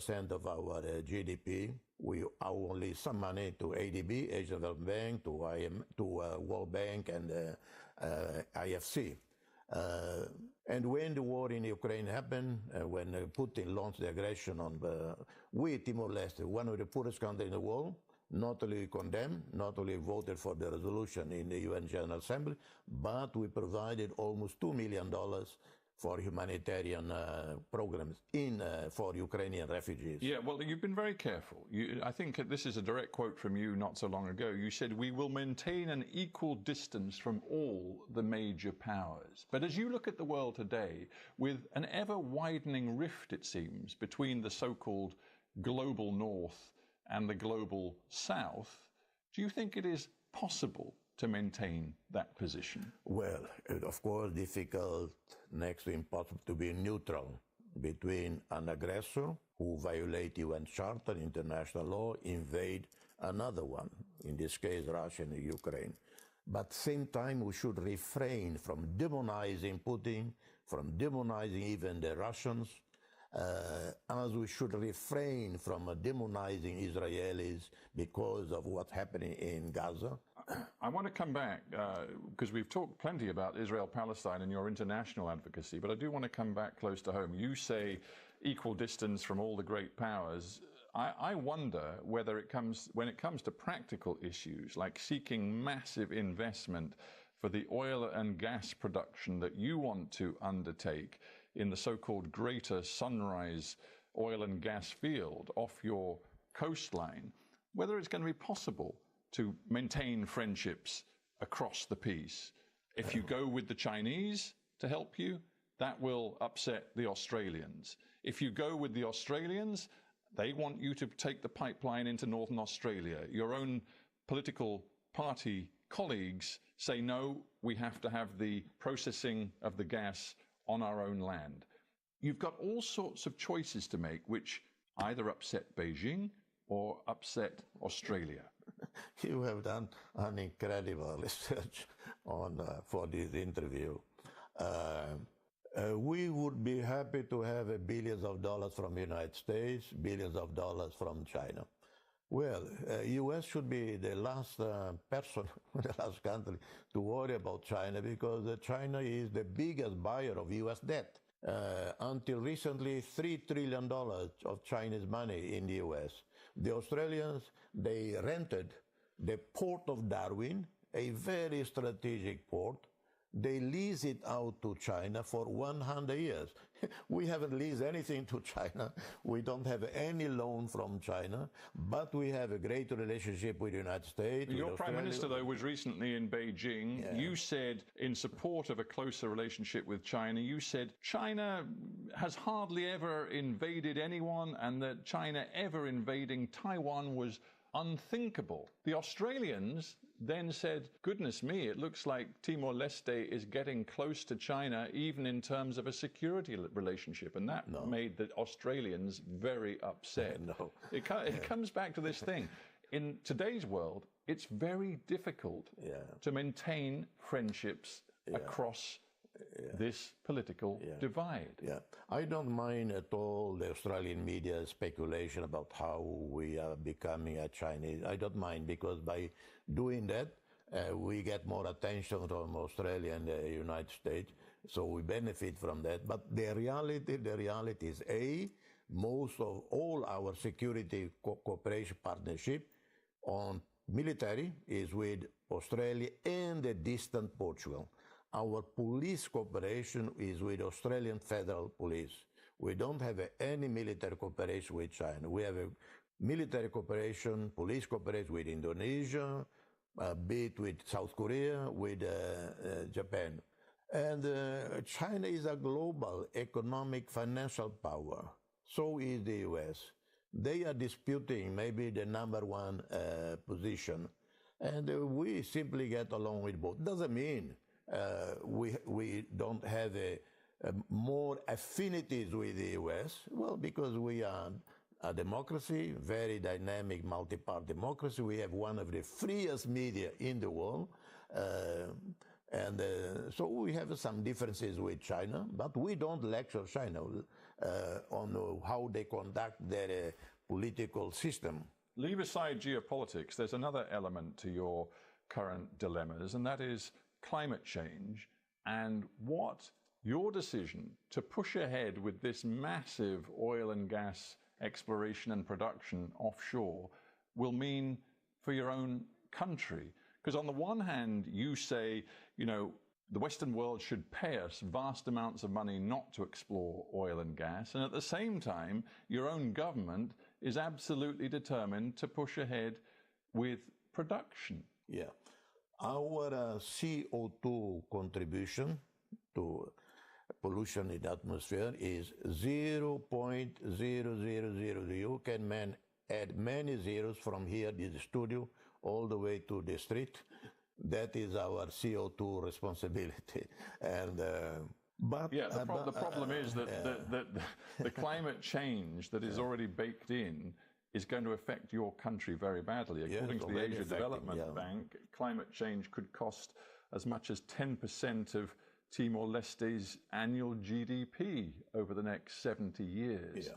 of our GDP. We owe only some money to ADB, Asian Development Bank, to World Bank and IFC. And when the war in Ukraine happened, when Putin launched the aggression on we, Timor-Leste, one of the poorest countries in the world, not only condemned, not only voted for the resolution in the UN General Assembly, but we provided almost $2 million for humanitarian programs for Ukrainian refugees. Yeah, well, you've been very careful. I think this is a direct quote from you not so long ago. You said, "We will maintain an equal distance from all the major powers." But as you look at the world today, with an ever-widening rift, it seems, between the so-called global north and the global south, do you think it is possible to maintain that position? Well, of course, difficult, next to impossible, to be neutral between an aggressor who violate UN Charter, international law, invade another one, in this case, Russia and Ukraine. But at the same time, we should refrain from demonizing Putin, from demonizing even the Russians, as we should refrain from demonizing Israelis because of what's happening in Gaza. I want to come back, because we've talked plenty about Israel-Palestine and your international advocacy, but I do want to come back close to home. You say equal distance from all the great powers. I wonder whether when it comes to practical issues, like seeking massive investment for the oil and gas production that you want to undertake in the so-called Greater Sunrise oil and gas field off your coastline, whether it's going to be possible to maintain friendships across the piece. If you go with the Chinese to help you, that will upset the Australians. If you go with the Australians, they want you to take the pipeline into Northern Australia. Your own political party colleagues say, no, we have to have the processing of the gas on our own land. You've got all sorts of choices to make, which either upset Beijing or upset Australia. You have done an incredible research for this interview. We would be happy to have billions of dollars from the United States, billions of dollars from China. Well, U.S. should be the last person, the last country to worry about China, because China is the biggest buyer of U.S. debt. Until recently, $3 trillion of Chinese money in the U.S. The Australians, they rented the port of Darwin, a very strategic port. They lease it out to China for 100 years. We haven't leased anything to China. We don't have any loan from China, but we have a great relationship with the United States. Your Prime Minister, though, was recently in Beijing. Yeah. You said, in support of a closer relationship with China, you said China has hardly ever invaded anyone, and that China ever invading Taiwan was unthinkable. The Australians then said, goodness me, it looks like Timor-Leste is getting close to China, even in terms of a security relationship. And that made the Australians very upset. It comes back to this thing. In today's world, it's very difficult to maintain friendships across this political divide. I don't mind at all the Australian media speculation about how we are becoming a Chinese. I don't mind, because by doing that, we get more attention from Australia and the United States, so we benefit from that. But the reality is, most of all our security cooperation partnership on military is with Australia and the distant Portugal. Our police cooperation is with Australian Federal Police. We don't have any military cooperation with China. We have a military cooperation, police cooperation with Indonesia, a bit with South Korea, with Japan. And China is a global economic financial power. So is the US. They are disputing maybe the #1 position. And we simply get along with both. Doesn't mean we don't have more affinities with the U.S. Well, because we are a democracy, very dynamic, multi-part democracy. We have one of the freest media in the world. So we have some differences with China, but we don't lecture China. on how they conduct their political system. Leave aside geopolitics, there's another element to your current dilemmas, and that is climate change and what your decision to push ahead with this massive oil and gas exploration and production offshore will mean for your own country. Because on the one hand, you say, the Western world should pay us vast amounts of money not to explore oil and gas. And at the same time, your own government is absolutely determined to push ahead with production. Yeah. Our CO2 contribution to pollution in the atmosphere is 0.0000. You can add many zeros from here to the studio all the way to the street. That is our CO2 responsibility. And the problem is that the climate change that is already baked in is going to affect your country very badly. According to the Asia Development Bank, climate change could cost as much as 10% of Timor-Leste's annual GDP over the next 70 years.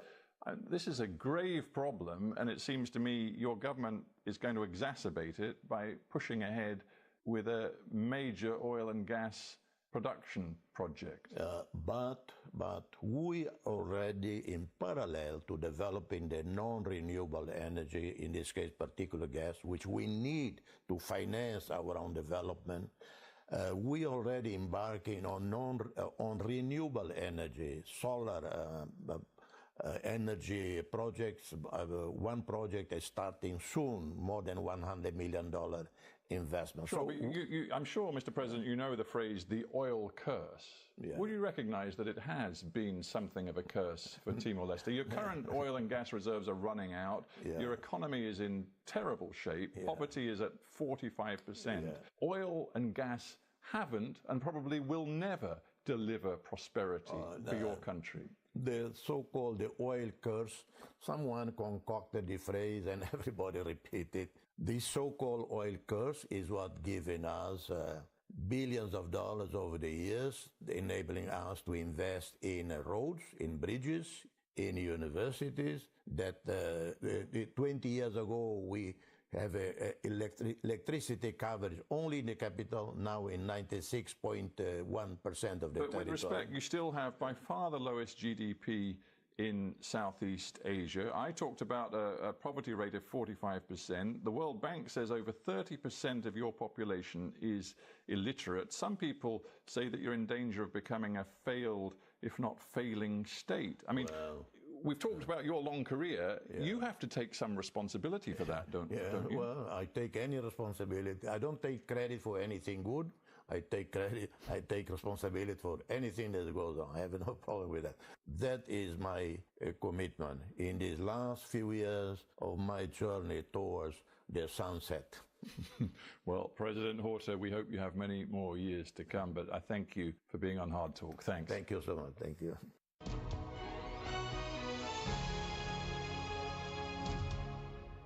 This is a grave problem, and it seems to me your government is going to exacerbate it by pushing ahead with a major oil and gas production project. But we already, in parallel to developing the non-renewable energy, in this case particular gas, which we need to finance our own development, we already embarking on renewable energy, solar energy projects. One project is starting soon, more than $100 million investment. Sure, I'm sure, Mr. President, you know the phrase, the oil curse. Would you recognize that it has been something of a curse for Timor-Leste? Your current oil and gas reserves are running out. Your economy is in terrible shape. Poverty is at 45%. Oil and gas haven't and probably will never deliver prosperity for your country. The so-called the oil curse, someone concocted the phrase and everybody repeated. The so-called oil curse is what given us billions of dollars over the years, enabling us to invest in roads, in bridges, in universities. That 20 years ago we have electricity coverage only in the capital, now in 96.1% of the territory. But with respect, you still have by far the lowest GDP in Southeast Asia. I talked about a poverty rate of 45%. The World Bank says over 30% of your population is illiterate. Some people say that you're in danger of becoming a failed, if not failing state. I mean, we've talked about your long career. You have to take some responsibility for that, don't you? Well, I take any responsibility. I don't take credit for anything good. I take responsibility for anything that goes on. I have no problem with that. That is my commitment in these last few years of my journey towards the sunset. Well, President Horta, we hope you have many more years to come, but I thank you for being on Hard Talk. Thanks. Thank you so much. Thank you.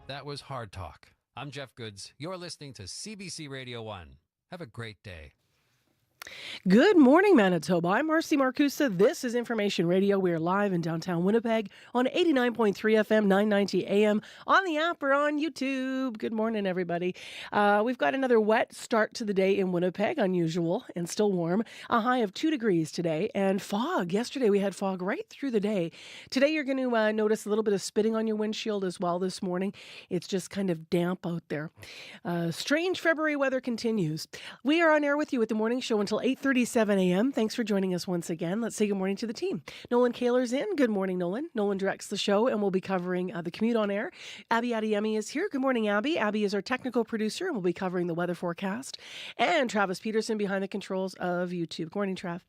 That was Hard Talk. I'm Jeff Goods. You're listening to CBC Radio 1. Have a great day. Good morning, Manitoba. I'm Marcy Marcusa. This is Information Radio. We are live in downtown Winnipeg on 89.3 FM, 990 AM, on the app or on YouTube. Good morning, everybody. We've got another wet start to the day in Winnipeg, unusual and still warm. A high of 2 degrees today, and fog. Yesterday we had fog right through the day. Today you're going to notice a little bit of spitting on your windshield as well this morning. It's just kind of damp out there. Strange February weather continues. We are on air with you at the morning show until 8:37 a.m. Thanks for joining us once again. Let's say good morning to the team. Nolan Kaler's in. Good morning, Nolan. Nolan directs the show, and we'll be covering the commute on air. Abby Adeyemi is here. Good morning, Abby. Abby is our technical producer, and we'll be covering the weather forecast. And Travis Peterson behind the controls of YouTube. Good morning, Trav.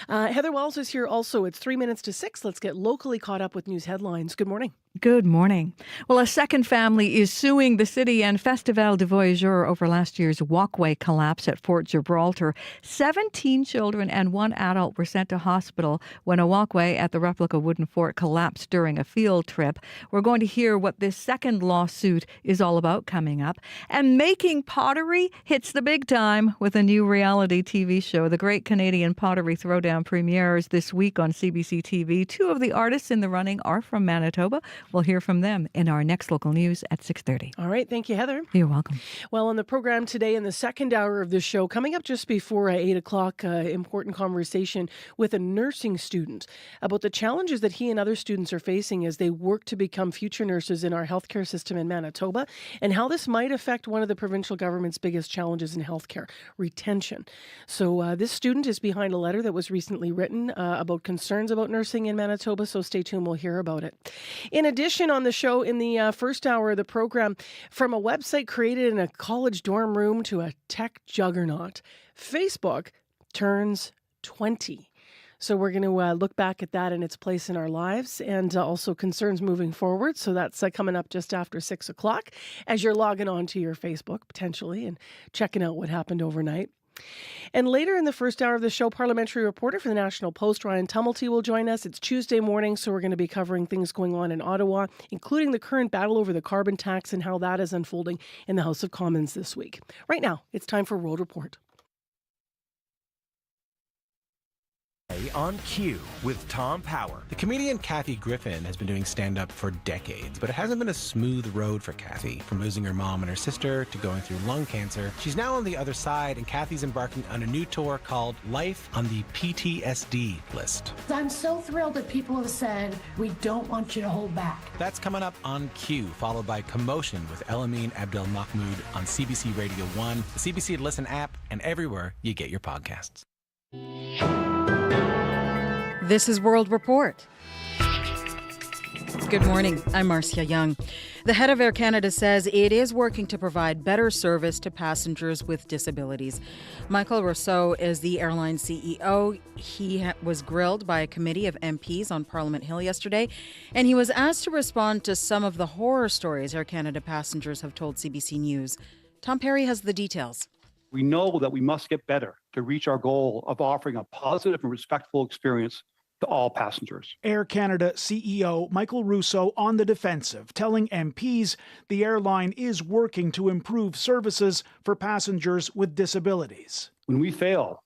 Heather Wells is here also. It's 3 minutes to 6. Let's get locally caught up with news headlines. Good morning. Good morning. Well, a second family is suing the city and Festival de Voyageurs over last year's walkway collapse at Fort Gibraltar. 17 children and one adult were sent to hospital when a walkway at the replica wooden fort collapsed during a field trip. We're going to hear what this second lawsuit is all about coming up. And making pottery hits the big time with a new reality TV show. The Great Canadian Pottery Throwdown premieres this week on CBC TV. Two of the artists in the running are from Manitoba. We'll hear from them in our next local news at 6:30. All right. Thank you, Heather. You're welcome. Well, on the program today, in the second hour of the show, coming up just before 8 o'clock, important conversation with a nursing student about the challenges that he and other students are facing as they work to become future nurses in our healthcare system in Manitoba, and how this might affect one of the provincial government's biggest challenges in healthcare, retention. So this student is behind a letter that was recently written about concerns about nursing in Manitoba, so stay tuned. We'll hear about it. In addition, on the show in the first hour of the program, from a website created in a college dorm room to a tech juggernaut, Facebook turns 20. So we're going to look back at that and its place in our lives, and also concerns moving forward. So that's coming up just after 6 o'clock as you're logging on to your Facebook potentially and checking out what happened overnight. And later in the first hour of the show, parliamentary reporter for the National Post, Ryan Tumulty, will join us. It's Tuesday morning, so we're going to be covering things going on in Ottawa, including the current battle over the carbon tax and how that is unfolding in the House of Commons this week. Right now, it's time for Road Report. On Cue with Tom Power. The comedian Kathy Griffin has been doing stand-up for decades, but it hasn't been a smooth road for Kathy. From losing her mom and her sister to going through lung cancer, she's now on the other side, and Kathy's embarking on a new tour called Life on the PTSD List. I'm so thrilled that people have said, we don't want you to hold back. That's coming up on Cue, followed by Commotion with Elamine Abdel Mahmoud on CBC Radio 1, the CBC Listen app, and everywhere you get your podcasts. This is World Report. Good morning. I'm Marcia Young. The head of Air Canada says it is working to provide better service to passengers with disabilities. Michael Rousseau is the airline CEO. He was grilled by a committee of MPs on Parliament Hill yesterday, and he was asked to respond to some of the horror stories Air Canada passengers have told CBC News. Tom Perry has the details. We know that we must get better to reach our goal of offering a positive and respectful experience to all passengers. Air Canada CEO Michael Rousseau on the defensive, telling MPs the airline is working to improve services for passengers with disabilities. When we fail,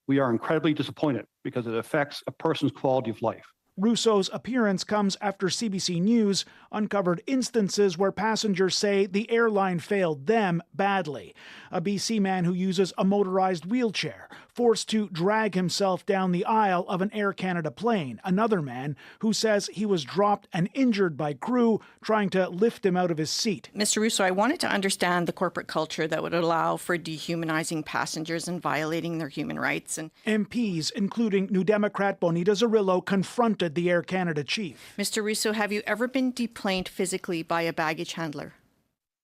we are incredibly disappointed because it affects a person's quality of life. Rousseau's appearance comes after CBC News uncovered instances where passengers say the airline failed them badly. A BC man who uses a motorized wheelchair, forced to drag himself down the aisle of an Air Canada plane. Another man who says he was dropped and injured by crew trying to lift him out of his seat. Mr. Rousseau, I wanted to understand the corporate culture that would allow for dehumanizing passengers and violating their human rights. And MPs, including New Democrat Bonita Zarrillo, confronted the Air Canada chief. Mr. Rousseau, have you ever been deplaned physically by a baggage handler?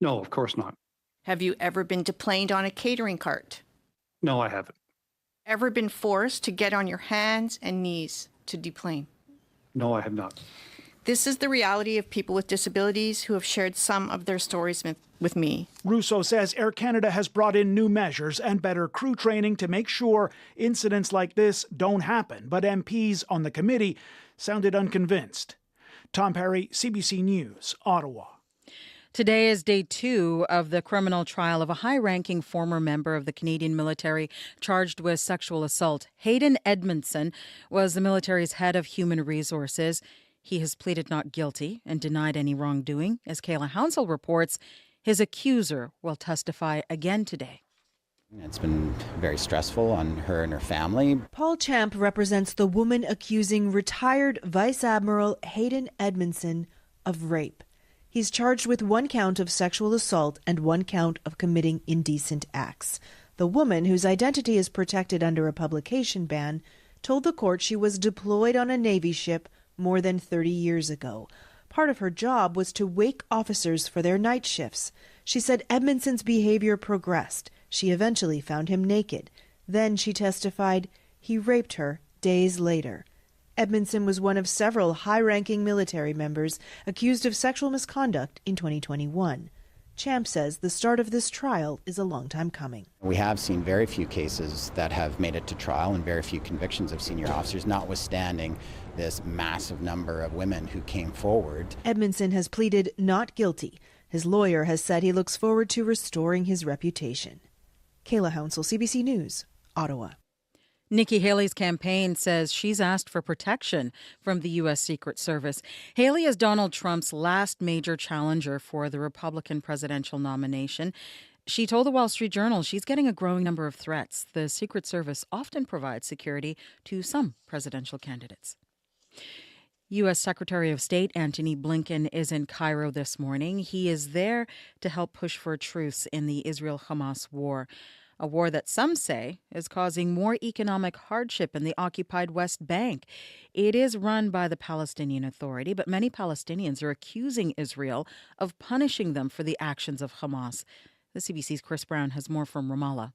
No, of course not. Have you ever been deplaned on a catering cart? No, I haven't. Ever been forced to get on your hands and knees to deplane? No, I have not. This is the reality of people with disabilities who have shared some of their stories with me. Rousseau says Air Canada has brought in new measures and better crew training to make sure incidents like this don't happen. But MPs on the committee sounded unconvinced. Tom Perry, CBC News, Ottawa. Today is day 2 of the criminal trial of a high-ranking former member of the Canadian military charged with sexual assault. Hayden Edmondson was the military's head of human resources. He has pleaded not guilty and denied any wrongdoing. As Kayla Hounsell reports, his accuser will testify again today. It's been very stressful on her and her family. Paul Champ represents the woman accusing retired Vice Admiral Hayden Edmondson of rape. He's charged with 1 count of sexual assault and 1 count of committing indecent acts. The woman, whose identity is protected under a publication ban, told the court she was deployed on a Navy ship more than 30 years ago. Part of her job was to wake officers for their night shifts. She said Edmondson's behavior progressed. She eventually found him naked. Then, she testified, he raped her days later. Edmondson was one of several high-ranking military members accused of sexual misconduct in 2021. Champ says the start of this trial is a long time coming. We have seen very few cases that have made it to trial and very few convictions of senior officers, notwithstanding this massive number of women who came forward. Edmondson has pleaded not guilty. His lawyer has said he looks forward to restoring his reputation. Kayla Hounsell, CBC News, Ottawa. Nikki Haley's campaign says she's asked for protection from the U.S. Secret Service. Haley is Donald Trump's last major challenger for the Republican presidential nomination. She told the Wall Street Journal she's getting a growing number of threats. The Secret Service often provides security to some presidential candidates. U.S. Secretary of State Antony Blinken is in Cairo this morning. He is there to help push for a truce in the Israel-Hamas war. A war that some say is causing more economic hardship in the occupied West Bank. It is run by the Palestinian Authority, but many Palestinians are accusing Israel of punishing them for the actions of Hamas. The CBC's Chris Brown has more from Ramallah.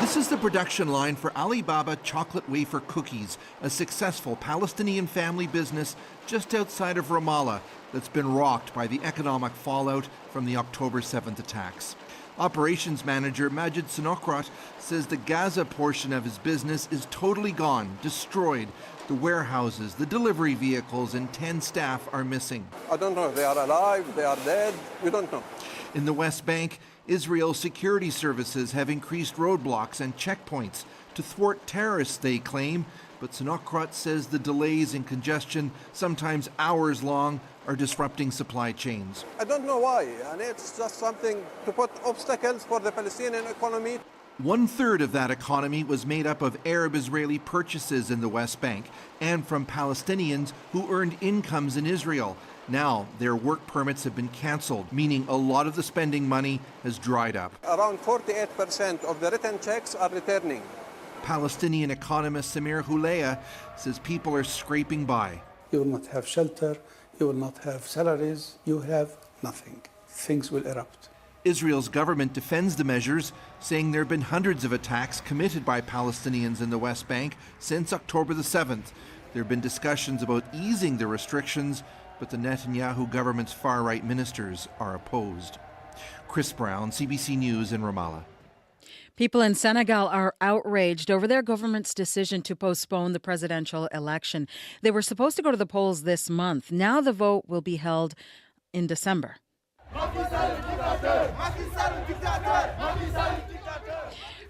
This is the production line for Alibaba Chocolate Wafer Cookies, a successful Palestinian family business just outside of Ramallah that's been rocked by the economic fallout from the October 7th attacks. Operations manager Majid Sinokrat says the Gaza portion of his business is totally gone, destroyed. The warehouses, the delivery vehicles, and 10 staff are missing. I don't know if they are alive, they are dead, we don't know. In the West Bank, Israel's security services have increased roadblocks and checkpoints to thwart terrorists, they claim. But Sinokrat says the delays and congestion, sometimes hours long, are disrupting supply chains. I don't know why, and it's just something to put obstacles for the Palestinian economy. 1/3 of that economy was made up of Arab-Israeli purchases in the West Bank and from Palestinians who earned incomes in Israel. Now, their work permits have been canceled, meaning a lot of the spending money has dried up. Around 48% of the written checks are returning. Palestinian economist Samir Hulea says people are scraping by. You will not have shelter, you will not have salaries, you have nothing. Things will erupt. Israel's government defends the measures, saying there have been hundreds of attacks committed by Palestinians in the West Bank since October the 7th. There have been discussions about easing the restrictions, but the Netanyahu government's far-right ministers are opposed. Chris Brown, CBC News in Ramallah. People in Senegal are outraged over their government's decision to postpone the presidential election. They were supposed to go to the polls this month. Now the vote will be held in December.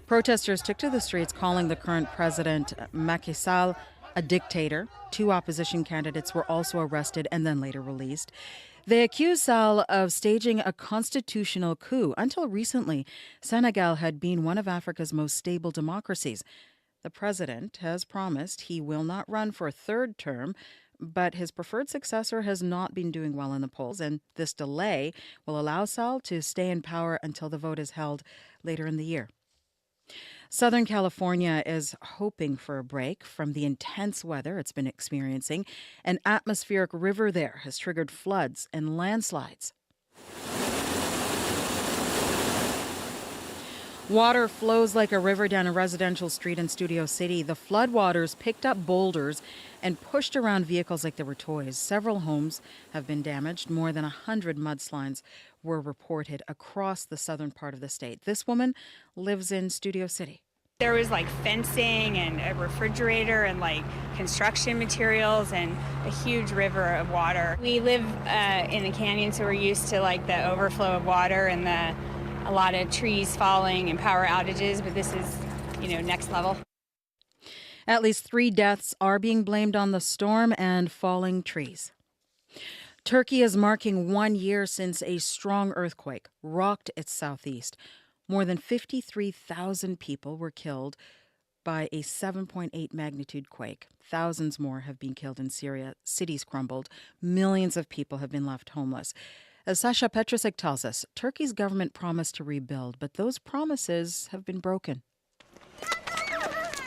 Protesters took to the streets calling the current president, Macky Sall, a dictator. 2 opposition candidates were also arrested and then later released. They accused Sall of staging a constitutional coup. Until recently, Senegal had been one of Africa's most stable democracies. The president has promised he will not run for a 3rd term, but his preferred successor has not been doing well in the polls, and this delay will allow Sall to stay in power until the vote is held later in the year. Southern California is hoping for a break from the intense weather it's been experiencing. An atmospheric river there has triggered floods and landslides. Water flows like a river down a residential street in Studio City. The floodwaters picked up boulders and pushed around vehicles like they were toys. Several homes have been damaged. More than 100 mudslides were reported across the southern part of the state. This woman lives in Studio City. There was like fencing and a refrigerator and like construction materials and a huge river of water. We live in a canyon, so we're used to like the overflow of water and a lot of trees falling and power outages, but this is, next level. At least 3 deaths are being blamed on the storm and falling trees. Turkey is marking 1 year since a strong earthquake rocked its southeast. More than 53,000 people were killed by a 7.8 magnitude quake. Thousands more have been killed in Syria. Cities crumbled. Millions of people have been left homeless. As Sasha Petrusek tells us, Turkey's government promised to rebuild, but those promises have been broken.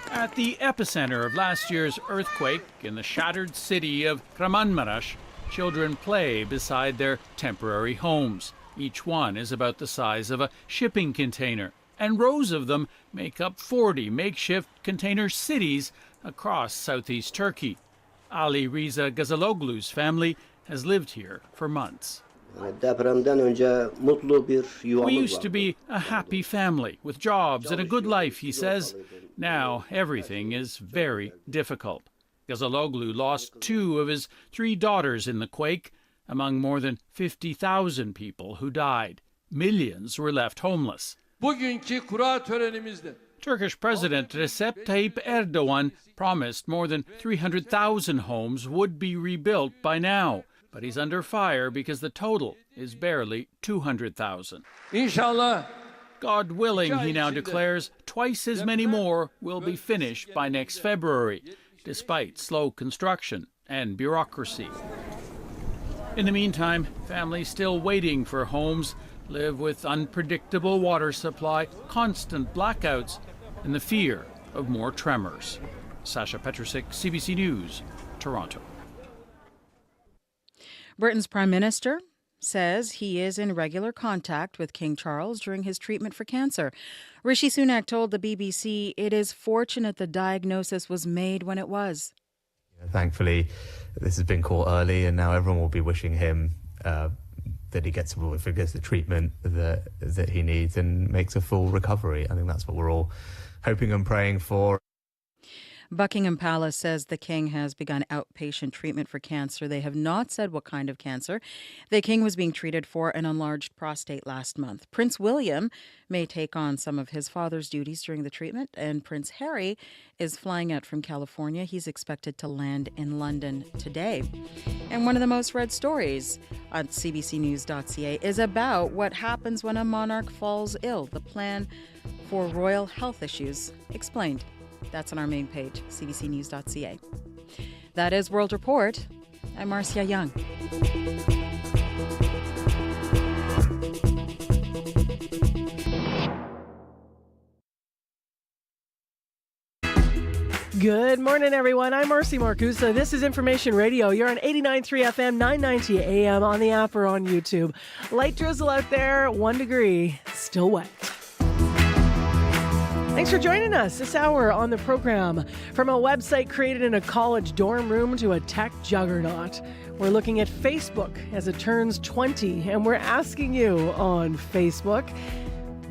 At the epicenter of last year's earthquake in the shattered city of Kahramanmaraş, children play beside their temporary homes. Each one is about the size of a shipping container, and rows of them make up 40 makeshift container cities across southeast Turkey. Ali Riza Gazaloglu's family has lived here for months. We used to be a happy family with jobs and a good life, he says. Now everything is very difficult. Gazaloglu lost 2 of his 3 daughters in the quake, among more than 50,000 people who died. Millions were left homeless. Turkish President Recep Tayyip Erdogan promised more than 300,000 homes would be rebuilt by now. But he's under fire because the total is barely 200,000. Inshallah. God willing, he now declares, twice as many more will be finished by next February, despite slow construction and bureaucracy. In the meantime, families still waiting for homes live with unpredictable water supply, constant blackouts, and the fear of more tremors. Sasha Petrusik, CBC News, Toronto. Britain's Prime Minister says he is in regular contact with King Charles during his treatment for cancer. Rishi Sunak told the BBC it is fortunate the diagnosis was made when it was. Thankfully, this has been caught early, and now everyone will be wishing him that he gets the treatment that he needs and makes a full recovery. I think that's what we're all hoping and praying for. Buckingham Palace says the king has begun outpatient treatment for cancer. They have not said what kind of cancer. The king was being treated for an enlarged prostate last month. Prince William may take on some of his father's duties during the treatment, and Prince Harry is flying out from California. He's expected to land in London today. And one of the most read stories on cbcnews.ca is about what happens when a monarch falls ill, the plan for royal health issues explained. That's on our main page, cbcnews.ca. That is World Report. I'm Marcia Young. Good morning, everyone. I'm Marcy Marcusa. This is Information Radio. You're on 89.3 FM, 990 AM on the app or on YouTube. Light drizzle out there, 1 degree, still wet. Thanks for joining us this hour on the program. From a website created in a college dorm room to a tech juggernaut, we're looking at Facebook as it turns 20, and we're asking you on Facebook,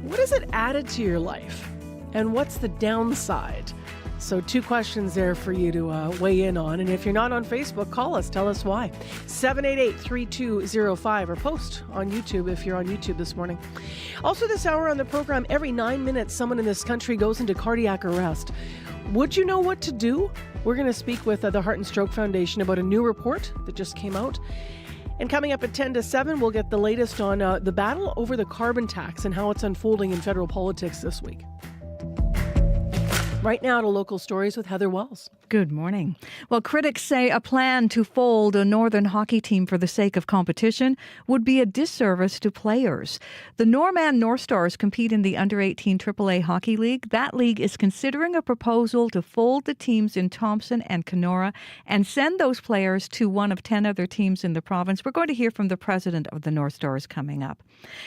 what has it added to your life? And what's the downside? So 2 questions there for you to weigh in on. And if you're not on Facebook, call us. Tell us why. 788-3205 or post on YouTube if you're on YouTube this morning. Also this hour on the program, every 9 minutes, someone in this country goes into cardiac arrest. Would you know what to do? We're going to speak with the Heart and Stroke Foundation about a new report that just came out. And coming up at 10 to 7, we'll get the latest on the battle over the carbon tax and how it's unfolding in federal politics this week. Right now to local stories with Heather Wells. Good morning. Well, critics say a plan to fold a Northern hockey team for the sake of competition would be a disservice to players. The Norman North Stars compete in the Under-18 AAA Hockey League. That league is considering a proposal to fold the teams in Thompson and Kenora and send those players to one of 10 other teams in the province. We're going to hear from the president of the North Stars coming up.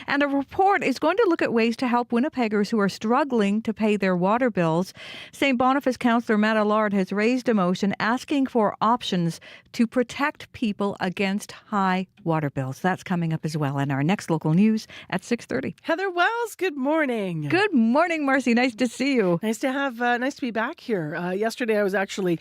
And a report is going to look at ways to help Winnipeggers who are struggling to pay their water bills. St. Boniface Councillor Matt Allard has raised a motion asking for options to protect people against high water bills. That's coming up as well in our next local news at 6:30. Heather Wells, good morning. Good morning, Marcy. Nice to see you. Nice to be back here. Yesterday, I was actually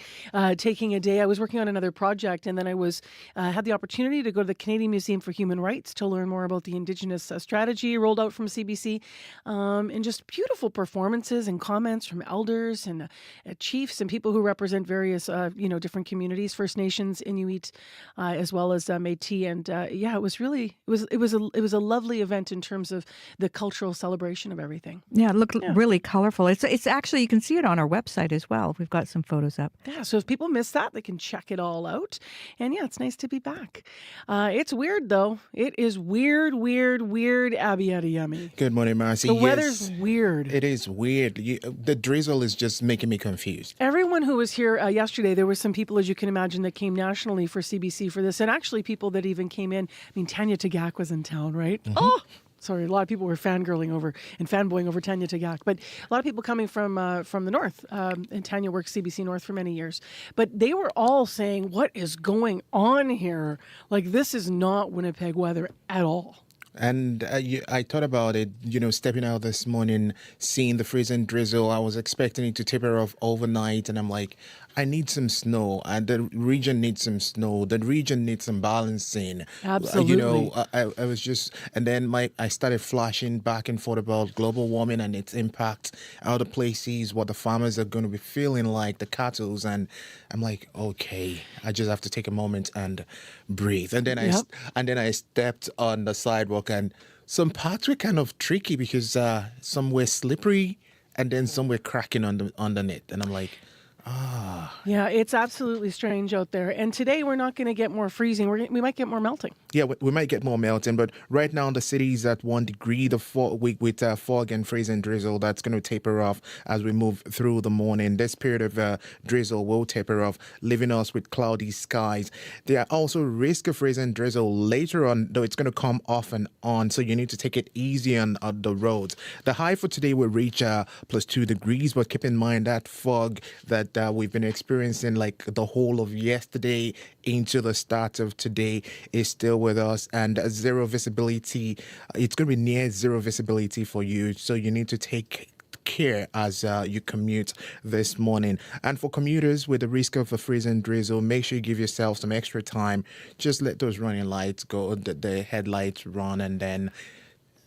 taking a day. I was working on another project, and then I was had the opportunity to go to the Canadian Museum for Human Rights to learn more about the Indigenous strategy rolled out from CBC, and just beautiful performances and comments from elders and chiefs and people who represent various, different communities, First Nations, Inuit, as well as Métis, and it was a lovely event in terms of the cultural celebration of everything. Yeah, it looked really colorful. It's actually, you can see it on our website as well. We've got some photos up. Yeah, so if people miss that, they can check it all out. And yeah, it's nice to be back. It's weird though. It is weird, Abby Adiyemi. Good morning, Marcy. The weather's weird. It is weird. The drizzle is just making me confused. Everyone who was here yesterday, there were some people, as you can imagine, that came nationally for CBC for this, and actually people that even came in. I mean, Tanya Tagaq was in town, right? Mm-hmm. Oh, Sorry, a lot of people were fangirling over and fanboying over Tanya Tagaq, but a lot of people coming from the north, and Tanya worked CBC North for many years, but they were all saying, what is going on here? Like, this is not Winnipeg weather at all. And I thought about it, stepping out this morning, seeing the freezing drizzle. I was expecting it to taper off overnight, and I'm like, I need some snow, and the region needs some snow. The region needs some balancing. Absolutely. I was just, and then I started flashing back and forth about global warming and its impact, other places, what the farmers are going to be feeling like, the cattles, and I'm like, okay, I just have to take a moment and breathe. And then I stepped on the sidewalk, and some parts were kind of tricky because some were slippery, and then some were cracking underneath, and I'm like, yeah, it's absolutely strange out there. And today we're not going to get more freezing. We might get more melting. Yeah, we might get more melting, but right now the city is at 1 degree with fog and freezing drizzle. That's going to taper off as we move through the morning. This period of drizzle will taper off, leaving us with cloudy skies. There are also risk of freezing drizzle later on, though it's going to come off and on, so you need to take it easy on the roads. The high for today will reach plus 2 degrees, but keep in mind that fog that we've been experiencing like the whole of yesterday into the start of today is still with us, and zero visibility. It's going to be near zero visibility for you, so you need to take care as you commute this morning. And for commuters with the risk of a freezing drizzle, make sure you give yourself some extra time. Just let those running lights go, the headlights run, and then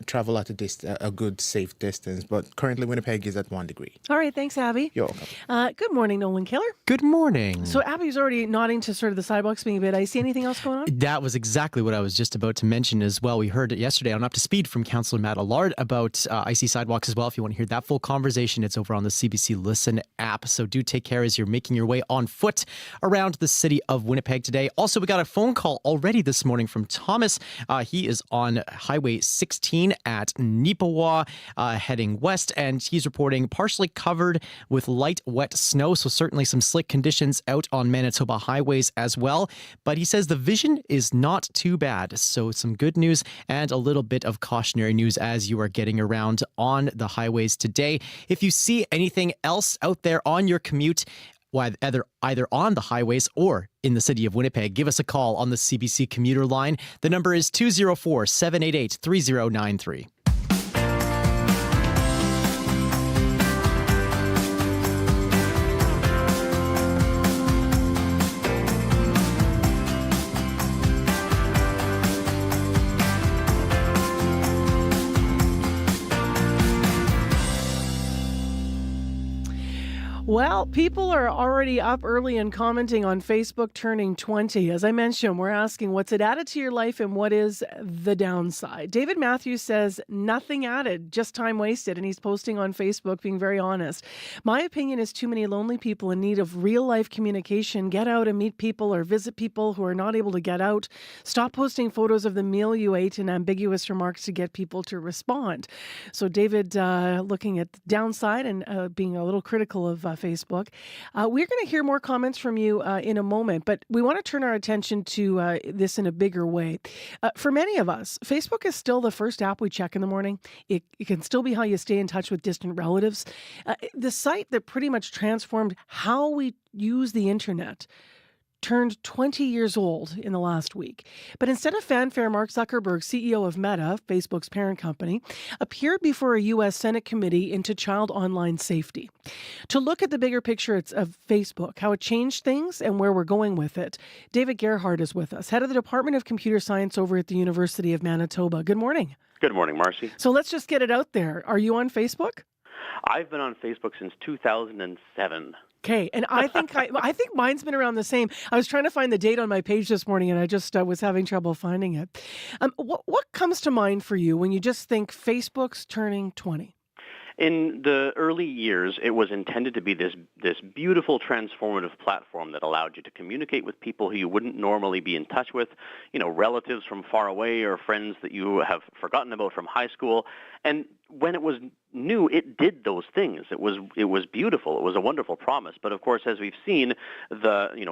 travel at a good, safe distance. But currently, Winnipeg is at 1 degree. All right, thanks, Abby. You're welcome. Good morning, Nolan Killer. Good morning. So Abby's already nodding to sort of the sidewalks being a bit icy. Anything else going on? That was exactly what I was just about to mention as well. We heard it yesterday on Up to Speed from Councillor Matt Allard about icy sidewalks as well. If you want to hear that full conversation, it's over on the CBC Listen app. So do take care as you're making your way on foot around the city of Winnipeg today. Also, we got a phone call already this morning from Thomas. He is on Highway 16 at Nipawa, heading west, and he's reporting partially covered with light, wet snow, so certainly some slick conditions out on Manitoba highways as well. But he says the vision is not too bad, so some good news and a little bit of cautionary news as you are getting around on the highways today. If you see anything else out there on your commute, either on the highways or in the city of Winnipeg, give us a call on the CBC commuter line. The number is 204-788-3093. Well, people are already up early and commenting on Facebook turning 20. As I mentioned, we're asking what's it added to your life and what is the downside. David Matthews says nothing added, just time wasted. And he's posting on Facebook being very honest. My opinion is too many lonely people in need of real life communication. Get out and meet people or visit people who are not able to get out. Stop posting photos of the meal you ate and ambiguous remarks to get people to respond. So David looking at the downside and being a little critical of Facebook. We're going to hear more comments from you in a moment, but we want to turn our attention to this in a bigger way. For many of us, Facebook is still the first app we check in the morning. It can still be how you stay in touch with distant relatives. The site that pretty much transformed how we use the internet turned 20 years old in the last week. But instead of fanfare, Mark Zuckerberg, CEO of Meta, Facebook's parent company, appeared before a U.S. Senate committee into child online safety. To look at the bigger picture of Facebook, how it changed things and where we're going with it, David Gerhardt is with us, head of the Department of Computer Science over at the University of Manitoba. Good morning. Good morning, Marcy. So let's just get it out there. Are you on Facebook? I've been on Facebook since 2007. Okay, and I think mine's been around the same. I was trying to find the date on my page this morning, and I just was having trouble finding it. What comes to mind for you when you just think Facebook's turning 20? In the early years, it was intended to be this beautiful, transformative platform that allowed you to communicate with people who you wouldn't normally be in touch with, relatives from far away or friends that you have forgotten about from high school. And when it was new, it did those things. It was beautiful. It was a wonderful promise. But of course, as we've seen,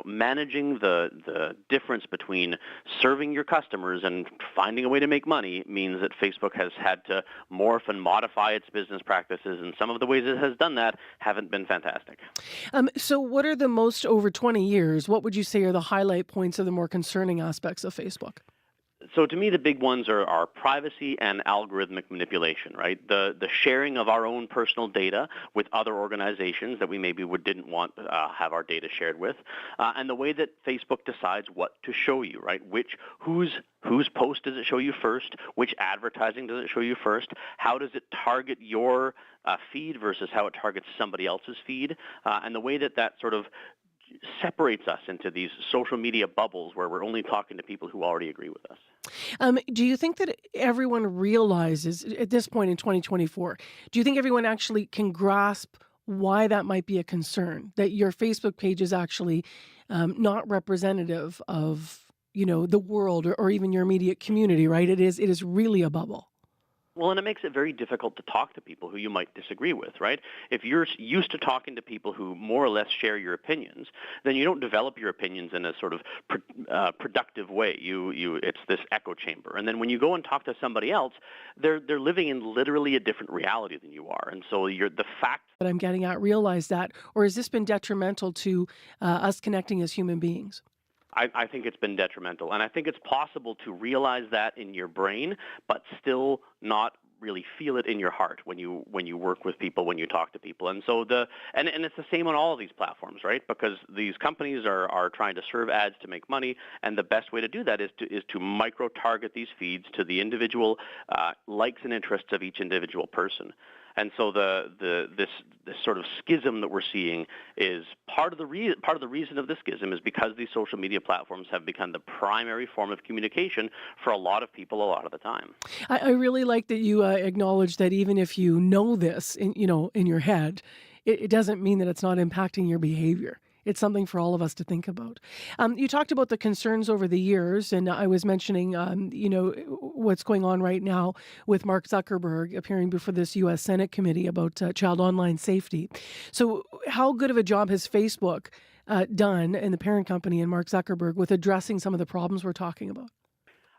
managing the difference between serving your customers and finding a way to make money means that Facebook has had to morph and modify its business practices, and some of the ways it has done that haven't been fantastic. So what are the most, over 20 years, what would you say are the highlight points of the more concerning aspects of Facebook? So to me, the big ones are privacy and algorithmic manipulation, right? The sharing of our own personal data with other organizations that we maybe didn't want to have our data shared with, and the way that Facebook decides what to show you, right? Whose post does it show you first? Which advertising does it show you first? How does it target your feed versus how it targets somebody else's feed? And the way that sort of separates us into these social media bubbles where we're only talking to people who already agree with us. Do you think that everyone realizes at this point in 2024, do you think everyone actually can grasp why that might be a concern, that your Facebook page is actually not representative of, the world or even your immediate community, right? It is really a bubble. Well, and it makes it very difficult to talk to people who you might disagree with, right? If you're used to talking to people who more or less share your opinions, then you don't develop your opinions in a sort of productive way. It's this echo chamber. And then when you go and talk to somebody else, they're living in literally a different reality than you are. And so the fact that I'm getting at, realize that, or has this been detrimental to us connecting as human beings? I think it's been detrimental. And I think it's possible to realize that in your brain, but still not really feel it in your heart when you work with people, when you talk to people. And so and it's the same on all of these platforms, right? Because these companies are trying to serve ads to make money, and the best way to do that is to micro-target these feeds to the individual likes and interests of each individual person. And so this sort of schism that we're seeing is part of the reason of the schism is because these social media platforms have become the primary form of communication for a lot of people a lot of the time. I really like that you acknowledge that even if you know this in your head, it doesn't mean that it's not impacting your behavior. It's something for all of us to think about. You talked about the concerns over the years, and I was mentioning, what's going on right now with Mark Zuckerberg appearing before this U.S. Senate committee about child online safety. So how good of a job has Facebook done, and the parent company and Mark Zuckerberg, with addressing some of the problems we're talking about?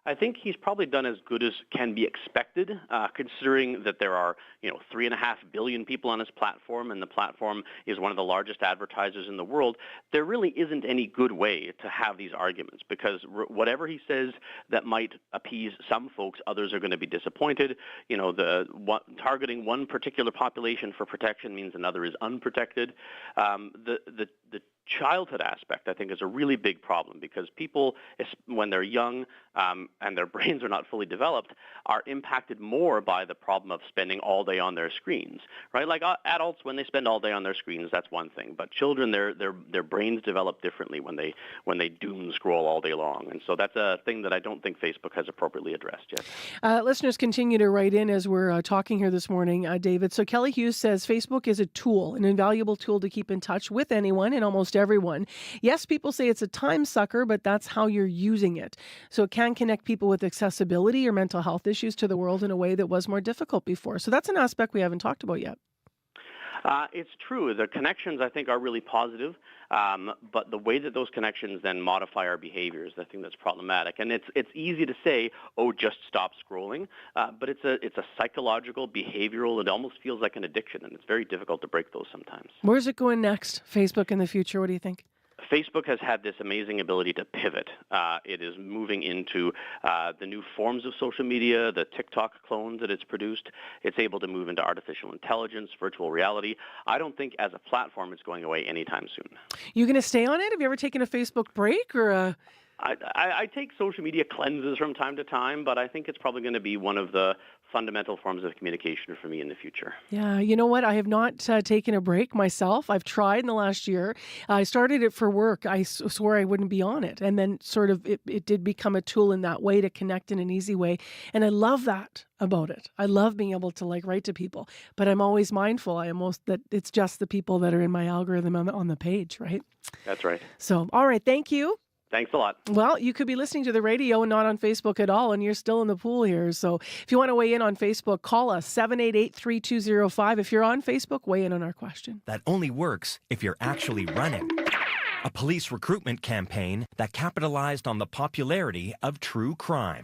I think he's probably done as good as can be expected, considering that there are 3.5 billion people on his platform, and the platform is one of the largest advertisers in the world. There really isn't any good way to have these arguments, because whatever he says that might appease some folks, others are going to be disappointed. Targeting one particular population for protection means another is unprotected. The childhood aspect, I think, is a really big problem, because people, when they're young and their brains are not fully developed, are impacted more by the problem of spending all day on their screens, right? Like adults, when they spend all day on their screens, that's one thing. But children, their brains develop differently when they doom scroll all day long. And so that's a thing that I don't think Facebook has appropriately addressed yet. Listeners continue to write in as we're talking here this morning, David. So Kelly Hughes says Facebook is a tool, an invaluable tool to keep in touch with anyone and almost everyone. Yes, people say it's a time sucker, but that's how you're using it. So it can connect people with accessibility or mental health issues to the world in a way that was more difficult before. So that's an aspect we haven't talked about yet. It's true. The connections, I think, are really positive, but the way that those connections then modify our behaviors, I think that's problematic. And it's easy to say, oh, just stop scrolling, but it's a psychological, behavioral, it almost feels like an addiction, and it's very difficult to break those sometimes. Where's it going next, Facebook in the future? What do you think? Facebook has had this amazing ability to pivot. It is moving into the new forms of social media, the TikTok clones that it's produced. It's able to move into artificial intelligence, virtual reality. I don't think as a platform it's going away anytime soon. You going to stay on it? Have you ever taken a Facebook break or I take social media cleanses from time to time, but I think it's probably going to be one of the fundamental forms of communication for me in the future. Yeah, you know what? I have not taken a break myself. I've tried in the last year. I started it for work. I swore I wouldn't be on it. And then sort of it did become a tool in that way to connect in an easy way. And I love that about it. I love being able to write to people, but I'm always mindful. that it's just the people that are in my algorithm on the page, right? That's right. So, all right. Thank you Thanks a lot. Well, you could be listening to the radio and not on Facebook at all, and you're still in the pool here. So if you want to weigh in on Facebook, call us 788-3205. If you're on Facebook, weigh in on our question. That only works if you're actually running. A police recruitment campaign that capitalized on the popularity of true crime.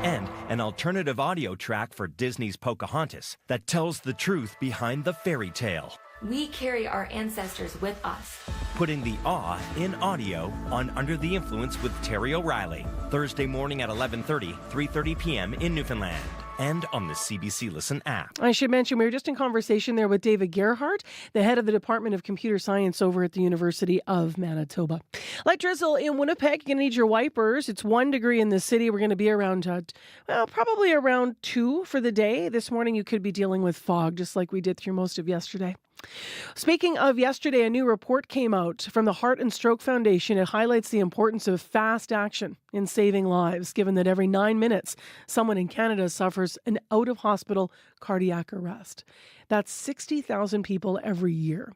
And an alternative audio track for Disney's Pocahontas that tells the truth behind the fairy tale. We carry our ancestors with us. Putting the awe in audio on Under the Influence with Terry O'Reilly. Thursday morning at 11:30, 3:30 p.m. in Newfoundland. And on the CBC Listen app. I should mention we were just in conversation there with David Gerhardt, the head of the Department of Computer Science over at the University of Manitoba. Light drizzle in Winnipeg. You're going to need your wipers. It's 1 degree in the city. We're going to be around, probably around 2 for the day. This morning you could be dealing with fog, just like we did through most of yesterday. Speaking of yesterday, a new report came out from the Heart and Stroke Foundation. It highlights the importance of fast action in saving lives, given that every 9 minutes, someone in Canada suffers an out-of-hospital cardiac arrest. That's 60,000 people every year.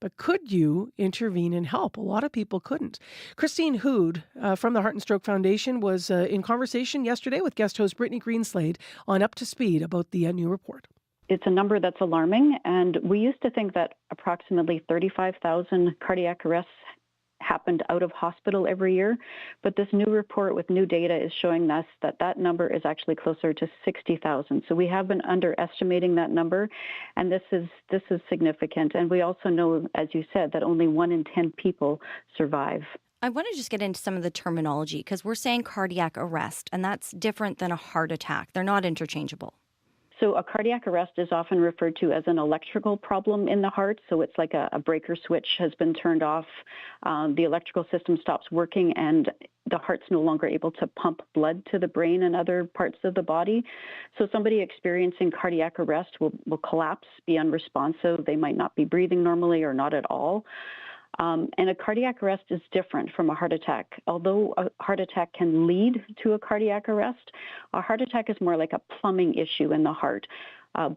But could you intervene and help? A lot of people couldn't. Christine Hood from the Heart and Stroke Foundation was in conversation yesterday with guest host Brittany Greenslade on Up to Speed about the new report. It's a number that's alarming, and we used to think that approximately 35,000 cardiac arrests happened out of hospital every year, but this new report with new data is showing us that that number is actually closer to 60,000. So we have been underestimating that number, and this is significant. And we also know, as you said, that only 1 in 10 people survive. I want to just get into some of the terminology because we're saying cardiac arrest, and that's different than a heart attack. They're not interchangeable. So a cardiac arrest is often referred to as an electrical problem in the heart. So it's like a breaker switch has been turned off. The electrical system stops working and the heart's no longer able to pump blood to the brain and other parts of the body. So somebody experiencing cardiac arrest will collapse, be unresponsive. They might not be breathing normally or not at all. And a cardiac arrest is different from a heart attack. Although a heart attack can lead to a cardiac arrest, a heart attack is more like a plumbing issue in the heart.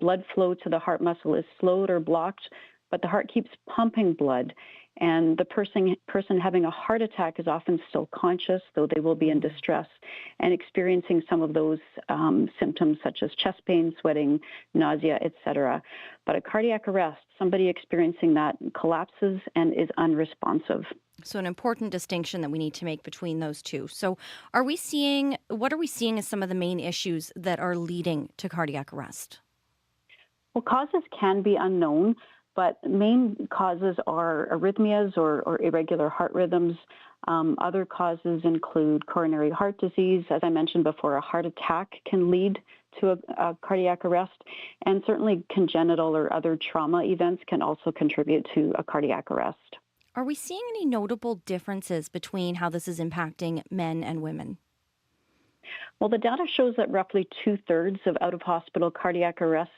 Blood flow to the heart muscle is slowed or blocked, but the heart keeps pumping blood. And the person having a heart attack is often still conscious, though they will be in distress, and experiencing some of those symptoms such as chest pain, sweating, nausea, etc. But a cardiac arrest, somebody experiencing that collapses and is unresponsive. So an important distinction that we need to make between those two. So what are we seeing as some of the main issues that are leading to cardiac arrest? Well, causes can be unknown, but main causes are arrhythmias or irregular heart rhythms. Other causes include coronary heart disease. As I mentioned before, a heart attack can lead to a cardiac arrest, and certainly congenital or other trauma events can also contribute to a cardiac arrest. Are we seeing any notable differences between how this is impacting men and women? Well, the data shows that roughly 2/3 of out-of-hospital cardiac arrests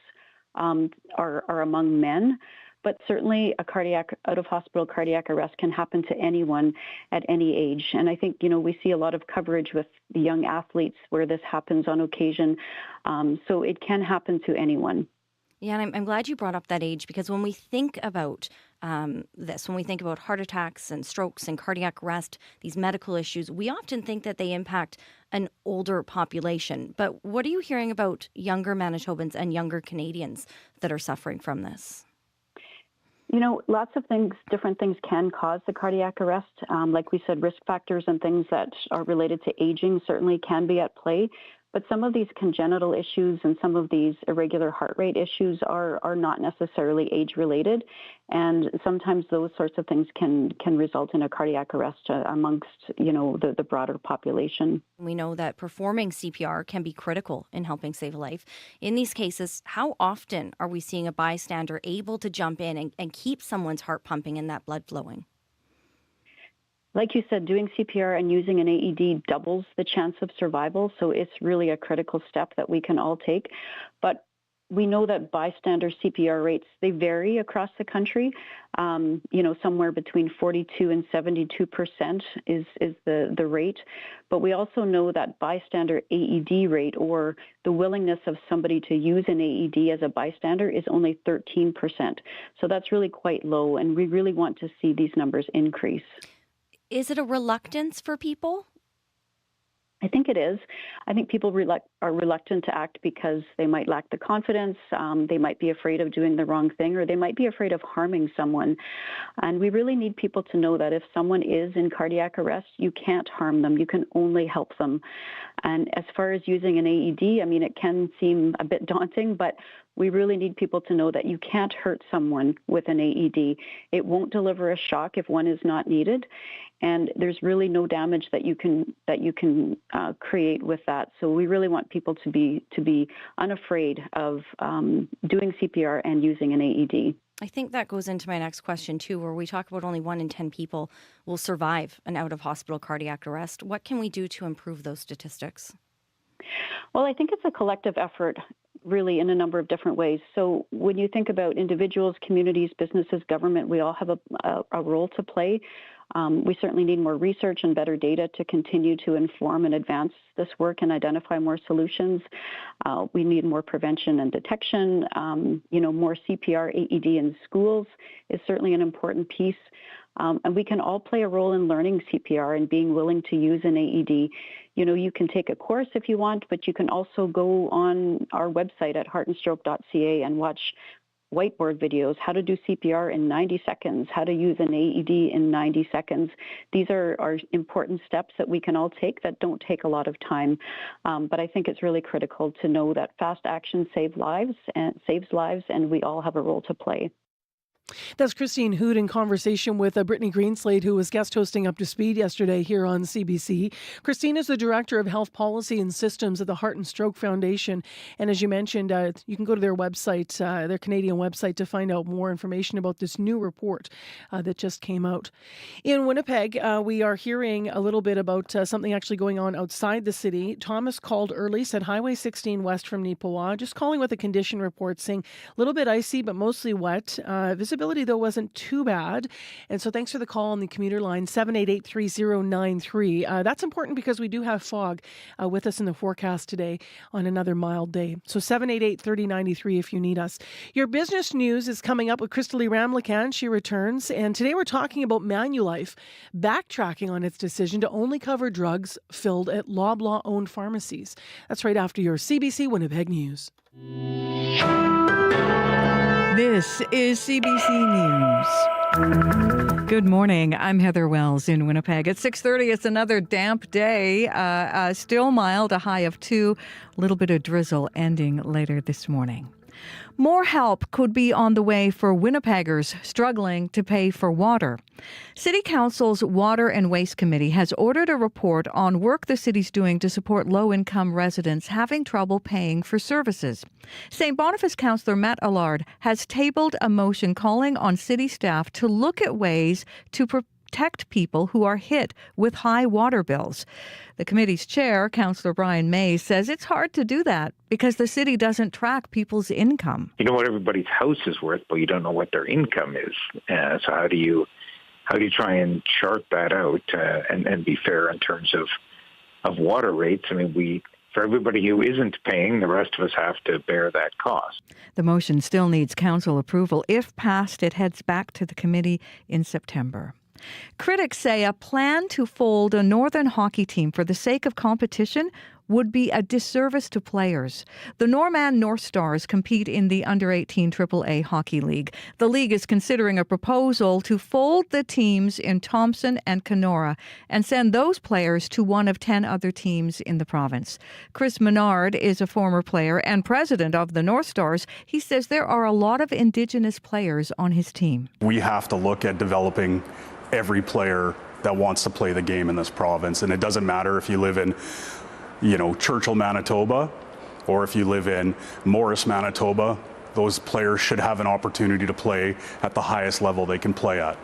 are among men. But certainly out-of-hospital cardiac arrest can happen to anyone at any age. And I think, we see a lot of coverage with the young athletes where this happens on occasion. So it can happen to anyone. Yeah, and I'm glad you brought up that age because when we think about when we think about heart attacks and strokes and cardiac arrest, these medical issues, we often think that they impact an older population. But what are you hearing about younger Manitobans and younger Canadians that are suffering from this? Lots of different things can cause the cardiac arrest. Like we said, risk factors and things that are related to aging certainly can be at play. But some of these congenital issues and some of these irregular heart rate issues are not necessarily age-related. And sometimes those sorts of things can result in a cardiac arrest amongst, the broader population. We know that performing CPR can be critical in helping save a life. In these cases, how often are we seeing a bystander able to jump in and keep someone's heart pumping and that blood flowing? Like you said, doing CPR and using an AED doubles the chance of survival, so it's really a critical step that we can all take. But we know that bystander CPR rates, they vary across the country. Somewhere between 42 and 72% is the rate. But we also know that bystander AED rate, or the willingness of somebody to use an AED as a bystander, is only 13%. So that's really quite low, and we really want to see these numbers increase. Is it a reluctance for people? I think it is. I think people are reluctant to act because they might lack the confidence, they might be afraid of doing the wrong thing, or they might be afraid of harming someone. And we really need people to know that if someone is in cardiac arrest, you can't harm them. You can only help them. And as far as using an AED, I mean, it can seem a bit daunting, but we really need people to know that you can't hurt someone with an AED. It won't deliver a shock if one is not needed, and there's really no damage that you can create with that. So we really want people to be unafraid of doing CPR and using an AED. I think that goes into my next question, too, where we talk about only 1 in 10 people will survive an out-of-hospital cardiac arrest. What can we do to improve those statistics? Well, I think it's a collective effort, really, in a number of different ways. So when you think about individuals, communities, businesses, government, we all have a role to play. We certainly need more research and better data to continue to inform and advance this work and identify more solutions. We need more prevention and detection. More CPR, AED in schools is certainly an important piece. And we can all play a role in learning CPR and being willing to use an AED. You can take a course if you want, but you can also go on our website at heartandstroke.ca and watch whiteboard videos, how to do CPR in 90 seconds, how to use an AED in 90 seconds. These are important steps that we can all take that don't take a lot of time. But I think it's really critical to know that fast action saves lives, and we all have a role to play. That's Christine Hood in conversation with Brittany Greenslade, who was guest hosting Up to Speed yesterday here on CBC. Christine is the Director of Health Policy and Systems at the Heart and Stroke Foundation. And as you mentioned, you can go to their website, their Canadian website, to find out more information about this new report that just came out. In Winnipeg, we are hearing a little bit about something actually going on outside the city. Thomas called early, said Highway 16 west from Neepawa, just calling with a condition report, saying a little bit icy, but mostly wet. Visibility, though, wasn't too bad. And so thanks for the call on the commuter line, 788-3093. That's important because we do have fog with us in the forecast today on another mild day. So 788-3093 if you need us. Your business news is coming up with Crystalie Ramlakan. She returns. And today we're talking about Manulife backtracking on its decision to only cover drugs filled at Loblaw-owned pharmacies. That's right after your CBC Winnipeg News. This is CBC News. Good morning. I'm Heather Wells in Winnipeg. At 6:30, it's another damp day. Still mild, a high of 2. A little bit of drizzle ending later this morning. More help could be on the way for Winnipeggers struggling to pay for water. City Council's Water and Waste Committee has ordered a report on work the city's doing to support low-income residents having trouble paying for services. St. Boniface Councillor Matt Allard has tabled a motion calling on city staff to look at ways to protect people who are hit with high water bills. The committee's chair, Councillor Brian May, says it's hard to do that because the city doesn't track people's income. You know what everybody's house is worth, but you don't know what their income is. So how do you try and chart that out and be fair in terms of water rates? I mean, for everybody who isn't paying, the rest of us have to bear that cost. The motion still needs council approval. If passed, it heads back to the committee in September. Critics say a plan to fold a Northern hockey team for the sake of competition would be a disservice to players. The Norman North Stars compete in the Under-18 AAA Hockey League. The league is considering a proposal to fold the teams in Thompson and Kenora and send those players to one of 10 other teams in the province. Chris Menard is a former player and president of the North Stars. He says there are a lot of Indigenous players on his team. We have to look at developing every player that wants to play the game in this province. And it doesn't matter if you live in, Churchill, Manitoba, or if you live in Morris, Manitoba. Those players should have an opportunity to play at the highest level they can play at.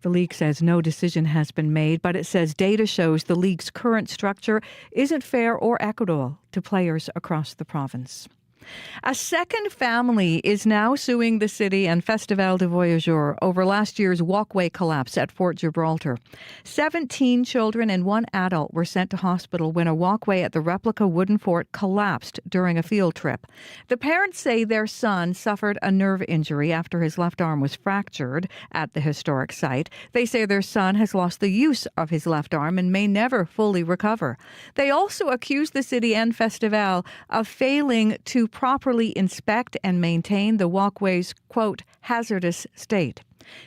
The league says no decision has been made, but it says data shows the league's current structure isn't fair or equitable to players across the province. A second family is now suing the city and Festival de Voyageurs over last year's walkway collapse at Fort Gibraltar. 17 children and 1 adult were sent to hospital when a walkway at the replica wooden fort collapsed during a field trip. The parents say their son suffered a nerve injury after his left arm was fractured at the historic site. They say their son has lost the use of his left arm and may never fully recover. They also accuse the city and Festival of failing to properly inspect and maintain the walkway's, quote, hazardous state.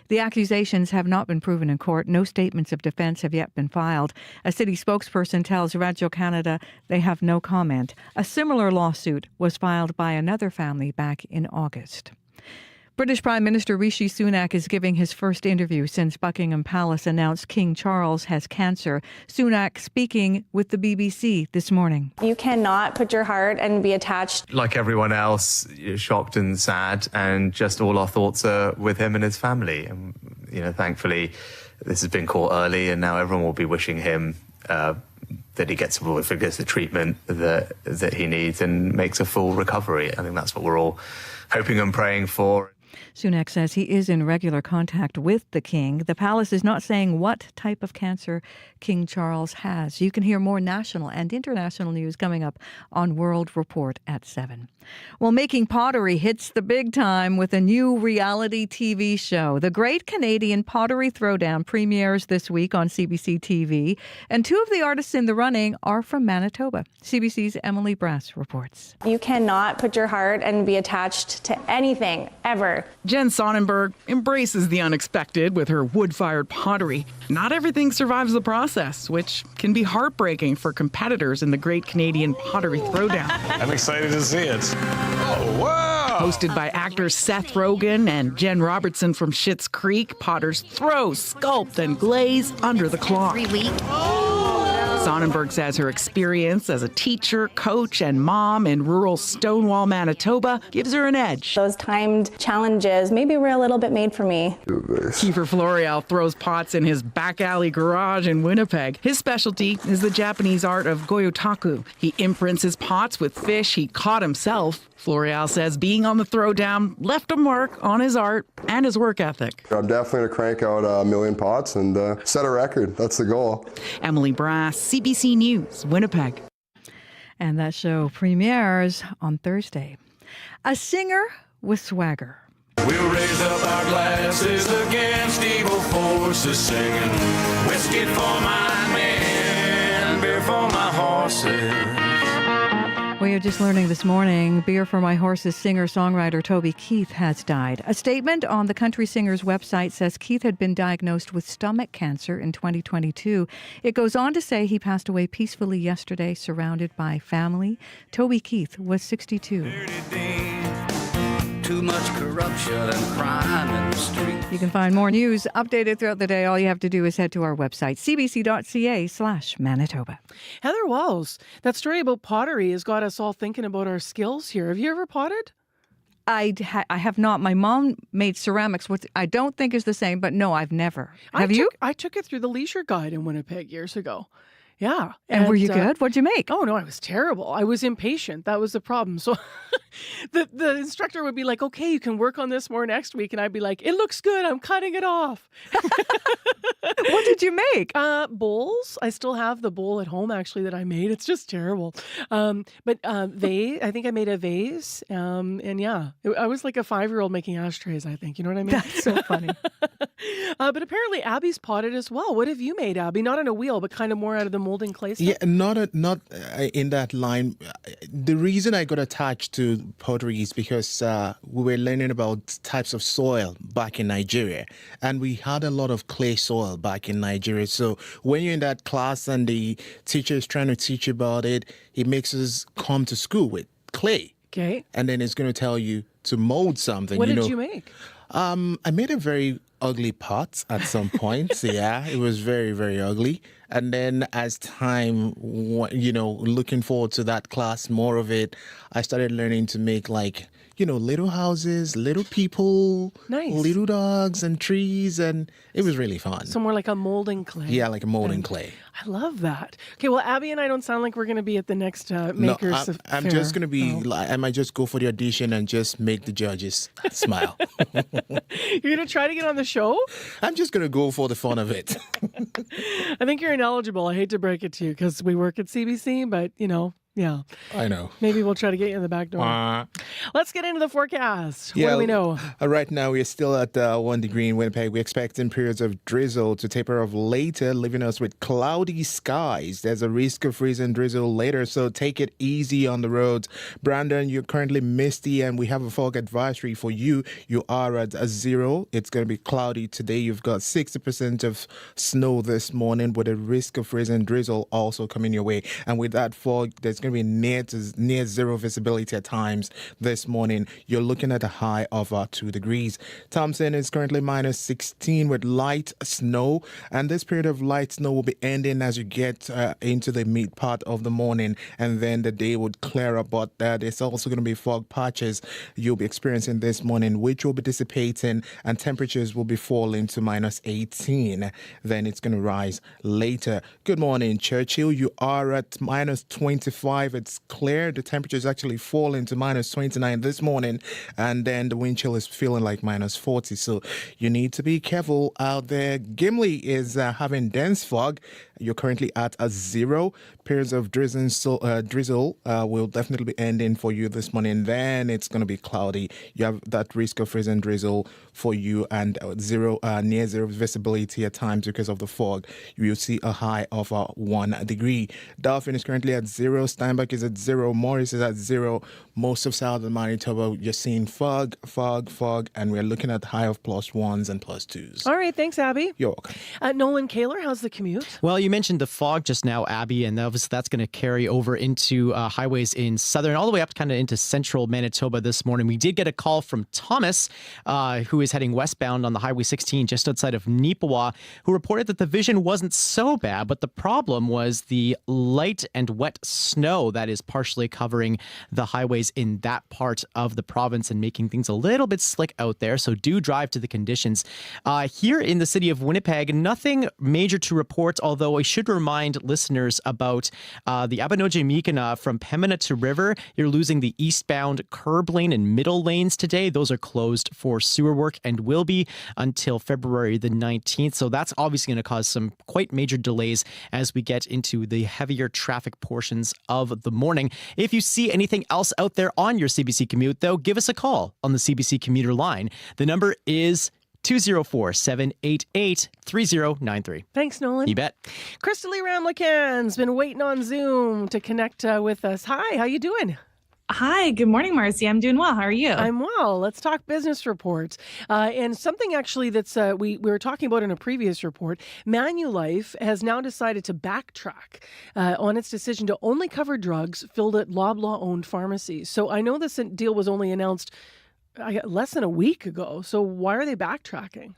The accusations have not been proven in court. No statements of defense have yet been filed. A city spokesperson tells Radio-Canada they have no comment. A similar lawsuit was filed by another family back in August. British Prime Minister Rishi Sunak is giving his first interview since Buckingham Palace announced King Charles has cancer. Sunak speaking with the BBC this morning. You cannot put your heart and be attached. Like everyone else, shocked and sad, and just all our thoughts are with him and his family. And, thankfully, this has been caught early, and now everyone will be wishing him that he gets the treatment that he needs and makes a full recovery. I think that's what we're all hoping and praying for. Sunak says he is in regular contact with the king. The palace is not saying what type of cancer King Charles has. You can hear more national and international news coming up on World Report at 7. Well, making pottery hits the big time with a new reality TV show. The Great Canadian Pottery Throwdown premieres this week on CBC TV, and 2 of the artists in the running are from Manitoba. CBC's Emily Brass reports. You cannot put your heart and be attached to anything, ever. Jen Sonnenberg embraces the unexpected with her wood-fired pottery. Not everything survives the process, which can be heartbreaking for competitors in the Great Canadian Pottery Throwdown. I'm excited to see it. Oh, wow! Hosted by actors Seth Rogen and Jen Robertson from Schitt's Creek, potters throw, sculpt, and glaze under the clock. Sonnenberg says her experience as a teacher, coach, and mom in rural Stonewall, Manitoba gives her an edge. Those timed challenges maybe were a little bit made for me. Kiefer Floreal throws pots in his back alley garage in Winnipeg. His specialty is the Japanese art of goyotaku. He imprints his pots with fish he caught himself. Floreal says being on the throwdown left a mark on his art and his work ethic. I'm definitely going to crank out 1 million pots and set a record. That's the goal. Emily Brass, CBC News, Winnipeg. And that show premieres on Thursday. A singer with swagger. We'll raise up our glasses against evil forces, singing whiskey for my men, beer for my horses. We are just learning this morning, Beer for My Horses singer-songwriter Toby Keith has died. A statement on the country singer's website says Keith had been diagnosed with stomach cancer in 2022. It goes on to say he passed away peacefully yesterday, surrounded by family. Toby Keith was 62. Too much corruption and crime in the streets. You can find more news updated throughout the day. All you have to do is head to our website, cbc.ca/Manitoba. Heather Walls, that story about pottery has got us all thinking about our skills here. Have you ever potted? I have not. My mom made ceramics, which I don't think is the same, but no, I've never. Have you? I took it through the Leisure Guide in Winnipeg years ago. Yeah. And were you good? What'd you make? Oh, no, I was terrible. I was impatient. That was the problem. So the instructor would be like, okay, you can work on this more next week. And I'd be like, it looks good. I'm cutting it off. What did you make? Bowls. I still have the bowl at home, actually, that I made. It's just terrible. But vase, I think I made a vase. And yeah, I was like a 5-year-old making ashtrays, I think. You know what I mean? That's so funny. But apparently Abby's potted as well. What have you made, Abby? Not on a wheel, but kind of more out of the molding clay stuff? Yeah, not in that line. The reason I got attached to pottery is because we were learning about types of soil back in Nigeria, and we had a lot of clay soil back in Nigeria. So when you're in that class and the teacher is trying to teach you about it, he makes us come to school with clay. Okay. And then it's going to tell you to mold something. What did you make? I made a very ugly pot at some point. Yeah, it was very, very ugly. And then as time, looking forward to that class, more of it, I started learning to make little houses, little people, nice, little dogs and trees, and it was really fun. So more like a molding clay. Yeah, like a molding clay. I love that. Okay, well, Abby and I don't sound like we're going to be at the next Makers Fair. I'm just going to be, I might just go for the audition and just make the judges smile. You're going to try to get on the show? I'm just going to go for the fun of it. I think you're ineligible. I hate to break it to you because we work at CBC, but, yeah. I know. Maybe we'll try to get you in the back door. Let's get into the forecast. What do we know? Right now, we're still at 1 degree in Winnipeg. We're expecting periods of drizzle to taper off later, leaving us with cloudy skies. There's a risk of freeze and drizzle later, so take it easy on the roads. Brandon, you're currently misty, and we have a fog advisory for you. You are at 0. It's going to be cloudy today. You've got 60% of snow this morning, with a risk of freeze and drizzle also coming your way. And with that fog, there's going to be near zero visibility at times this morning. You're looking at a high of 2 degrees. Thompson is currently minus 16 with light snow, and this period of light snow will be ending as you get into the mid part of the morning, and then the day would clear up, but there's also going to be fog patches you'll be experiencing this morning, which will be dissipating, and temperatures will be falling to minus 18. Then it's going to rise later. Good morning, Churchill. You are at minus 25. It's clear. The temperature is actually falling to minus 29 this morning, and then the wind chill is feeling like minus 40. So you need to be careful out there. Gimli is having dense fog. You're currently at 0. Periods of drizzle will definitely be ending for you this morning. Then it's going to be cloudy. You have that risk of freeze and drizzle for you, and near zero visibility at times because of the fog. You will see a high of 1 degree. Dauphin is currently at 0. Steinbach is at 0. Morris is at 0. Most of southern Manitoba, you're seeing fog, and we're looking at high of +1s and +2s. All right, thanks, Abby. You're welcome. Nolan Kaler, how's the commute? Well, you mentioned the fog just now, Abby, and obviously that's going to carry over into highways in southern, all the way up kind of into central Manitoba this morning. We did get a call from Thomas, who is heading westbound on the Highway 16 just outside of Neepawa, who reported that the vision wasn't so bad, but the problem was the light and wet snow that is partially covering the highways in that part of the province and making things a little bit slick out there. So do drive to the conditions. Here in the city of Winnipeg, nothing major to report, although I should remind listeners about the Abanoje-Mikana from Pembina to River. You're losing the eastbound curb lane and middle lanes today. Those are closed for sewer work and will be until February the 19th. So that's obviously going to cause some quite major delays as we get into the heavier traffic portions of the morning. If you see anything else out there on your CBC commute, though, give us a call on the CBC commuter line. The number is 204-788-3093. Thanks, Nolan. You bet. Krista Lee Ramlican's been waiting on Zoom to connect with us. Hi, how you doing? Hi, good morning, Marcy. I'm doing well. How are you? I'm well. Let's talk business reports. And something actually that's we were talking about in a previous report. Manulife has now decided to backtrack on its decision to only cover drugs filled at Loblaw-owned pharmacies. So I know this deal was only announced less than a week ago. So why are they backtracking?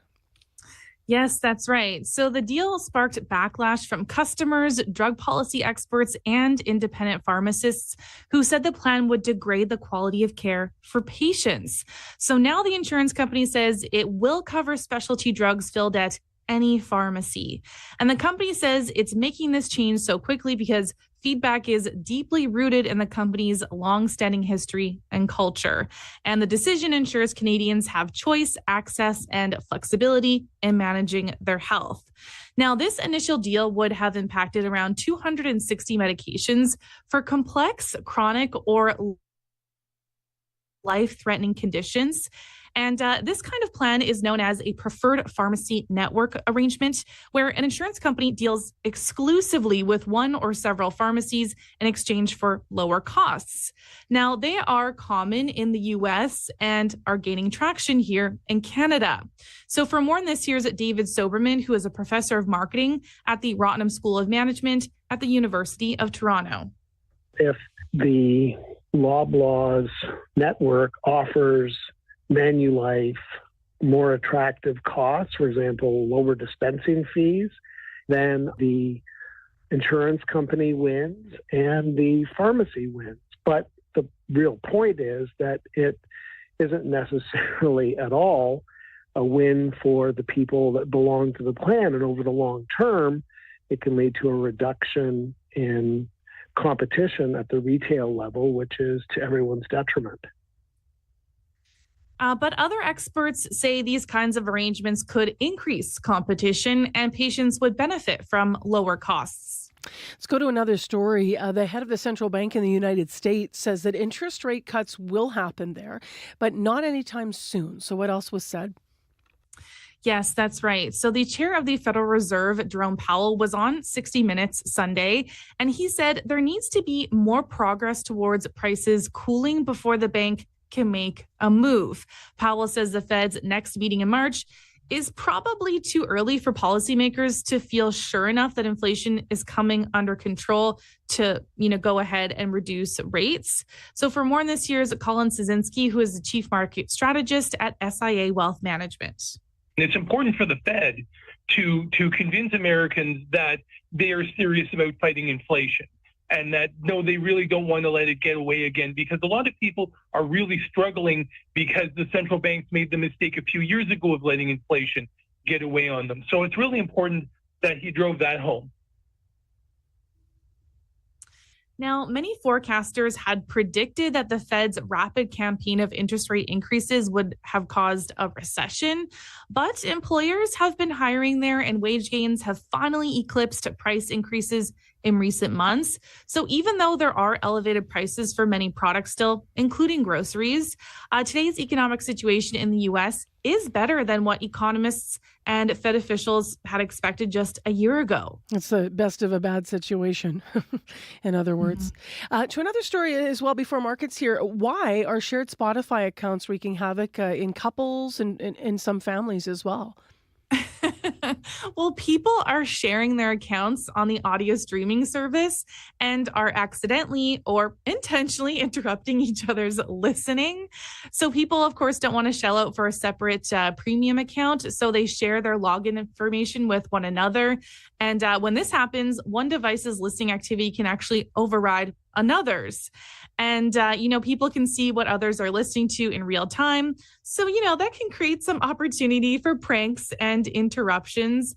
Yes, that's right. So the deal sparked backlash from customers, drug policy experts, and independent pharmacists who said the plan would degrade the quality of care for patients. So now the insurance company says it will cover specialty drugs filled at any pharmacy. And the company says it's making this change so quickly because feedback is deeply rooted in the company's long-standing history and culture. And the decision ensures Canadians have choice, access, and flexibility in managing their health. Now, this initial deal would have impacted around 260 medications for complex, chronic, or life-threatening conditions. And this kind of plan is known as a preferred pharmacy network arrangement, where an insurance company deals exclusively with one or several pharmacies in exchange for lower costs. Now, they are common in the U.S. and are gaining traction here in Canada. So for more on this, here's David Soberman, who is a professor of marketing at the Rottenham School of Management at the University of Toronto. If the Loblaw's network offers Manulife more attractive costs, for example, lower dispensing fees, then the insurance company wins and the pharmacy wins. But the real point is that it isn't necessarily at all a win for the people that belong to the plan. And over the long term, it can lead to a reduction in competition at the retail level, which is to everyone's detriment. But other experts say these kinds of arrangements could increase competition and patients would benefit from lower costs. Let's go to another story. The head of the central bank in the United States says that interest rate cuts will happen there, but not anytime soon. So what else was said? Yes, that's right. So the chair of the Federal Reserve, Jerome Powell, was on 60 Minutes Sunday, and he said there needs to be more progress towards prices cooling before the bank can make a move. Powell says the Fed's next meeting in March is probably too early for policymakers to feel sure enough that inflation is coming under control to, go ahead and reduce rates. So for more on this, here's Colin Szynski, who is the chief market strategist at SIA Wealth Management. It's important for the Fed to convince Americans that they are serious about fighting inflation and that, no, they really don't want to let it get away again, because a lot of people are really struggling because the central banks made the mistake a few years ago of letting inflation get away on them. So it's really important that he drove that home. Now, many forecasters had predicted that the Fed's rapid campaign of interest rate increases would have caused a recession, but employers have been hiring there and wage gains have finally eclipsed price increases in recent months. So even though there are elevated prices for many products still, including groceries, today's economic situation in the U.S. is better than what economists and Fed officials had expected just a year ago. It's the best of a bad situation, in other words. To another story as well before markets here. Why are shared Spotify accounts wreaking havoc in couples and in some families as well? Well, people are sharing their accounts on the audio streaming service and are accidentally or intentionally interrupting each other's listening. So people, of course, don't want to shell out for a separate premium account. So they share their login information with one another. And when this happens, one device's listening activity can actually override another's. And, people can see what others are listening to in real time. So, that can create some opportunity for pranks and interruptions.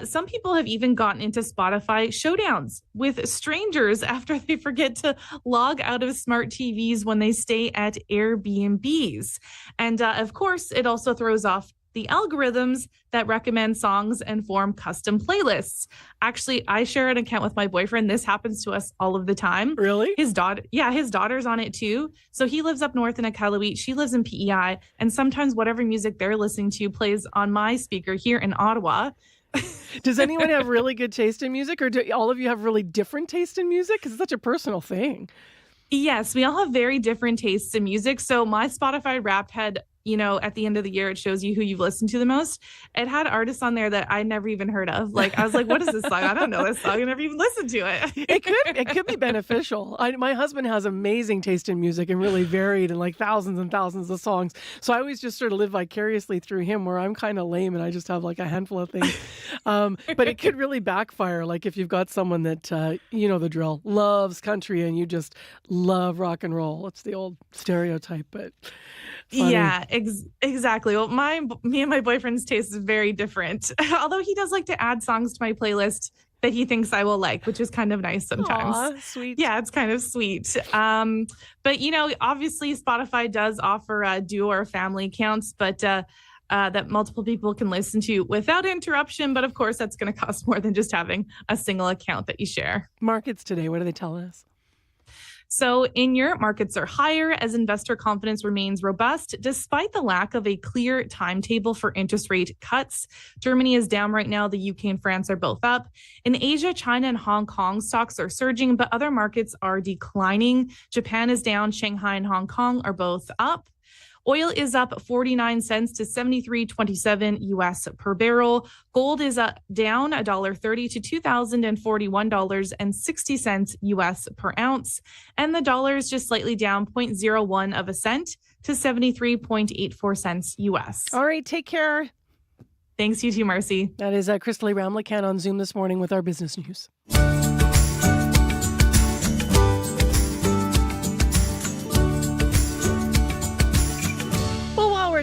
Some people have even gotten into Spotify showdowns with strangers after they forget to log out of smart TVs when they stay at Airbnbs. And, of course, it also throws off the algorithms that recommend songs and form custom playlists. Actually, I share an account with my boyfriend. This happens to us all of the time. Really? His daughter's on it too. So he lives up north in Iqaluit. She lives in PEI. And sometimes whatever music they're listening to plays on my speaker here in Ottawa. Does anyone have really good taste in music, or do all of you have really different taste in music? Because it's such a personal thing. Yes, we all have very different tastes in music. So my Spotify Wrapped had, at the end of the year, it shows you who you've listened to the most. It had artists on there that I never even heard of. Like, I was like, what is this song? I don't know this song. I never even listened to it. It could be beneficial. My husband has amazing taste in music and really varied and like thousands and thousands of songs. So I always just sort of live vicariously through him, where I'm kind of lame and I just have like a handful of things. But it could really backfire. Like if you've got someone that, the drill, loves country and you just love rock and roll. It's the old stereotype, but funny. Yeah, exactly. Well, me and my boyfriend's taste is very different. Although he does like to add songs to my playlist that he thinks I will like, which is kind of nice sometimes. Aw, sweet. Yeah, it's kind of sweet. But obviously Spotify does offer duo or family accounts, but that multiple people can listen to without interruption. But of course, that's going to cost more than just having a single account that you share. Markets today, what do they tell us? So in Europe, markets are higher as investor confidence remains robust, despite the lack of a clear timetable for interest rate cuts. Germany is down right now. The UK and France are both up. In Asia, China and Hong Kong stocks are surging, but other markets are declining. Japan is down. Shanghai and Hong Kong are both up. Oil is up 49 cents to $73.27 US per barrel. Gold is down $1.30 to $2,041.60 US per ounce. And the dollar is just slightly down 0.01 of a cent to 73.84 cents US. All right, take care. Thanks, you too, Marcy. That is Crystalie Ramlichan on Zoom this morning with our business news.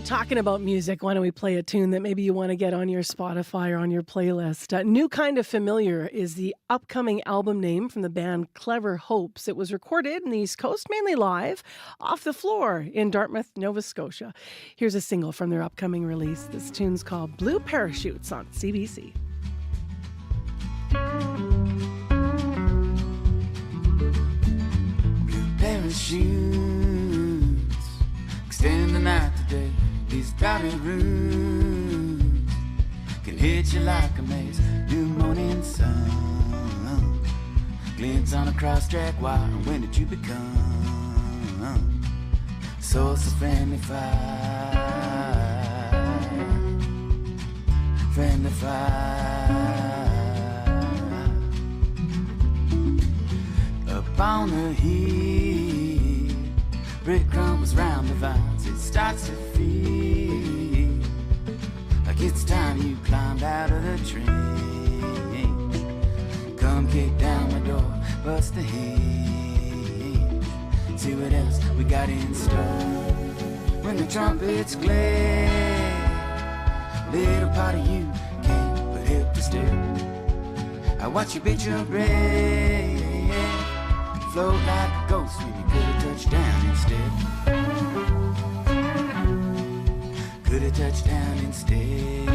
Talking about music, why don't we play a tune that maybe you want to get on your Spotify or on your playlist? New Kind of Familiar is the upcoming album name from the band Clever Hopes. It was recorded in the East Coast, mainly live, off the floor in Dartmouth, Nova Scotia. Here's a single from their upcoming release. This tune's called Blue Parachutes on CBC. Blue parachutes, extend the night today. These crowded rooms can hit you like a maze. New morning sun glints on a cross-track wire. When did you become source of friendly fire? Friendly fire. Up on the hill, breadcrumbs round the vines. It starts to feel like it's time you climbed out of the train. Come kick down my door, bust the hinge, see what else we got in store. When the trumpets glare, little part of you can't but help to stare. I watch you beat your breath, float like a ghost when you could have touched down instead. Could have touched down instead.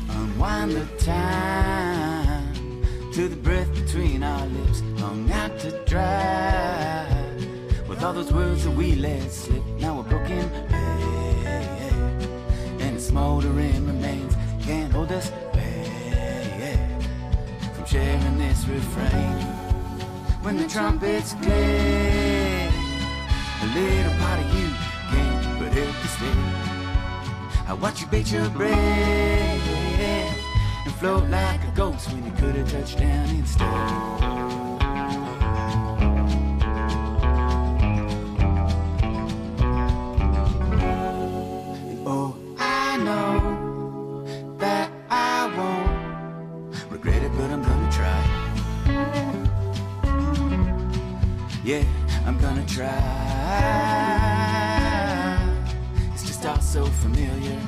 Unwind the time to the breath between our lips, hung out to dry with all those words that we let slip. Now we're broken, and the smoldering remains can't hold us back from sharing this refrain. When the trumpets play, a little part of you can't but help to stay. I watch you bait your breath and float like a ghost when you could have touched down instead. Yeah, I'm gonna try. It's just all so familiar.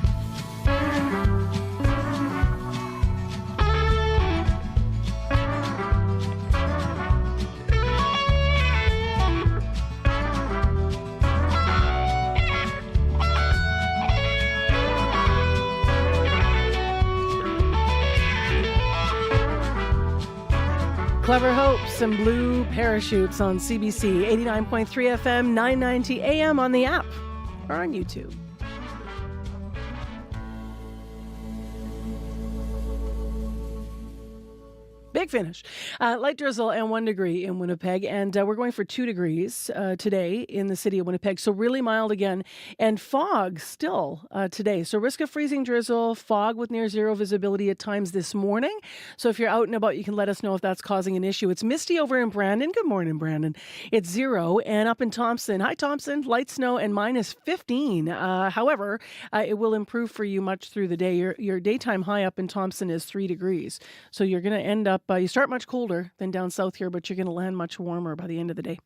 Clever Hopes and Blue Parachutes on CBC 89.3 FM, 990 AM on the app or on YouTube. Big finish. Light drizzle and 1 degree in Winnipeg. And we're going for 2 degrees today in the city of Winnipeg. So really mild again. And fog still today. So risk of freezing drizzle, fog with near zero visibility at times this morning. So if you're out and about, you can let us know if that's causing an issue. It's misty over in Brandon. Good morning, Brandon. It's 0. And up in Thompson, hi Thompson, light snow and minus 15. However, it will improve for you much through the day. Your daytime high up in Thompson is 3 degrees. So you're going to end up you start much colder than down south here, but you're going to land much warmer by the end of the day.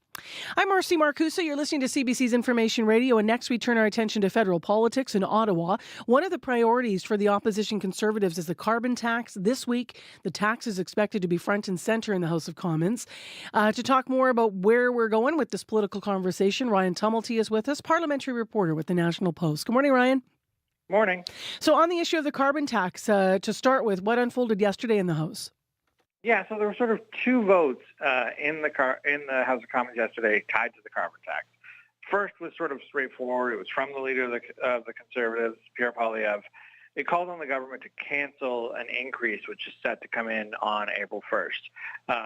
I'm Marcy Marcusa. You're listening to CBC's Information Radio, and next we turn our attention to federal politics in Ottawa. One of the priorities for the opposition Conservatives is the carbon tax. This week, the tax is expected to be front and center in the House of Commons. To talk more about where we're going with this political conversation, Ryan Tumulty is with us, parliamentary reporter with the National Post. Good morning, Ryan. Morning. So on the issue of the carbon tax, to start with, what unfolded yesterday in the House? Yeah, so there were sort of 2 votes in the House of Commons yesterday tied to the carbon tax. First was sort of straightforward. It was from the leader of the Conservatives, Pierre Poilievre. It called on the government to cancel an increase which is set to come in on April 1st.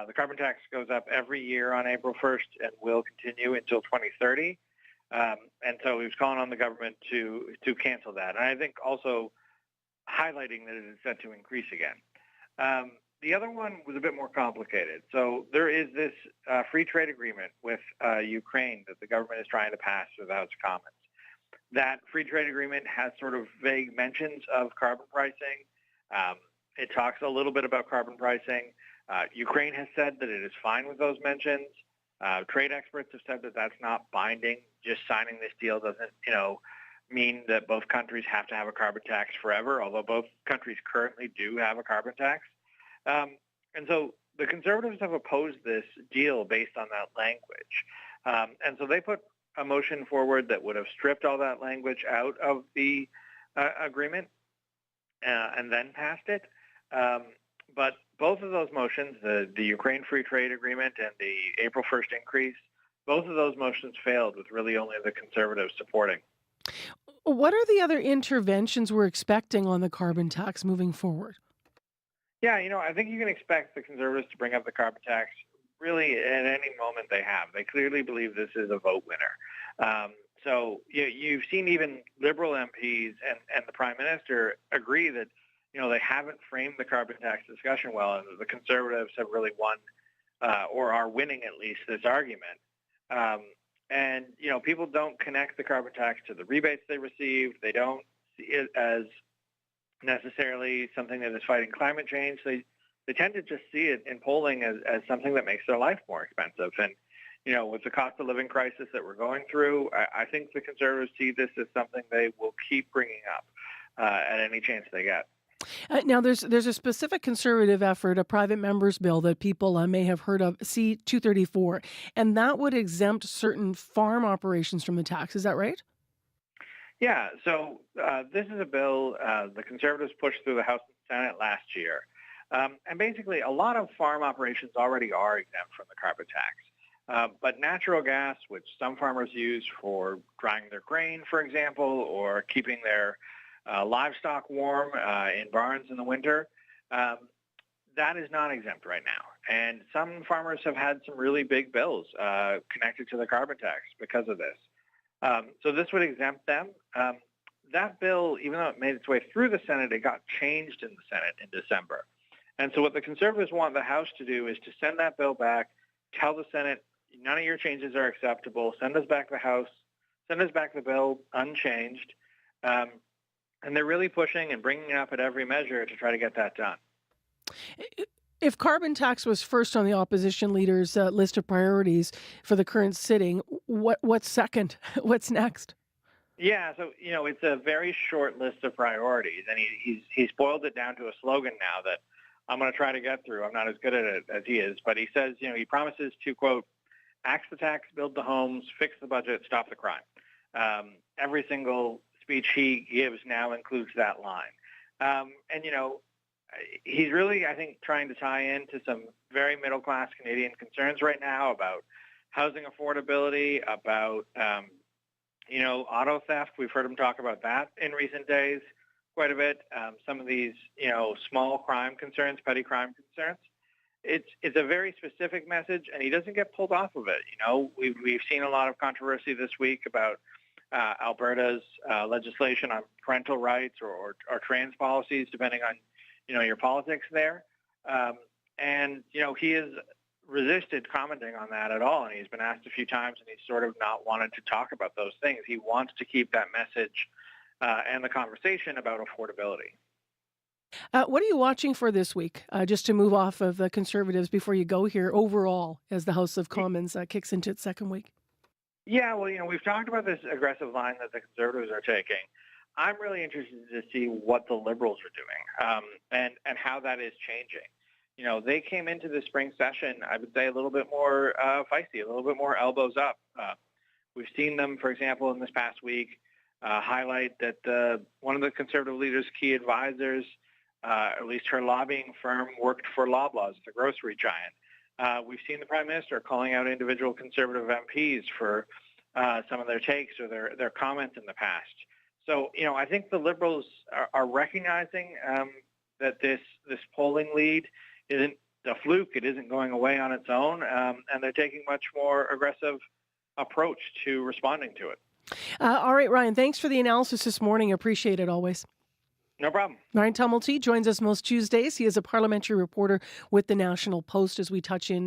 The carbon tax goes up every year on April 1st and will continue until 2030. And so he was calling on the government to cancel that. And I think also highlighting that it is set to increase again. The other one was a bit more complicated. So there is this free trade agreement with Ukraine that the government is trying to pass through the House of Commons. That free trade agreement has sort of vague mentions of carbon pricing. It talks a little bit about carbon pricing. Ukraine has said that it is fine with those mentions. Trade experts have said that that's not binding. Just signing this deal doesn't, mean that both countries have to have a carbon tax forever, although both countries currently do have a carbon tax. And so the Conservatives have opposed this deal based on that language. And so they put a motion forward that would have stripped all that language out of the agreement and then passed it. But both of those motions, the Ukraine Free Trade Agreement and the April 1st increase, both of those motions failed with really only the Conservatives supporting. What are the other interventions we're expecting on the carbon tax moving forward? Yeah, I think you can expect the Conservatives to bring up the carbon tax really at any moment they have. They clearly believe this is a vote winner. So you've seen even Liberal MPs and the Prime Minister agree that, they haven't framed the carbon tax discussion well, and the Conservatives have really won or are winning at least this argument. And, people don't connect the carbon tax to the rebates they receive. They don't see it as necessarily something that is fighting climate change. They tend to just see it in polling as something that makes their life more expensive. And, with the cost of living crisis that we're going through, I think the Conservatives see this as something they will keep bringing up at any chance they get. Now, there's a specific Conservative effort, a private member's bill that people may have heard of, C-234, and that would exempt certain farm operations from the tax. Is that right? Yeah, so this is a bill the Conservatives pushed through the House and Senate last year. And basically, a lot of farm operations already are exempt from the carbon tax. But natural gas, which some farmers use for drying their grain, for example, or keeping their livestock warm in barns in the winter, that is not exempt right now. And some farmers have had some really big bills connected to the carbon tax because of this. So this would exempt them. That bill, even though it made its way through the Senate, it got changed in the Senate in December. And so what the Conservatives want the House to do is to send that bill back, tell the Senate, none of your changes are acceptable, send us back the House, send us back the bill unchanged. And they're really pushing and bringing it up at every measure to try to get that done. If carbon tax was first on the opposition leader's list of priorities for the current sitting, what's second? What's next? Yeah, so, it's a very short list of priorities, and he's boiled it down to a slogan now that I'm going to try to get through. I'm not as good at it as he is, but he says, he promises to, quote, axe the tax, build the homes, fix the budget, stop the crime. Every single speech he gives now includes that line. And, he's really, I think, trying to tie into some very middle-class Canadian concerns right now about housing affordability, about, auto theft. We've heard him talk about that in recent days quite a bit. Some of these, small crime concerns, petty crime concerns. It's a very specific message, and he doesn't get pulled off of it. We've seen a lot of controversy this week about Alberta's legislation on parental rights or trans policies, depending on, your politics there. And, he has resisted commenting on that at all. And he's been asked a few times, and he's sort of not wanted to talk about those things. He wants to keep that message and the conversation about affordability. What are you watching for this week, just to move off of the Conservatives before you go here overall as the House of Commons kicks into its second week? Yeah, well, we've talked about this aggressive line that the Conservatives are taking. I'm really interested to see what the Liberals are doing and how that is changing. They came into the spring session, I would say, a little bit more feisty, a little bit more elbows up. We've seen them, for example, in this past week, highlight that one of the Conservative leader's key advisors, at least her lobbying firm, worked for Loblaws, the grocery giant. We've seen the Prime Minister calling out individual Conservative MPs for some of their takes or their comments in the past. So, I think the Liberals are recognizing that this polling lead isn't a fluke. It isn't going away on its own, and they're taking much more aggressive approach to responding to it. All right, Ryan, thanks for the analysis this morning. Appreciate it always. No problem. Ryan Tumulty joins us most Tuesdays. He is a parliamentary reporter with the National Post as we touch base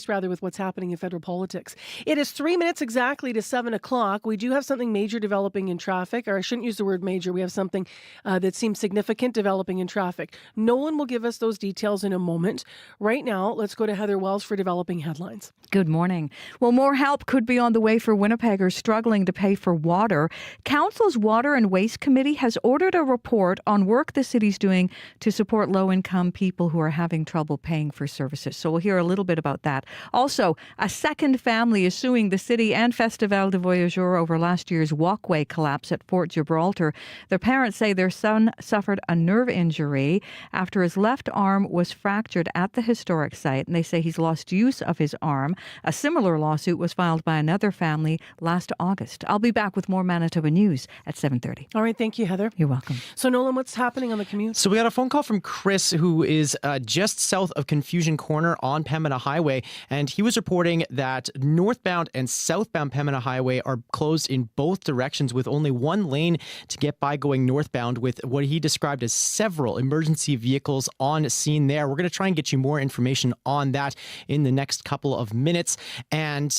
with what's happening in federal politics. It is 3 minutes exactly to 7 o'clock. We do have something major developing in traffic, or I shouldn't use the word major. We have something that seems significant developing in traffic. Nolan will give us those details in a moment. Right now, let's go to Heather Wells for developing headlines. Good morning. Well, more help could be on the way for Winnipeggers struggling to pay for water. Council's Water and Waste Committee has ordered a report on work the city's doing to support low-income people who are having trouble paying for services. So we'll hear a little bit about that. Also, a second family is suing the city and Festival de Voyageurs over last year's walkway collapse at Fort Gibraltar. Their parents say their son suffered a nerve injury after his left arm was fractured at the historic site, and they say he's lost use of his arm. A similar lawsuit was filed by another family last August. I'll be back with more Manitoba news at 7:30. All right, thank you, Heather. You're welcome. So, Nolan, what's happening on the commute? So we got a phone call from Chris, who is just south of Confusion Corner on Pembina Highway, and he was reporting that northbound and southbound Pembina Highway are closed in both directions with only one lane to get by going northbound, with what he described as several emergency vehicles on scene there. We're going to try and get you more information on that in the next couple of minutes. And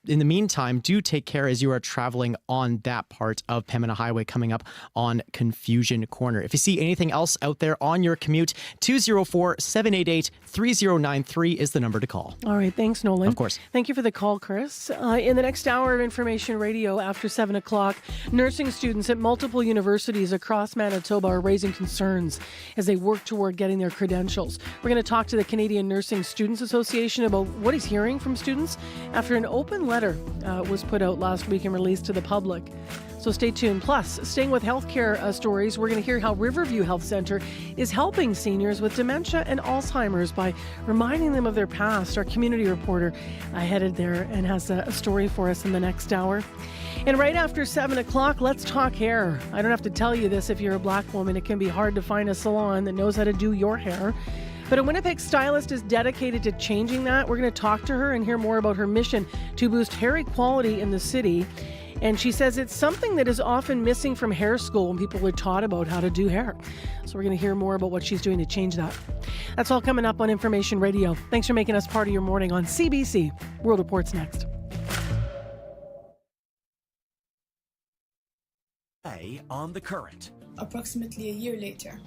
in the meantime, do take care as you are traveling on that part of Pembina Highway coming up on Confusion Corner. If you see anything else out there on your commute, 204-788-3093 is the number to call. All right, thanks, Nolan. Of course. Thank you for the call, Chris. In the next hour of Information Radio after 7 o'clock, nursing students at multiple universities across Manitoba are raising concerns as they work toward getting their credentials. We're going to talk to the Canadian Nursing Students Association about what he's hearing from students after an open letter was put out last week and released to the public. So stay tuned. Plus, staying with healthcare stories, we're going to hear how Riverview Health Centre is helping seniors with dementia and Alzheimer's by reminding them of their past. Our community reporter headed there and has a story for us in the next hour. And right after 7 o'clock, let's talk hair. I don't have to tell you this if you're a black woman. It can be hard to find a salon that knows how to do your hair. But a Winnipeg stylist is dedicated to changing that. We're going to talk to her and hear more about her mission to boost hair equality in the city. And she says it's something that is often missing from hair school when people are taught about how to do hair. So we're going to hear more about what she's doing to change that. That's all coming up on Information Radio. Thanks for making us part of your morning on CBC. World Report's next. On the current. Approximately a year later,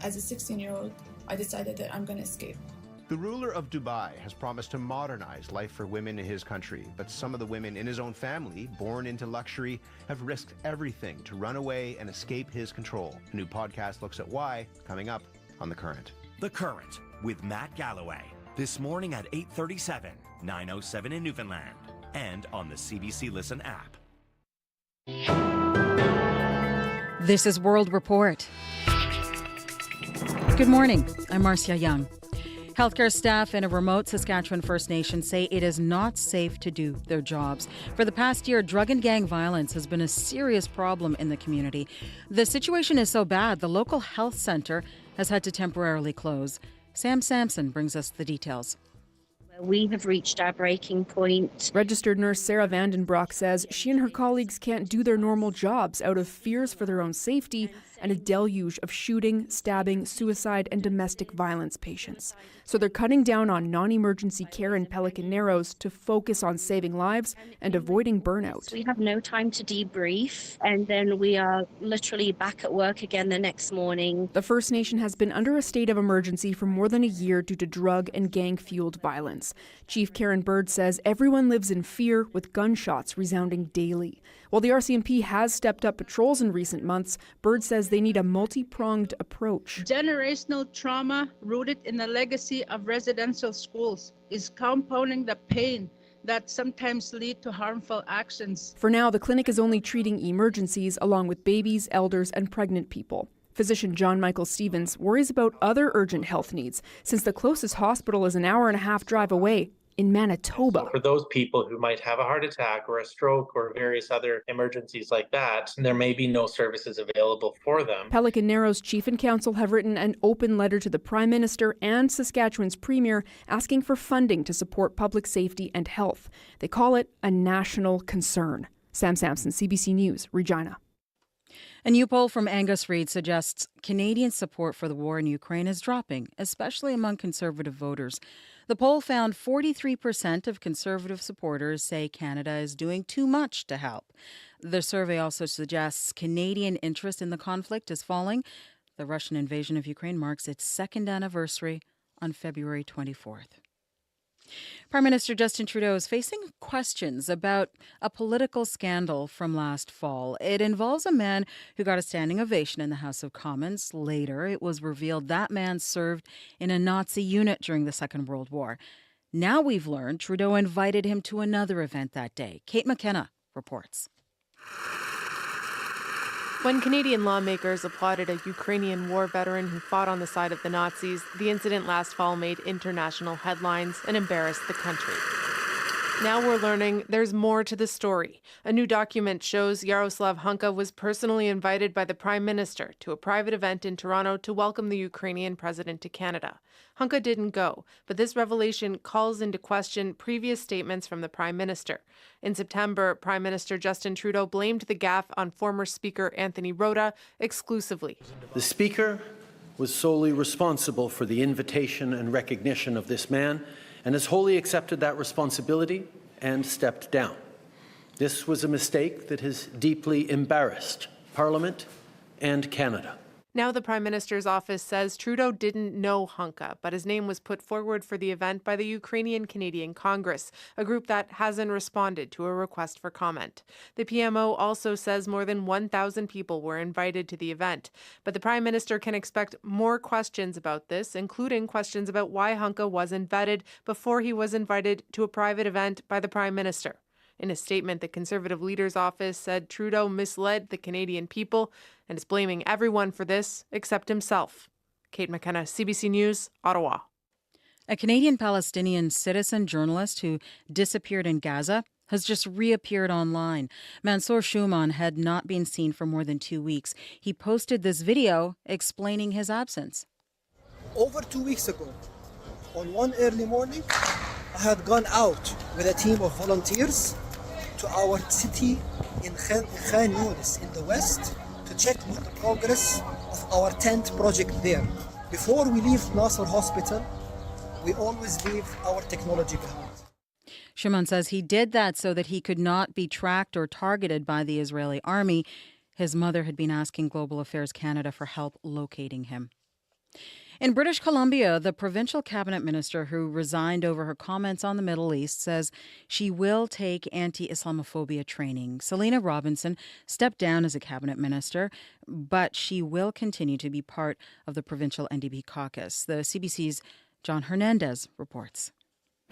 as a 16-year-old, I decided that I'm going to escape. The ruler of Dubai has promised to modernize life for women in his country, but some of the women in his own family, born into luxury, have risked everything to run away and escape his control. A new podcast looks at why, coming up on The Current. The Current with Matt Galloway. This morning at 8:37, 9:07 in Newfoundland, and on the CBC Listen app. This is World Report. Good morning. I'm Marcia Young. Healthcare staff in a remote Saskatchewan First Nation say it is not safe to do their jobs. For the past year, drug and gang violence has been a serious problem in the community. The situation is so bad, the local health centre has had to temporarily close. Sam Sampson brings us the details. We have reached our breaking point. Registered nurse Sarah Vandenbroek says she and her colleagues can't do their normal jobs out of fears for their own safety and a deluge of shooting, stabbing, suicide, and domestic violence patients. So they're cutting down on non-emergency care in Pelican Narrows to focus on saving lives and avoiding burnout. We have no time to debrief, and then we are literally back at work again the next morning. The First Nation has been under a state of emergency for more than a year due to drug and gang-fueled violence. Chief Karen Bird says everyone lives in fear with gunshots resounding daily. While the RCMP has stepped up patrols in recent months, Bird says they need a multi-pronged approach. Generational trauma rooted in the legacy of residential schools is compounding the pain that sometimes lead to harmful actions. For now, the clinic is only treating emergencies along with babies, elders, and pregnant people. Physician John Michael Stevens worries about other urgent health needs since the closest hospital is an hour-and-a-half drive away in Manitoba. For those people who might have a heart attack or a stroke or various other emergencies like that, there may be no services available for them. Pelican Narrows Chief and Council have written an open letter to the Prime Minister and Saskatchewan's Premier asking for funding to support public safety and health. They call it a national concern. Sam Sampson, CBC News, Regina. A new poll from Angus Reid suggests Canadian support for the war in Ukraine is dropping, especially among Conservative voters. The poll found 43% of Conservative supporters say Canada is doing too much to help. The survey also suggests Canadian interest in the conflict is falling. The Russian invasion of Ukraine marks its second anniversary on February 24th. Prime Minister Justin Trudeau is facing questions about a political scandal from last fall. It involves a man who got a standing ovation in the House of Commons. Later, it was revealed that man served in a Nazi unit during the Second World War. Now we've learned Trudeau invited him to another event that day. Kate McKenna reports. When Canadian lawmakers applauded a Ukrainian war veteran who fought on the side of the Nazis, the incident last fall made international headlines and embarrassed the country. Now we're learning there's more to the story. A new document shows Yaroslav Hunka was personally invited by the Prime Minister to a private event in Toronto to welcome the Ukrainian president to Canada. Hunka didn't go, but this revelation calls into question previous statements from the Prime Minister. In September, Prime Minister Justin Trudeau blamed the gaffe on former Speaker Anthony Rota exclusively. The Speaker was solely responsible for the invitation and recognition of this man, and has wholly accepted that responsibility and stepped down. This was a mistake that has deeply embarrassed Parliament and Canada. Now the Prime Minister's office says Trudeau didn't know Hunka, but his name was put forward for the event by the Ukrainian Canadian Congress, a group that hasn't responded to a request for comment. The PMO also says more than 1,000 people were invited to the event, but the Prime Minister can expect more questions about this, including questions about why Hunka wasn't vetted before he was invited to a private event by the Prime Minister. In a statement, the Conservative leader's office said Trudeau misled the Canadian people and is blaming everyone for this except himself. Kate McKenna, CBC News, Ottawa. A Canadian-Palestinian citizen journalist who disappeared in Gaza has just reappeared online. Mansour Shuman had not been seen for more than 2 weeks. He posted this video explaining his absence. Over 2 weeks ago, on one early morning, I had gone out with a team of volunteers to our city in Khan Younis in the west to check on the progress of our tent project there. Before we leave Nasser Hospital, we always leave our technology behind. Shuman says he did that so that he could not be tracked or targeted by the Israeli army. His mother had been asking Global Affairs Canada for help locating him. In British Columbia, the provincial cabinet minister who resigned over her comments on the Middle East says she will take anti-Islamophobia training. Selena Robinson stepped down as a cabinet minister, but she will continue to be part of the provincial NDP caucus. The CBC's John Hernandez reports.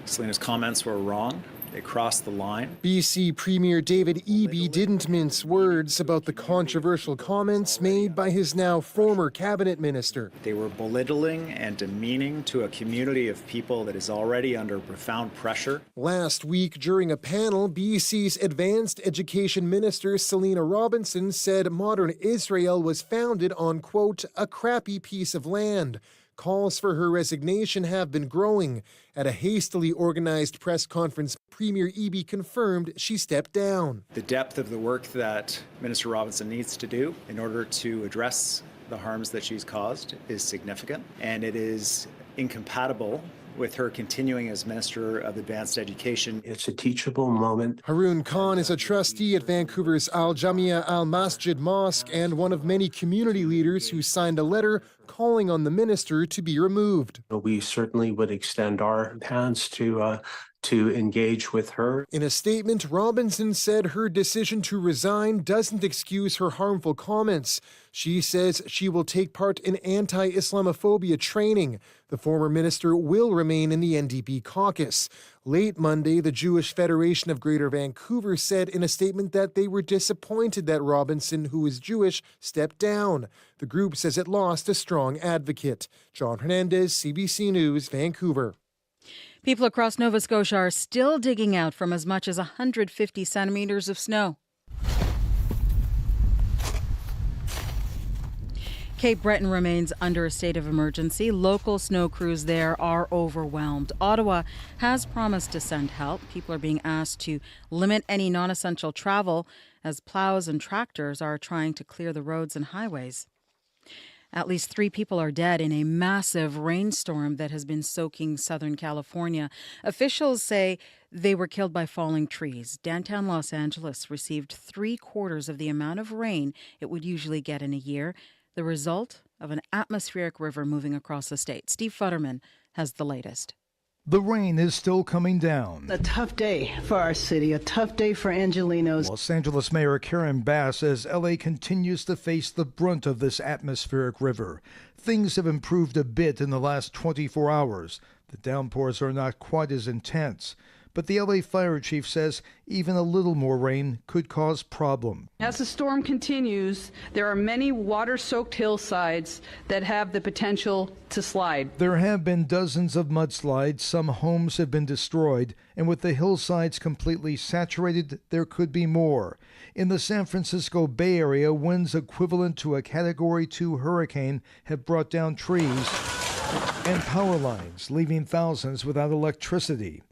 Selena's comments were wrong. They crossed the line. BC Premier David Eby didn't mince words about the controversial comments made by his now former cabinet minister. They were belittling and demeaning to a community of people that is already under profound pressure. Last week, during a panel, BC's advanced education minister Selena Robinson said modern Israel was founded on, quote, a crappy piece of land. Calls for her resignation have been growing. At a hastily organized press conference, Premier Eby confirmed she stepped down. The depth of the work that Minister Robinson needs to do in order to address the harms that she's caused is significant, and it is incompatible with her continuing as Minister of Advanced Education. It's a teachable moment. Haroon Khan is a trustee at Vancouver's Al Jamia Al Masjid Mosque and one of many community leaders who signed a letter calling on the minister to be removed. We certainly would extend our hands to engage with her. In a statement, Robinson said her decision to resign doesn't excuse her harmful comments. She says she will take part in anti-Islamophobia training. The former minister will remain in the NDP caucus. Late Monday, the Jewish Federation of Greater Vancouver said in a statement that they were disappointed that Robinson, who is Jewish, stepped down. The group says it lost a strong advocate. John Hernandez, CBC News, Vancouver. People across Nova Scotia are still digging out from as much as 150 centimeters of snow. Cape Breton remains under a state of emergency. Local snow crews there are overwhelmed. Ottawa has promised to send help. People are being asked to limit any non-essential travel as plows and tractors are trying to clear the roads and highways. At least 3 people are dead in a massive rainstorm that has been soaking Southern California. Officials say they were killed by falling trees. Downtown Los Angeles received 3/4 of the amount of rain it would usually get in a year, the result of an atmospheric river moving across the state. Steve Futterman has the latest. The rain is still coming down. A tough day for our city, a tough day for Angelenos. Los Angeles Mayor Karen Bass says LA continues to face the brunt of this atmospheric river. Things have improved a bit in the last 24 hours. The downpours are not quite as intense. But the LA fire chief says even a little more rain could cause problem. As the storm continues, there are many water-soaked hillsides that have the potential to slide. There have been dozens of mudslides, some homes have been destroyed, and with the hillsides completely saturated, there could be more. In the San Francisco Bay Area, winds equivalent to a Category 2 hurricane have brought down trees and power lines, leaving thousands without electricity.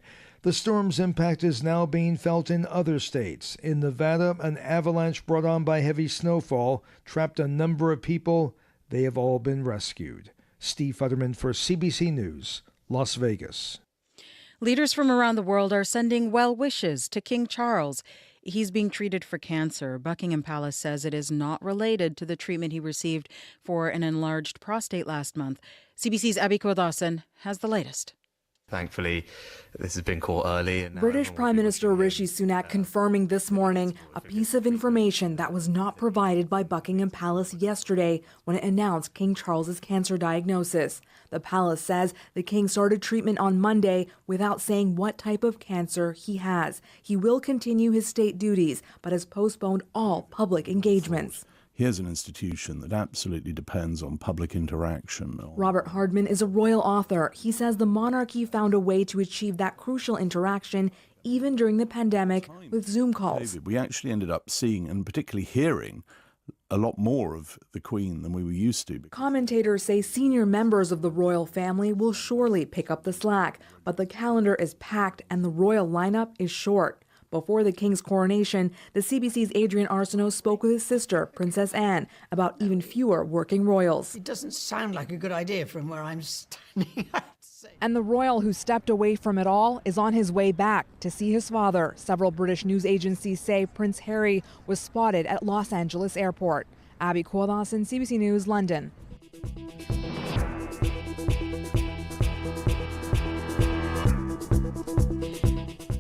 The storm's impact is now being felt in other states. In Nevada, an avalanche brought on by heavy snowfall trapped a number of people. They have all been rescued. Steve Futterman for CBC News, Las Vegas. Leaders from around the world are sending well wishes to King Charles. He's being treated for cancer. Buckingham Palace says it is not related to the treatment he received for an enlarged prostate last month. CBC's Abby Kodawson has the latest. Thankfully, this has been caught early. And British Prime Minister Rishi Sunak confirming this morning a piece of information that was not provided by Buckingham Palace yesterday when it announced King Charles's cancer diagnosis. The palace says the king started treatment on Monday without saying what type of cancer he has. He will continue his state duties, but has postponed all public engagements. Here's an institution that absolutely depends on public interaction. Robert Hardman is a royal author. He says the monarchy found a way to achieve that crucial interaction even during the pandemic with Zoom calls. David, we actually ended up seeing and particularly hearing a lot more of the Queen than we were used to. Commentators say senior members of the royal family will surely pick up the slack, but the calendar is packed and the royal lineup is short. Before the king's coronation, the CBC's Adrian Arsenault spoke with his sister, Princess Anne, about even fewer working royals. It doesn't sound like a good idea from where I'm standing. And the royal who stepped away from it all is on his way back to see his father. Several British news agencies say Prince Harry was spotted at Los Angeles Airport. Abby Kodawson, CBC News, London.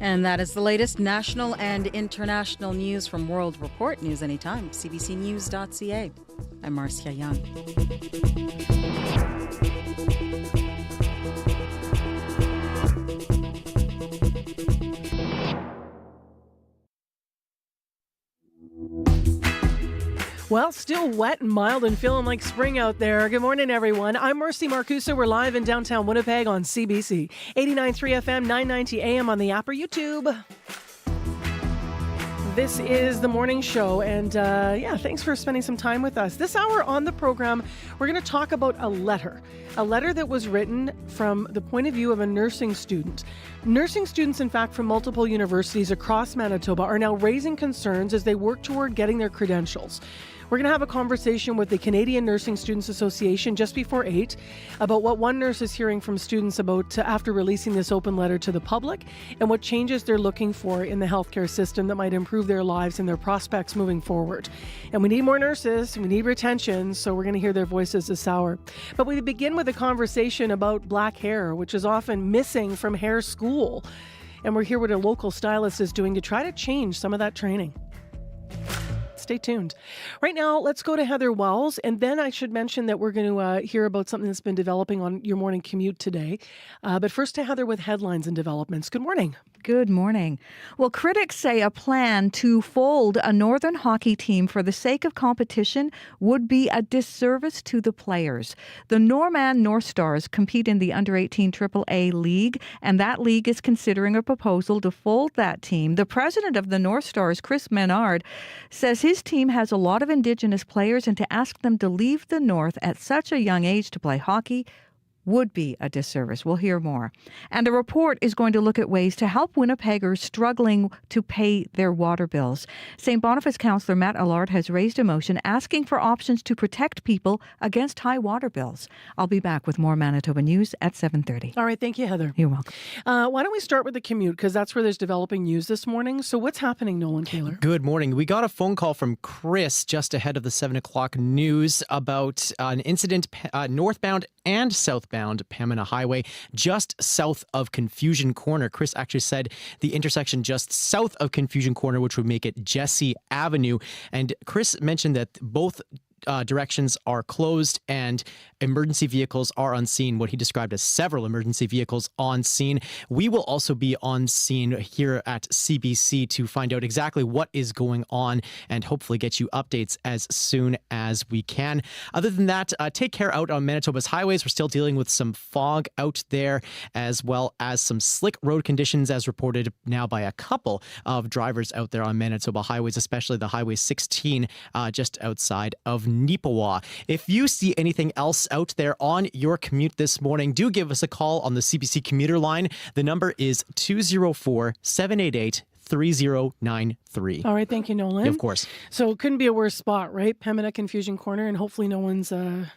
And that is the latest national and international news from World Report. News anytime, cbcnews.ca. I'm Marcia Young. Well, still wet and mild and feeling like spring out there. Good morning, everyone. I'm Mercy Marcusa. We're live in downtown Winnipeg on CBC. 89.3 FM, 990 AM on the app or YouTube. This is the morning show, and thanks for spending some time with us. This hour on the program, we're going to talk about a letter that was written from the point of view of a nursing student. Nursing students, in fact, from multiple universities across Manitoba are now raising concerns as they work toward getting their credentials. We're going to have a conversation with the Canadian Nursing Students Association just before 8 about what one nurse is hearing from students about after releasing this open letter to the public and what changes they're looking for in the healthcare system that might improve their lives and their prospects moving forward. And we need more nurses, we need retention, so we're going to hear their voices this hour. But we begin with a conversation about black hair, which is often missing from hair school. And we're here what a local stylist is doing to try to change some of that training. Stay tuned. Right now, let's go to Heather Wells, and then I should mention that we're going to hear about something that's been developing on your morning commute today. But first to Heather with headlines and developments. Good morning. Good morning. Well, critics say a plan to fold a Northern hockey team for the sake of competition would be a disservice to the players. The Norman North Stars compete in the Under-18 AAA League, and that league is considering a proposal to fold that team. The president of the North Stars, Chris Menard, says his team has a lot of Indigenous players, and to ask them to leave the North at such a young age to play hockey would be a disservice. We'll hear more. And the report is going to look at ways to help Winnipeggers struggling to pay their water bills. St. Boniface Councillor Matt Allard has raised a motion asking for options to protect people against high water bills. I'll be back with more Manitoba news at 7:30. All right, thank you, Heather. You're welcome. Why don't we start with the commute, because that's where there's developing news this morning. So what's happening, Nolan Taylor? Good morning. We got a phone call from Chris just ahead of the 7 o'clock news about an incident northbound and southbound Pembina Highway, just south of Confusion Corner. Chris actually said the intersection just south of Confusion Corner, which would make it Jesse Avenue. And Chris mentioned that both directions are closed and emergency vehicles are on scene, what he described as several emergency vehicles on scene. We will also be on scene here at CBC to find out exactly what is going on and hopefully get you updates as soon as we can. Other than that, take care out on Manitoba's highways. We're still dealing with some fog out there, as well as some slick road conditions as reported now by a couple of drivers out there on Manitoba highways, especially the Highway 16 just outside of Neepawa. If you see anything else out there on your commute this morning, do give us a call on the CBC commuter line. The number is 204-788-3093. All right, thank you, Nolan. Yeah, of course. So it couldn't be a worse spot, right? Pembina Confusion Corner, and hopefully no one's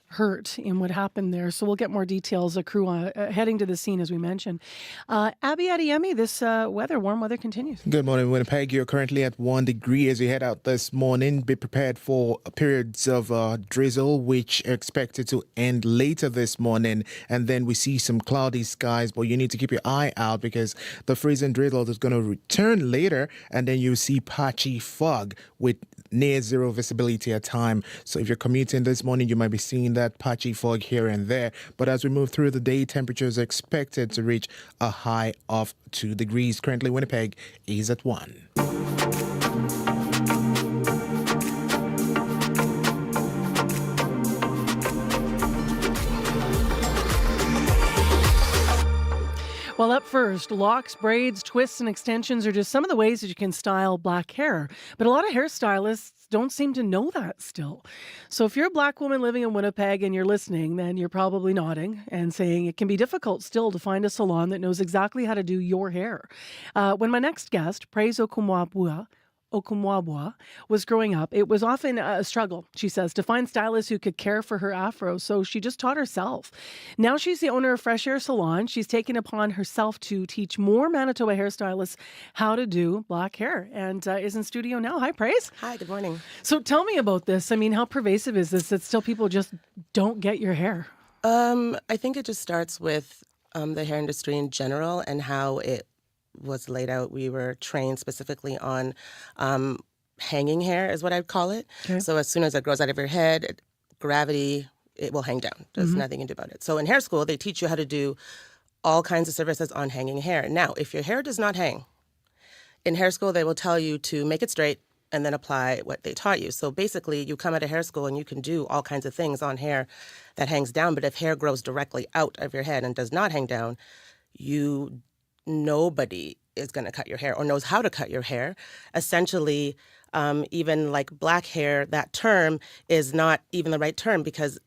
hurt in what happened there. So we'll get more details. A crew heading to the scene, as we mentioned. Abby Adiyemi, this warm weather continues. Good morning, Winnipeg. You're currently at 1 degree as you head out this morning. Be prepared for periods of drizzle, which are expected to end later this morning. And then we see some cloudy skies, but you need to keep your eye out because the freezing drizzle is going to return later, and then you see patchy fog with near zero visibility at time. So if you're commuting this morning, you might be seeing that patchy fog here and there. But as we move through the day, temperatures are expected to reach a high of 2 degrees. Currently, Winnipeg is at 1. Well, up first, locks, braids, twists, and extensions are just some of the ways that you can style black hair. But a lot of hairstylists don't seem to know that still. So if you're a black woman living in Winnipeg and you're listening, then you're probably nodding and saying it can be difficult still to find a salon that knows exactly how to do your hair. When my next guest, Praise Okumwabwa, was growing up, it was often a struggle, she says, to find stylists who could care for her afro, so she just taught herself. Now she's the owner of Fresh Air Salon. She's taken upon herself to teach more Manitoba hairstylists how to do black hair, and is in studio now. Hi, Praise. Hi, good morning. So tell me about this. I mean, how pervasive is this that still people just don't get your hair? I think it just starts with the hair industry in general and how it was laid out. We were trained specifically on hanging hair is what I'd call it. Okay. So as soon as it grows out of your head, gravity, it will hang down. There's nothing you can do about it. So in hair school, they teach you how to do all kinds of services on hanging hair. Now, if your hair does not hang, in hair school, they will tell you to make it straight and then apply what they taught you. So basically, you come out of hair school and you can do all kinds of things on hair that hangs down. But if hair grows directly out of your head and does not hang down, nobody is going to cut your hair or knows how to cut your hair. Essentially, even like black hair, that term is not even the right term because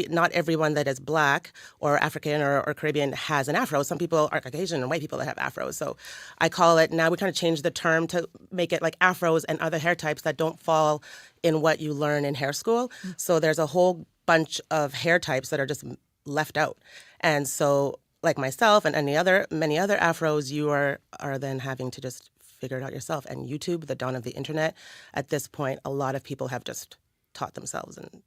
not everyone that is black or African or Caribbean has an afro. Some people are Caucasian and white people that have afros. So I call it, now we kind of changed the term to make it like afros and other hair types that don't fall in what you learn in hair school. So there's a whole bunch of hair types that are just left out. And so like myself and many other afros, you are then having to just figure it out yourself. And YouTube, the dawn of the internet, at this point, a lot of people have just taught themselves and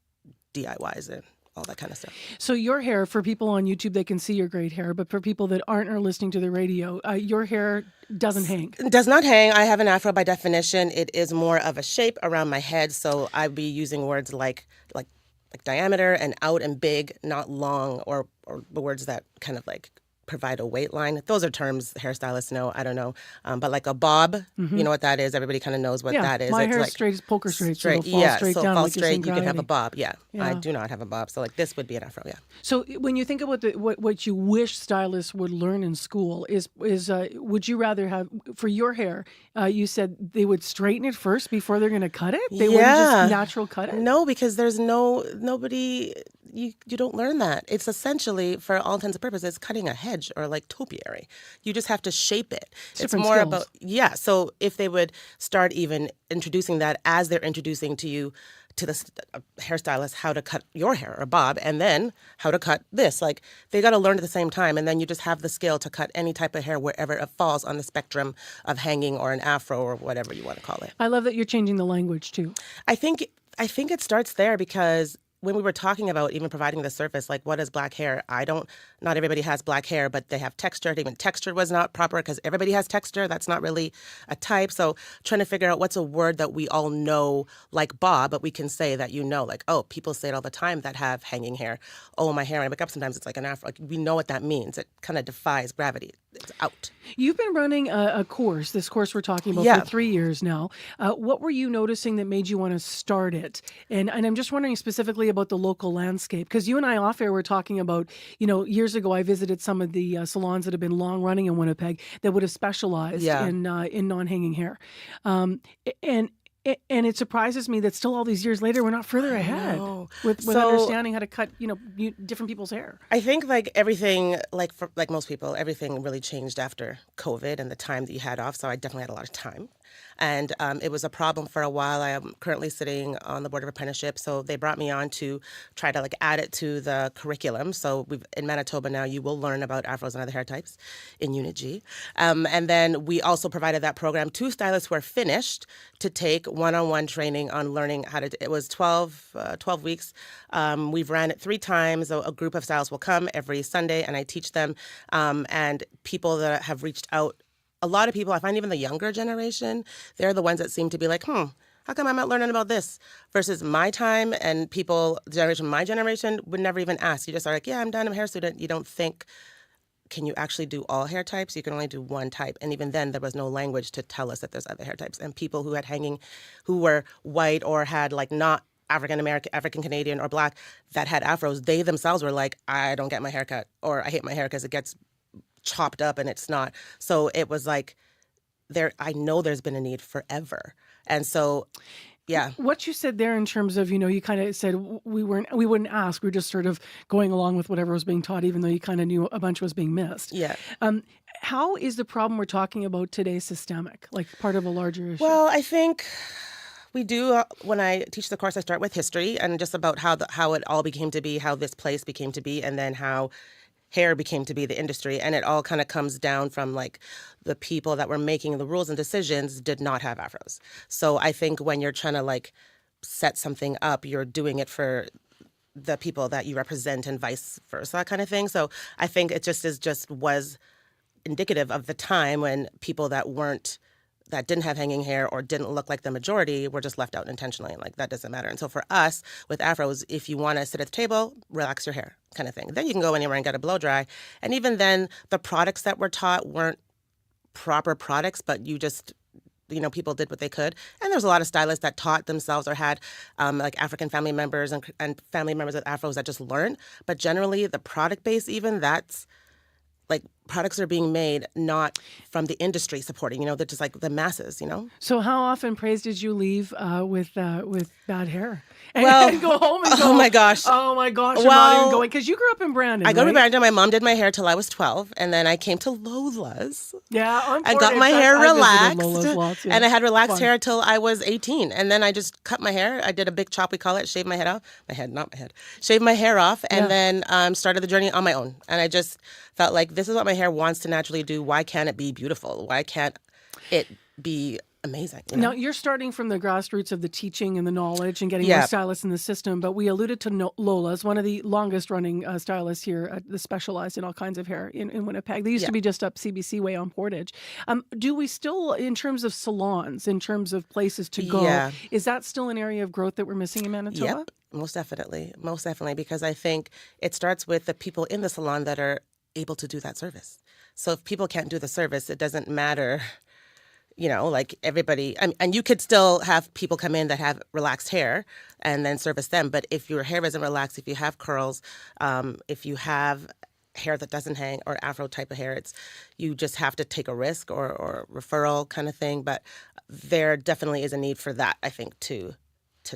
DIYs and all that kind of stuff. So your hair, for people on YouTube, they can see your great hair, but for people that aren't or listening to the radio, your hair doesn't hang. It does not hang. I have an afro by definition. It is more of a shape around my head, so I'd be using words like diameter and out and big, not long, or the words that kind of like provide a weight line. Those are terms hairstylists know. I don't know. But like a bob, Mhm. you know what that is? Everybody kind of knows what Yeah, that is. my It's hair is like straight as poker straight, so it'll fall yeah, straight so down fall like you're saying straight. You can have a gravity. bob. Yeah. I Yeah. do not have a bob. So like this would be an afro. Yeah. So when you think about what you wish stylists would learn in school is would you rather have for your hair? You said they would straighten it first before they're going to cut it. They wouldn't just natural cut it. No, because there's nobody. You don't learn that. It's essentially, for all intents and purposes, cutting a hedge or like topiary. You just have to shape it. It's different more skills. about So if they would start even introducing that as they're introducing to you to the hairstylist how to cut your hair or bob, and then how to cut this. Like they got to learn at the same time, and then you just have the skill to cut any type of hair wherever it falls on the spectrum of hanging or an afro or whatever you want to call it. I love that you're changing the language too. I think it starts there because when we were talking about even providing the surface, like what is black hair? Not everybody has black hair, but they have texture. Even texture was not proper because everybody has texture. That's not really a type. So trying to figure out what's a word that we all know, like bob, but we can say that like, oh, people say it all the time that have hanging hair. Oh, my hair, when I wake up, sometimes it's like an afro. Like, we know what that means. It kind of defies gravity. It's out. You've been running a course, this course we're talking about for 3 years now. What were you noticing that made you want to start it? And I'm just wondering specifically about the local landscape, because you and I off air were talking about, years ago I visited some of the salons that have been long running in Winnipeg that would have specialized in non-hanging hair. And it surprises me that still all these years later, we're not further ahead with understanding how to cut, different people's hair. I think like everything, like most people, everything really changed after COVID and the time that you had off. So I definitely had a lot of time. And it was a problem for a while. I am currently sitting on the board of apprenticeship, so they brought me on to try to add it to the curriculum. So in Manitoba now, you will learn about afros and other hair types in Unit G. And then we also provided that program to stylists who are finished to take one-on-one training on learning how to. It was 12 weeks. We've ran it 3 times. A group of stylists will come every Sunday, and I teach them. And people that have reached out. A lot of people, I find even the younger generation, they're the ones that seem to be like, how come I'm not learning about this? Versus my time and people, my generation would never even ask. You just are like, yeah, I'm done, I'm a hair student. You don't think, can you actually do all hair types? You can only do one type. And even then, there was no language to tell us that there's other hair types. And people who had who were white or had not African American, African Canadian, or black that had afros, they themselves were like, I don't get my hair cut, or I hate my hair because it gets chopped up and it's not. So it was like I know there's been a need forever. And so what you said there in terms of, you kind of said we wouldn't ask, we were just sort of going along with whatever was being taught, even though you kind of knew a bunch was being missed. How is the problem we're talking about today systemic, like part of a larger issue? Well, I think we do. When I teach the course, I start with history and just about how it all became to be, how this place became to be, and then how hair became to be the industry. And it all kind of comes down from the people that were making the rules and decisions did not have afros. So I think when you're trying to set something up, you're doing it for the people that you represent and vice versa, that kind of thing. So I think it was indicative of the time when people that didn't have hanging hair or didn't look like the majority were just left out intentionally. That doesn't matter. And so for us, with afros, if you want to sit at the table, relax your hair kind of thing. Then you can go anywhere and get a blow dry. And even then, the products that were taught weren't proper products, but you just, people did what they could. And there's a lot of stylists that taught themselves or had African family members and family members with afros that just learned. But generally, the product base, even that's products are being made not from the industry supporting, they're just the masses, So how often, Praise, did you leave with bad hair? And go home and go, oh my gosh, you're not even going, because you grew up in Brandon, I grew up in right? Brandon. My mom did my hair till I was 12, and then I came to Lola's. Yeah, I got my hair relaxed, lots, and I had relaxed hair till I was 18, and then I just cut my hair. I did a big chop, we call it, shaved my head off. Shaved my hair off, and then started the journey on my own. And I just felt like this is what my hair wants to naturally do. Why can't it be beautiful? Why can't it be amazing? Now, you're starting from the grassroots of the teaching and the knowledge and getting more stylists in the system, but we alluded to Lola's, one of the longest running stylists here, that specialized in all kinds of hair in Winnipeg. They used to be just up CBC way on Portage. Do we still, in terms of salons, in terms of places to go, is that still an area of growth that we're missing in Manitoba? Yep, most definitely, because I think it starts with the people in the salon that are able to do that service. So if people can't do the service, it doesn't matter, like everybody. And you could still have people come in that have relaxed hair and then service them. But if your hair isn't relaxed, if you have curls, if you have hair that doesn't hang or afro type of hair, you just have to take a risk or referral kind of thing. But there definitely is a need for that, I think, to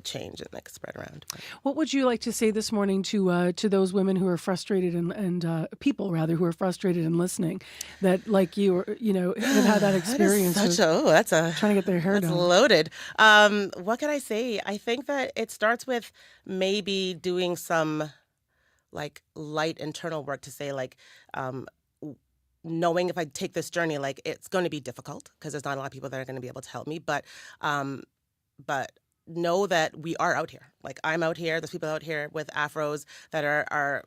change and like spread around. What would you like to say this morning to those women who are frustrated and people rather who are frustrated and listening that like you have had that experience? That's trying to get their hair done. Loaded. What can I say? I think that it starts with maybe doing some like light internal work to say like knowing if I take this journey, like it's going to be difficult because there's not a lot of people that are going to be able to help me, but know that we are out here. Like I'm out here, there's people out here with afros that are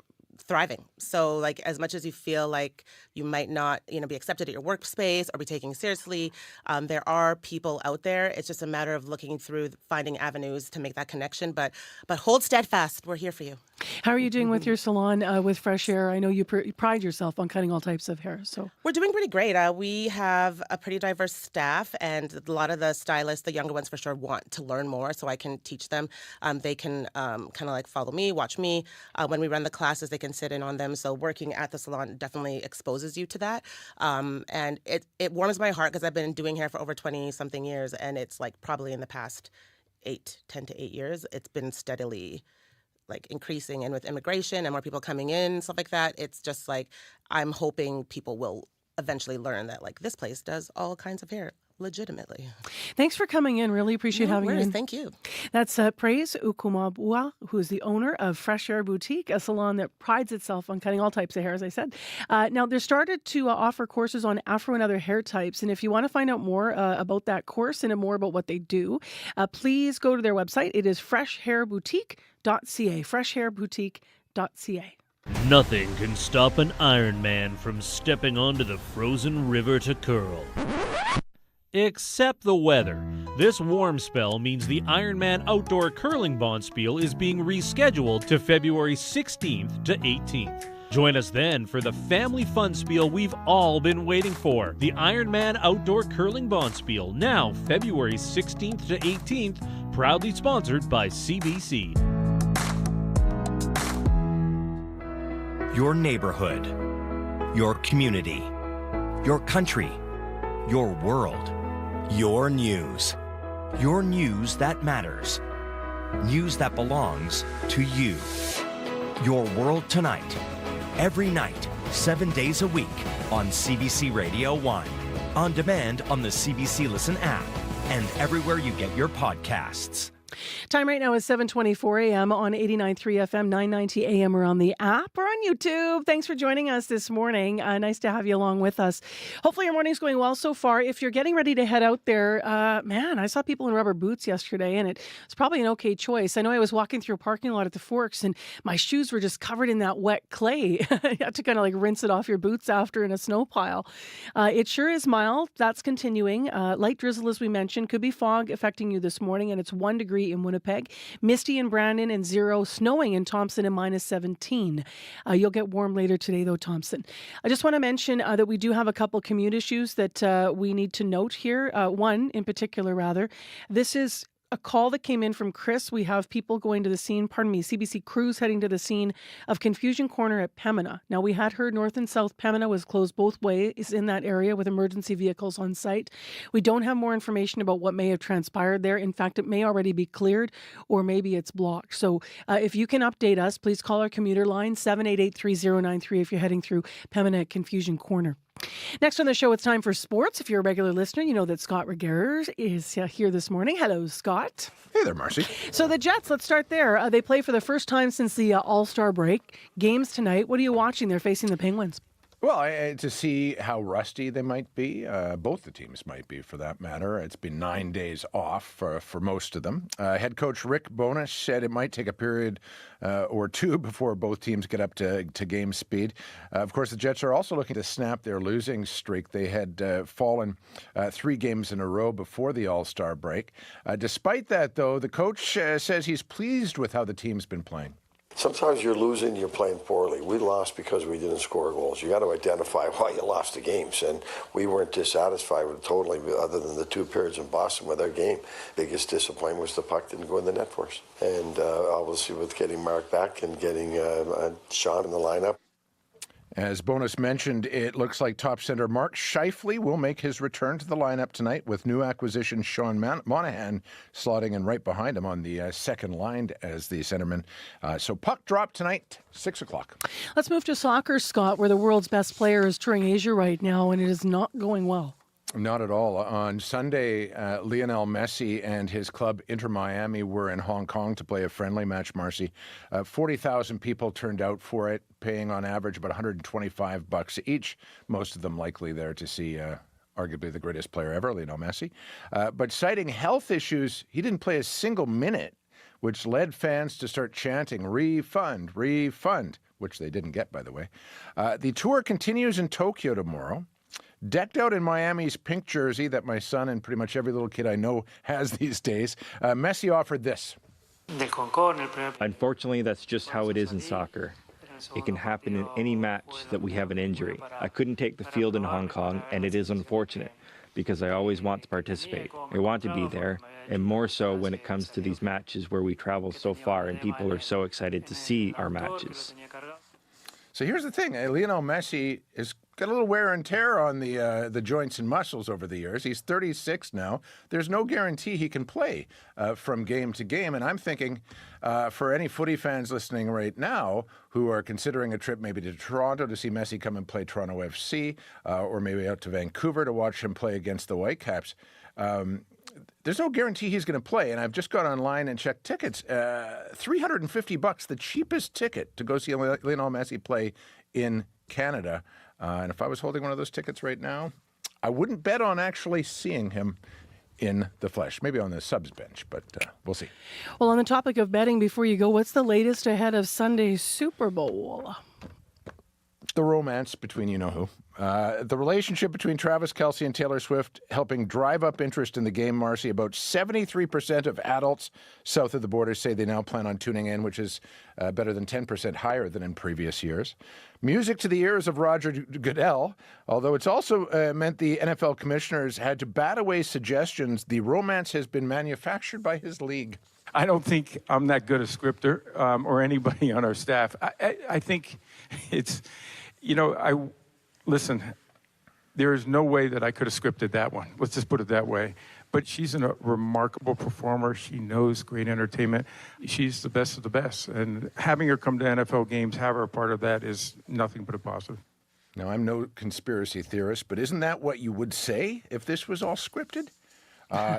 thriving. So like as much as you feel like you might not, be accepted at your workspace or be taken seriously, there are people out there. It's just a matter of looking through, finding avenues to make that connection. But hold steadfast. We're here for you. How are you doing with your salon with Fresh Hair? I know you pride yourself on cutting all types of hair. So we're doing pretty great. We have a pretty diverse staff, and a lot of the stylists, the younger ones for sure, want to learn more, so I can teach them. They can kind of like follow me, watch me. When we run the classes, they can sit in on them. So working at the salon definitely exposes you to that. And it warms my heart because I've been doing hair for over 20-something years, and it's like probably in the past 10 to 8 years, it's been steadily like increasing, and with immigration and more people coming in, stuff like that, it's just like I'm hoping people will eventually learn that like this place does all kinds of hair legitimately. Thanks for coming in. Really appreciate having you in. Thank you. That's Praise Ukumabua, who is the owner of Fresh Hair Boutique, a salon that prides itself on cutting all types of hair, as I said. Now, they're started to offer courses on Afro and other hair types. And if you want to find out more about that course and more about what they do, please go to their website. It is freshhairboutique.ca, freshhairboutique.ca. Nothing can stop an Iron Man from stepping onto the frozen river to curl. Except the weather. This warm spell means the Ironman Outdoor Curling Bonspiel is being rescheduled to February 16th to 18th. Join us then for the family fun spiel we've all been waiting for. The Ironman Outdoor Curling Bonspiel, now February 16th to 18th, proudly sponsored by CBC. Your neighborhood, your community, your country, your world. Your news that matters. News that belongs to you. Your World Tonight. Every night, 7 days a week on CBC Radio 1. On demand on the CBC Listen app and everywhere you get your podcasts. Time right now is 7:24 a.m. on 89.3 FM, 990 a.m. or on the app or on YouTube. Thanks for joining us this morning. Nice to have you along with us. Hopefully your morning's going well so far. If you're getting ready to head out there, I saw people in rubber boots yesterday, and it's probably an okay choice. I know I was walking through a parking lot at the Forks, and my shoes were just covered in that wet clay. You have to kind of like rinse it off your boots after in a snow pile. It sure is mild. That's continuing. Light drizzle, as we mentioned, could be fog affecting you this morning, and it's 1 degree in Winnipeg, misty in Brandon, and 0, snowing in Thompson, and -17. You'll get warm later today, though, Thompson. I just want to mention that we do have a couple commute issues that we need to note here. One in particular, rather. This is a call that came in from Chris. We have people going to the scene, CBC crews heading to the scene of Confusion Corner at Pembina. Now, we had heard north and south Pembina was closed both ways in that area with emergency vehicles on site. We don't have more information about what may have transpired there. In fact, it may already be cleared or maybe it's blocked. So if you can update us, please call our commuter line, 788-3093 if you're heading through Pembina at Confusion Corner. Next on the show, it's time for sports. If you're a regular listener, you know that Scott Regerer is here this morning. Hello, Scott. Hey there, Marcy. So the Jets, let's start there. They play for the first time since the All-Star break. Games tonight. What are you watching? They're facing the Penguins. Well, to see how rusty they might be, both the teams might be for that matter. It's been 9 days off for most of them. Head coach Rick Bowness said it might take a period or two before both teams get up to game speed. Of course, the Jets are also looking to snap their losing streak. They had fallen 3 games in a row before the All-Star break. Despite that, though, the coach says he's pleased with how the team's been playing. Sometimes you're losing, you're playing poorly. We lost because we didn't score goals. You got to identify why you lost the games, and we weren't dissatisfied with totally, other than the 2 periods in Boston with our game. Biggest disappointment was the puck didn't go in the net for us. And obviously with getting Mark back and getting Sean in the lineup. As Bonus mentioned, it looks like top center Mark Scheifele will make his return to the lineup tonight, with new acquisition Sean Monahan slotting in right behind him on the second line as the centerman. So puck drop tonight, 6 o'clock. Let's move to soccer, Scott, where the world's best player is touring Asia right now, and it is not going well. Not at all. On Sunday, Lionel Messi and his club Inter Miami were in Hong Kong to play a friendly match, Marcy. 40,000 people turned out for it, paying on average about $125 each, most of them likely there to see arguably the greatest player ever, Lionel Messi. But citing health issues, he didn't play a single minute, which led fans to start chanting, "Refund, refund," which they didn't get, by the way. The tour continues in Tokyo tomorrow. Decked out in Miami's pink jersey that my son and pretty much every little kid I know has these days, Messi offered this. Unfortunately, that's just how it is in soccer. It can happen in any match that we have an injury. I couldn't take the field in Hong Kong, and it is unfortunate because I always want to participate. I want to be there, and more so when it comes to these matches where we travel so far and people are so excited to see our matches. So here's the thing. Lionel Messi has got a little wear and tear on the joints and muscles over the years. He's 36 now. There's no guarantee he can play from game to game. And I'm thinking for any footy fans listening right now who are considering a trip maybe to Toronto to see Messi come and play Toronto FC or maybe out to Vancouver to watch him play against the Whitecaps, there's no guarantee he's going to play. And I've just gone online and checked tickets. $350, the cheapest ticket to go see Lionel Messi play in Canada. And if I was holding one of those tickets right now, I wouldn't bet on actually seeing him in the flesh. Maybe on the subs bench, but we'll see. Well, on the topic of betting, before you go, what's the latest ahead of Sunday's Super Bowl? The romance between you-know-who. The relationship between Travis Kelce and Taylor Swift helping drive up interest in the game, Marcy. About 73% of adults south of the border say they now plan on tuning in, which is better than 10% higher than in previous years. Music to the ears of Roger Goodell, although it's also meant the NFL commissioners had to bat away suggestions the romance has been manufactured by his league. I don't think I'm that good a scripter or anybody on our staff. I think it's, listen, there is no way that I could have scripted that one. Let's just put it that way. But she's a remarkable performer. She knows great entertainment. She's the best of the best. And having her come to NFL games, have her a part of that is nothing but a positive. Now, I'm no conspiracy theorist, but isn't that what you would say if this was all scripted?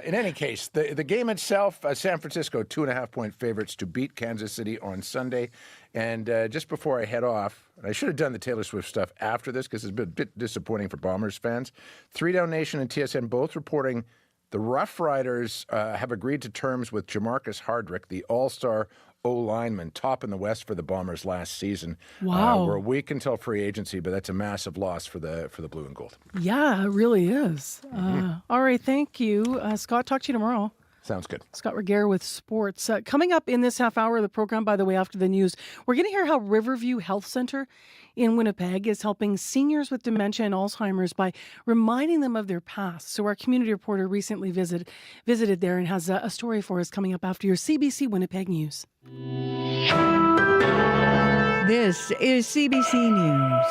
In any case, the game itself, San Francisco, 2.5-point favorites to beat Kansas City on Sunday. And just before I head off, I should have done the Taylor Swift stuff after this because it's been a bit disappointing for Bombers fans. 3 Down Nation and TSN both reporting the Rough Riders have agreed to terms with Jamarcus Hardrick, the all-star O-lineman, top in the West for the Bombers last season. Wow. We're a week until free agency, but that's a massive loss for the blue and gold. Yeah, it really is. All right, thank you. Scott, talk to you tomorrow. Sounds good. Scott Regehr with sports. Coming up in this half hour of the program, by the way, after the news, we're going to hear how Riverview Health Center in Winnipeg is helping seniors with dementia and Alzheimer's by reminding them of their past. So our community reporter recently visited there and has a story for us coming up after your CBC Winnipeg News. This is CBC News.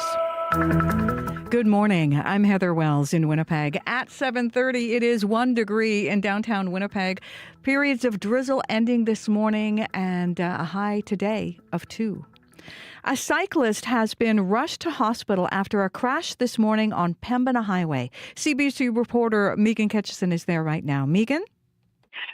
Good morning. I'm Heather Wells in Winnipeg. At 7:30, it is 1 degree in downtown Winnipeg. Periods of drizzle ending this morning and a high today of 2. A cyclist has been rushed to hospital after a crash this morning on Pembina Highway. CBC reporter Megan Ketchison is there right now. Megan?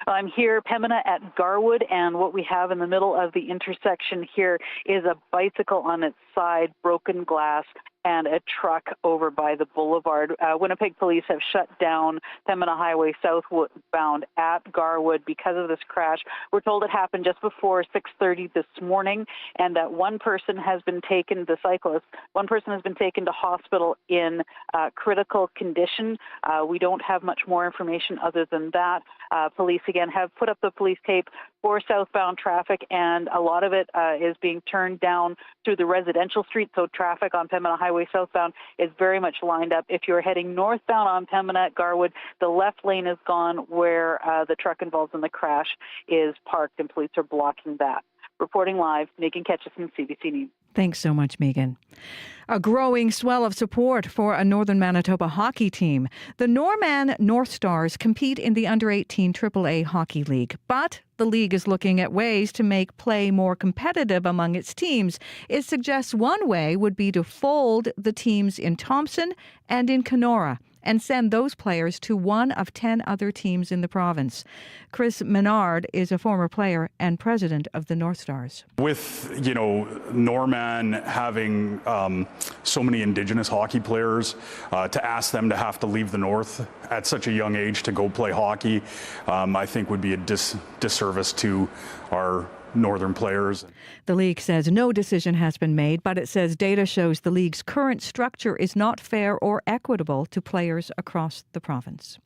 I'm here, Pembina at Garwood, and what we have in the middle of the intersection here is a bicycle on its side, broken glass, and a truck over by the boulevard. Winnipeg police have shut down Pembina Highway southbound at Garwood because of this crash. We're told it happened just before 6:30 this morning, and that one person has been taken, the cyclist, one person has been taken to hospital in critical condition. We don't have much more information other than that. Police, again, have put up the police tape for southbound traffic, and a lot of it is being turned down through the residential street, so traffic on Pembina Highway southbound is very much lined up. If you're heading northbound on Pembina at Garwood, the left lane is gone where the truck involved in the crash is parked, and police are blocking that. Reporting live, Megan Ketchison, CBC News. Thanks so much, Megan. A growing swell of support for a Northern Manitoba hockey team. The Norman North Stars compete in the Under-18 AAA Hockey League, but the league is looking at ways to make play more competitive among its teams. It suggests one way would be to fold the teams in Thompson and in Kenora and send those players to one of 10 other teams in the province. Chris Menard is a former player and president of the North Stars. With, Norman having so many Indigenous hockey players, to ask them to have to leave the North at such a young age to go play hockey, I think would be a disservice to our Northern players. The league says no decision has been made, but it says data shows the league's current structure is not fair or equitable to players across the province.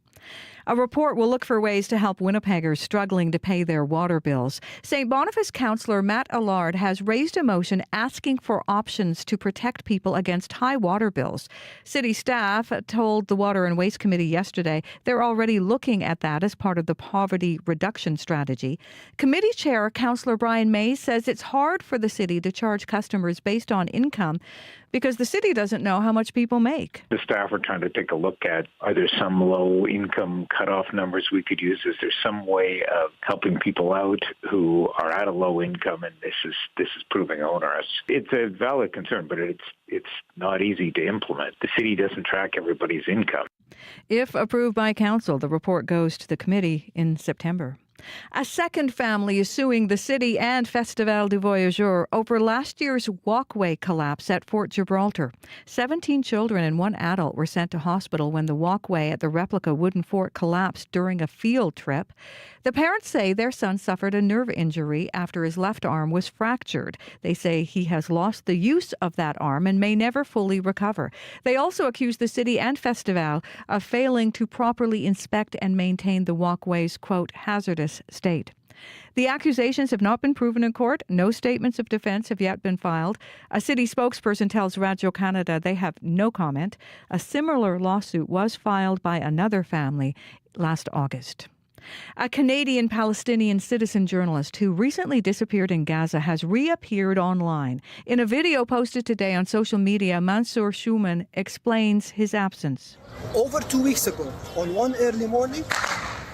A report will look for ways to help Winnipeggers struggling to pay their water bills. St. Boniface councillor Matt Allard has raised a motion asking for options to protect people against high water bills. City staff told the Water and Waste Committee yesterday they're already looking at that as part of the poverty reduction strategy. Committee Chair Councillor Brian Mays says it's hard for the city to charge customers based on income because the city doesn't know how much people make. The staff are trying to take a look at, are there some low-income cutoff numbers we could use? Is there some way of helping people out who are at a low income, and this is proving onerous? It's a valid concern, but it's not easy to implement. The city doesn't track everybody's income. If approved by council, the report goes to the committee in September. A second family is suing the city and Festival du Voyageur over last year's walkway collapse at Fort Gibraltar. 17 children and one adult were sent to hospital when the walkway at the replica wooden fort collapsed during a field trip. The parents say their son suffered a nerve injury after his left arm was fractured. They say he has lost the use of that arm and may never fully recover. They also accuse the city and Festival of failing to properly inspect and maintain the walkway's, quote, hazardous state. The accusations have not been proven in court. No statements of defense have yet been filed. A city spokesperson tells Radio Canada they have no comment. A similar lawsuit was filed by another family last August. A Canadian-Palestinian citizen journalist who recently disappeared in Gaza has reappeared online. In a video posted today on social media, Mansour Schumann explains his absence. Over 2 weeks ago, on one early morning,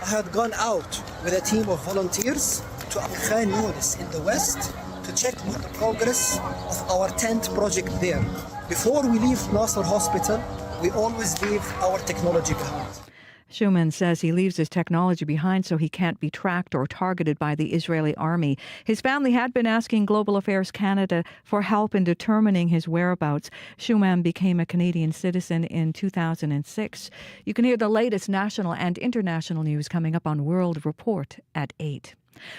I had gone out with a team of volunteers to Khan Yunis in the west to check on the progress of our tent project there. Before we leave Nasser Hospital, we always leave our technology behind. Schumann says he leaves his technology behind so he can't be tracked or targeted by the Israeli army. His family had been asking Global Affairs Canada for help in determining his whereabouts. Schumann became a Canadian citizen in 2006. You can hear the latest national and international news coming up on World Report at 8.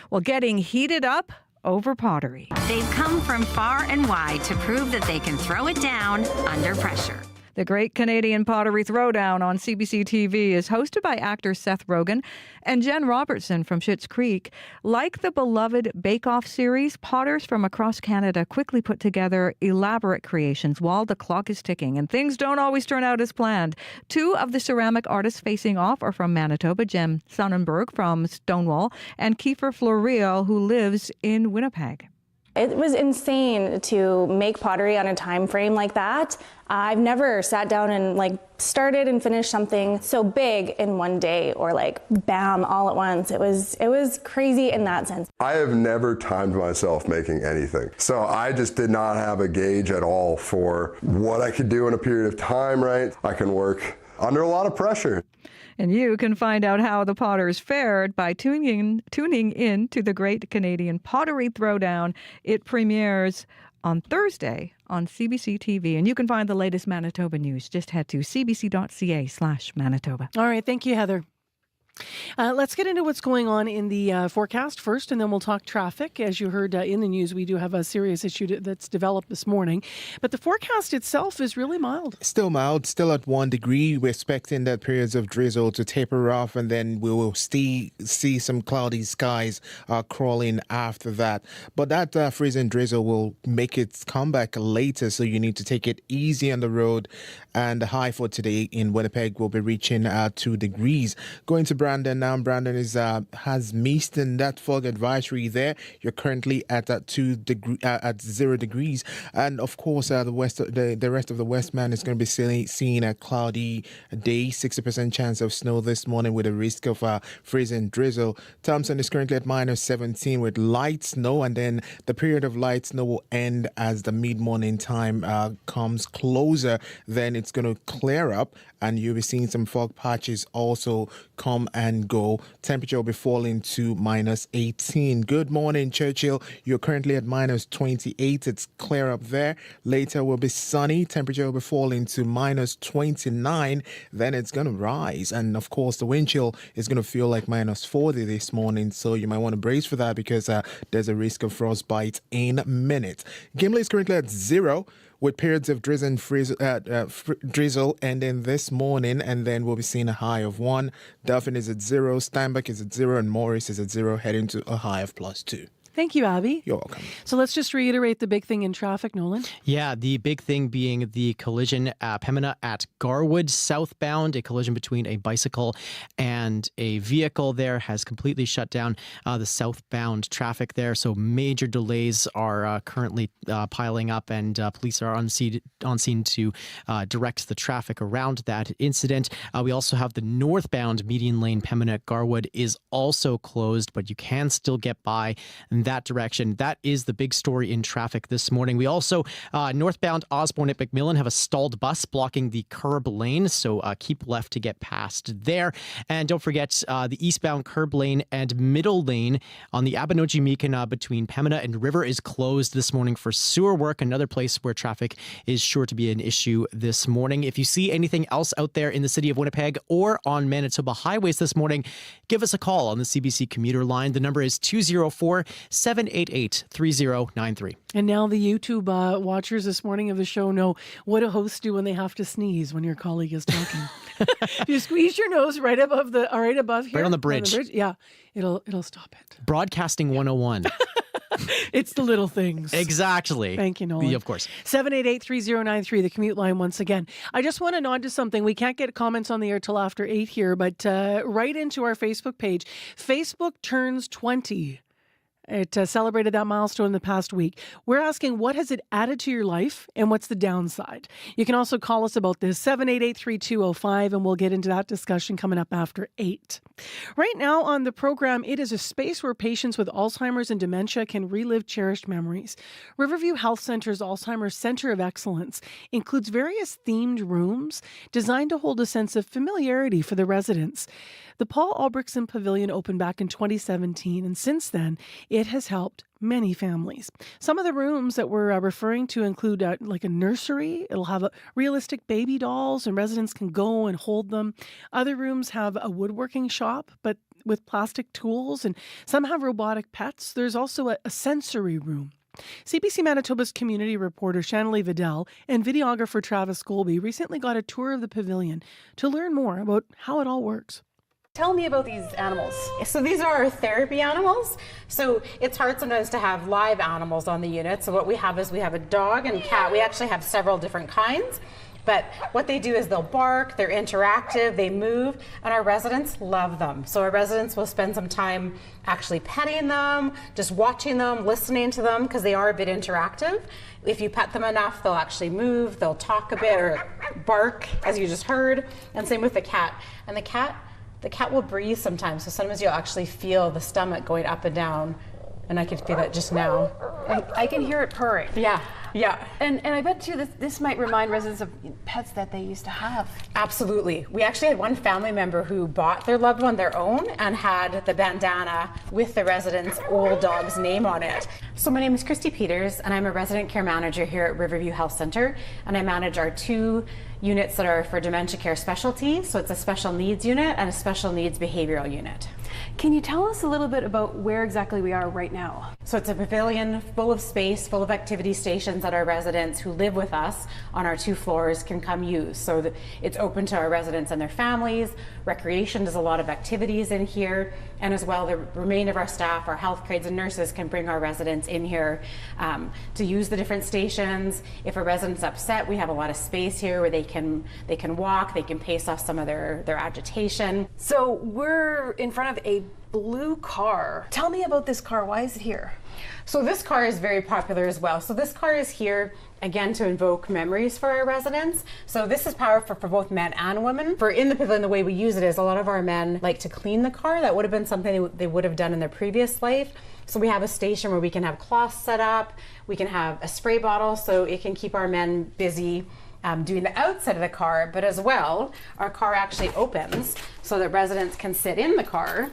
Well, getting heated up over pottery. They've come from far and wide to prove that they can throw it down under pressure. The Great Canadian Pottery Throwdown on CBC TV is hosted by actor Seth Rogen and Jen Robertson from Schitt's Creek. Like the beloved Bake Off series, potters from across Canada quickly put together elaborate creations while the clock is ticking, and things don't always turn out as planned. Two of the ceramic artists facing off are from Manitoba, Jem Sonnenberg from Stonewall and Kiefer Floreal, who lives in Winnipeg. It was insane to make pottery on a time frame like that. I've never sat down and started and finished something so big in one day or bam all at once. It was crazy in that sense. I have never timed myself making anything. So I just did not have a gauge at all for what I could do in a period of time, right? I can work under a lot of pressure. And you can find out how the Potters fared by tuning in to the Great Canadian Pottery Throwdown. It premieres on Thursday on CBC TV. And you can find the latest Manitoba news. Just head to cbc.ca/Manitoba. All right. Thank you, Heather. Let's get into what's going on in the forecast first, and then we'll talk traffic. As you heard in the news, we do have a serious issue that's developed this morning. But the forecast itself is really mild. Still mild, still at 1 degree. We're expecting that periods of drizzle to taper off, and then we will see some cloudy skies crawling after that. But that freezing drizzle will make its comeback later, so you need to take it easy on the road. And the high for today in Winnipeg will be reaching 2 degrees. Going to Brandon now. Brandon has mist and that fog advisory there. You're currently at 0 degrees, and of course the rest of the Westman is going to be seeing a cloudy day. 60% chance of snow this morning with a risk of freezing drizzle. Thompson is currently at -17 with light snow, and then the period of light snow will end as the mid-morning time comes closer. Then it's going to clear up, and you'll be seeing some fog patches also come and go. Temperature will be falling to -18. Good morning, Churchill. You're currently at -28. It's clear up there. Later will be sunny. Temperature will be falling to -29. Then it's going to rise. And of course, the wind chill is going to feel like -40 this morning. So you might want to brace for that because there's a risk of frostbite in a minute. Gimli is currently at 0. With periods of drizzle ending this morning, and then we'll be seeing a high of 1. Duffin is at 0, Steinbach is at 0, and Morris is at 0, heading to a high of +2. Thank you, Abby. You're welcome. So let's just reiterate the big thing in traffic, Nolan. Yeah, the big thing being the collision at Pembina at Garwood southbound. A collision between a bicycle and a vehicle there has completely shut down the southbound traffic there. So major delays are currently piling up, and police are on scene to direct the traffic around that incident. We also have the northbound median lane Pembina at Garwood is also closed, but you can still get by that direction. That is the big story in traffic this morning. We also, northbound Osborne at McMillan, have a stalled bus blocking the curb lane, so keep left to get past there. And don't forget the eastbound curb lane and middle lane on the Abenoji-Meekina between Pembina and River is closed this morning for sewer work, another place where traffic is sure to be an issue this morning. If you see anything else out there in the city of Winnipeg or on Manitoba highways this morning, give us a call on the CBC commuter line. The number is 204-788-3093. And now the YouTube watchers this morning of the show know what do hosts do when they have to sneeze when your colleague is talking. You squeeze your nose right above here. Right on the bridge. Yeah, it'll stop it. Broadcasting 101. It's the little things. Exactly. Thank you, Nolan. Yeah, of course. 788-3093, the commute line once again. I just want to nod to something. We can't get comments on the air till after 8 here, but right into our Facebook page. Facebook turns 20. It celebrated that milestone the past week. We're asking, what has it added to your life and what's the downside? You can also call us about this, 788-3205, and we'll get into that discussion coming up after 8. Right now on the program, it is a space where patients with Alzheimer's and dementia can relive cherished memories. Riverview Health Center's Alzheimer's Center of Excellence includes various themed rooms designed to hold a sense of familiarity for the residents. The Paul Albrechtsen Pavilion opened back in 2017, and since then, it has helped many families. Some of the rooms that we're referring to include like a nursery. It'll have realistic baby dolls, and residents can go and hold them. Other rooms have a woodworking shop, but with plastic tools, and some have robotic pets. There's also a sensory room. CBC Manitoba's community reporter Shanley Vidal and videographer Travis Colby recently got a tour of the pavilion to learn more about how it all works. Tell me about these animals. So these are our therapy animals. So it's hard sometimes to have live animals on the unit. So what we have is we have a dog and cat. We actually have several different kinds. But what they do is they'll bark, they're interactive, they move, and our residents love them. So our residents will spend some time actually petting them, just watching them, listening to them, because they are a bit interactive. If you pet them enough, they'll actually move, they'll talk a bit or bark, as you just heard. And same with the cat. And the cat will breathe sometimes, so sometimes you'll actually feel the stomach going up and down, and I can feel that just now. I can hear it purring. Yeah. Yeah. And I bet too this might remind residents of pets that they used to have. Absolutely. We actually had one family member who bought their loved one their own and had the bandana with the resident's old dog's name on it. So my name is Christy Peters, and I'm a resident care manager here at Riverview Health Center, and I manage our 2 units that are for dementia care specialty. So it's a special needs unit and a special needs behavioral unit. Can you tell us a little bit about where exactly we are right now? So it's a pavilion full of space, full of activity stations that our residents who live with us on our 2 floors can come use. So that it's open to our residents and their families. Recreation does a lot of activities in here. And as well, the remainder of our staff, our health grades and nurses can bring our residents in here to use the different stations. If a resident's upset, we have a lot of space here where they can walk, they can pace off some of their agitation. So we're in front of a blue car. Tell me about this car. Why is it here? So this car is very popular as well. So this car is here again to invoke memories for our residents. So this is powerful for both men and women. For in the pavilion, the way we use it is a lot of our men like to clean the car. That would have been something they would have done in their previous life. So we have a station where we can have cloths set up. We can have a spray bottle so it can keep our men busy doing the outside of the car. But as well, our car actually opens so that residents can sit in the car.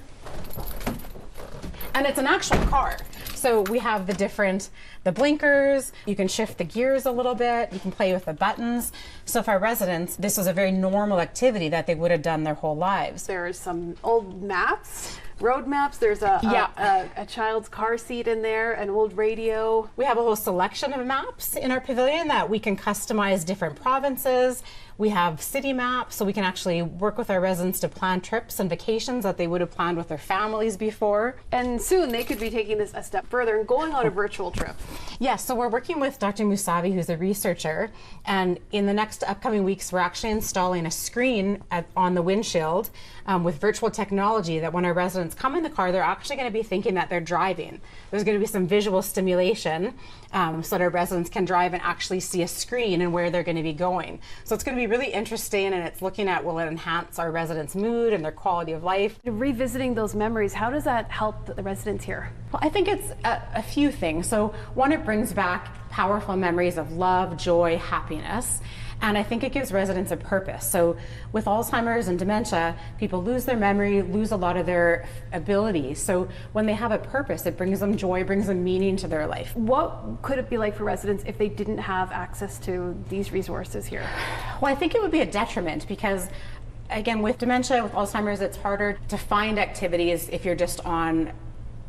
And it's an actual car. So we have the blinkers, you can shift the gears a little bit, you can play with the buttons. So for our residents, this was a very normal activity that they would have done their whole lives. There's some old maps, road maps, there's a child's car seat in there, an old radio. We have a whole selection of maps in our pavilion that we can customize different provinces. We have city maps, so we can actually work with our residents to plan trips and vacations that they would have planned with their families before. And soon they could be taking this a step further and going on a virtual trip. Yes, so we're working with Dr. Musavi, who's a researcher, and in the next upcoming weeks, we're actually installing a screen on the windshield with virtual technology that when our residents come in the car, they're actually going to be thinking that they're driving. There's going to be some visual stimulation so that our residents can drive and actually see a screen and where they're going to be going. So it's going to be really interesting, and it's looking at will it enhance our residents' mood and their quality of life. Revisiting those memories, how does that help the residents here? Well, I think it's a few things. So one, it brings back powerful memories of love, joy, happiness. And I think it gives residents a purpose. So with Alzheimer's and dementia, people lose their memory, lose a lot of their abilities. So when they have a purpose, it brings them joy, brings them meaning to their life. What could it be like for residents if they didn't have access to these resources here? Well, I think it would be a detriment because, again, with dementia, with Alzheimer's, it's harder to find activities if you're just on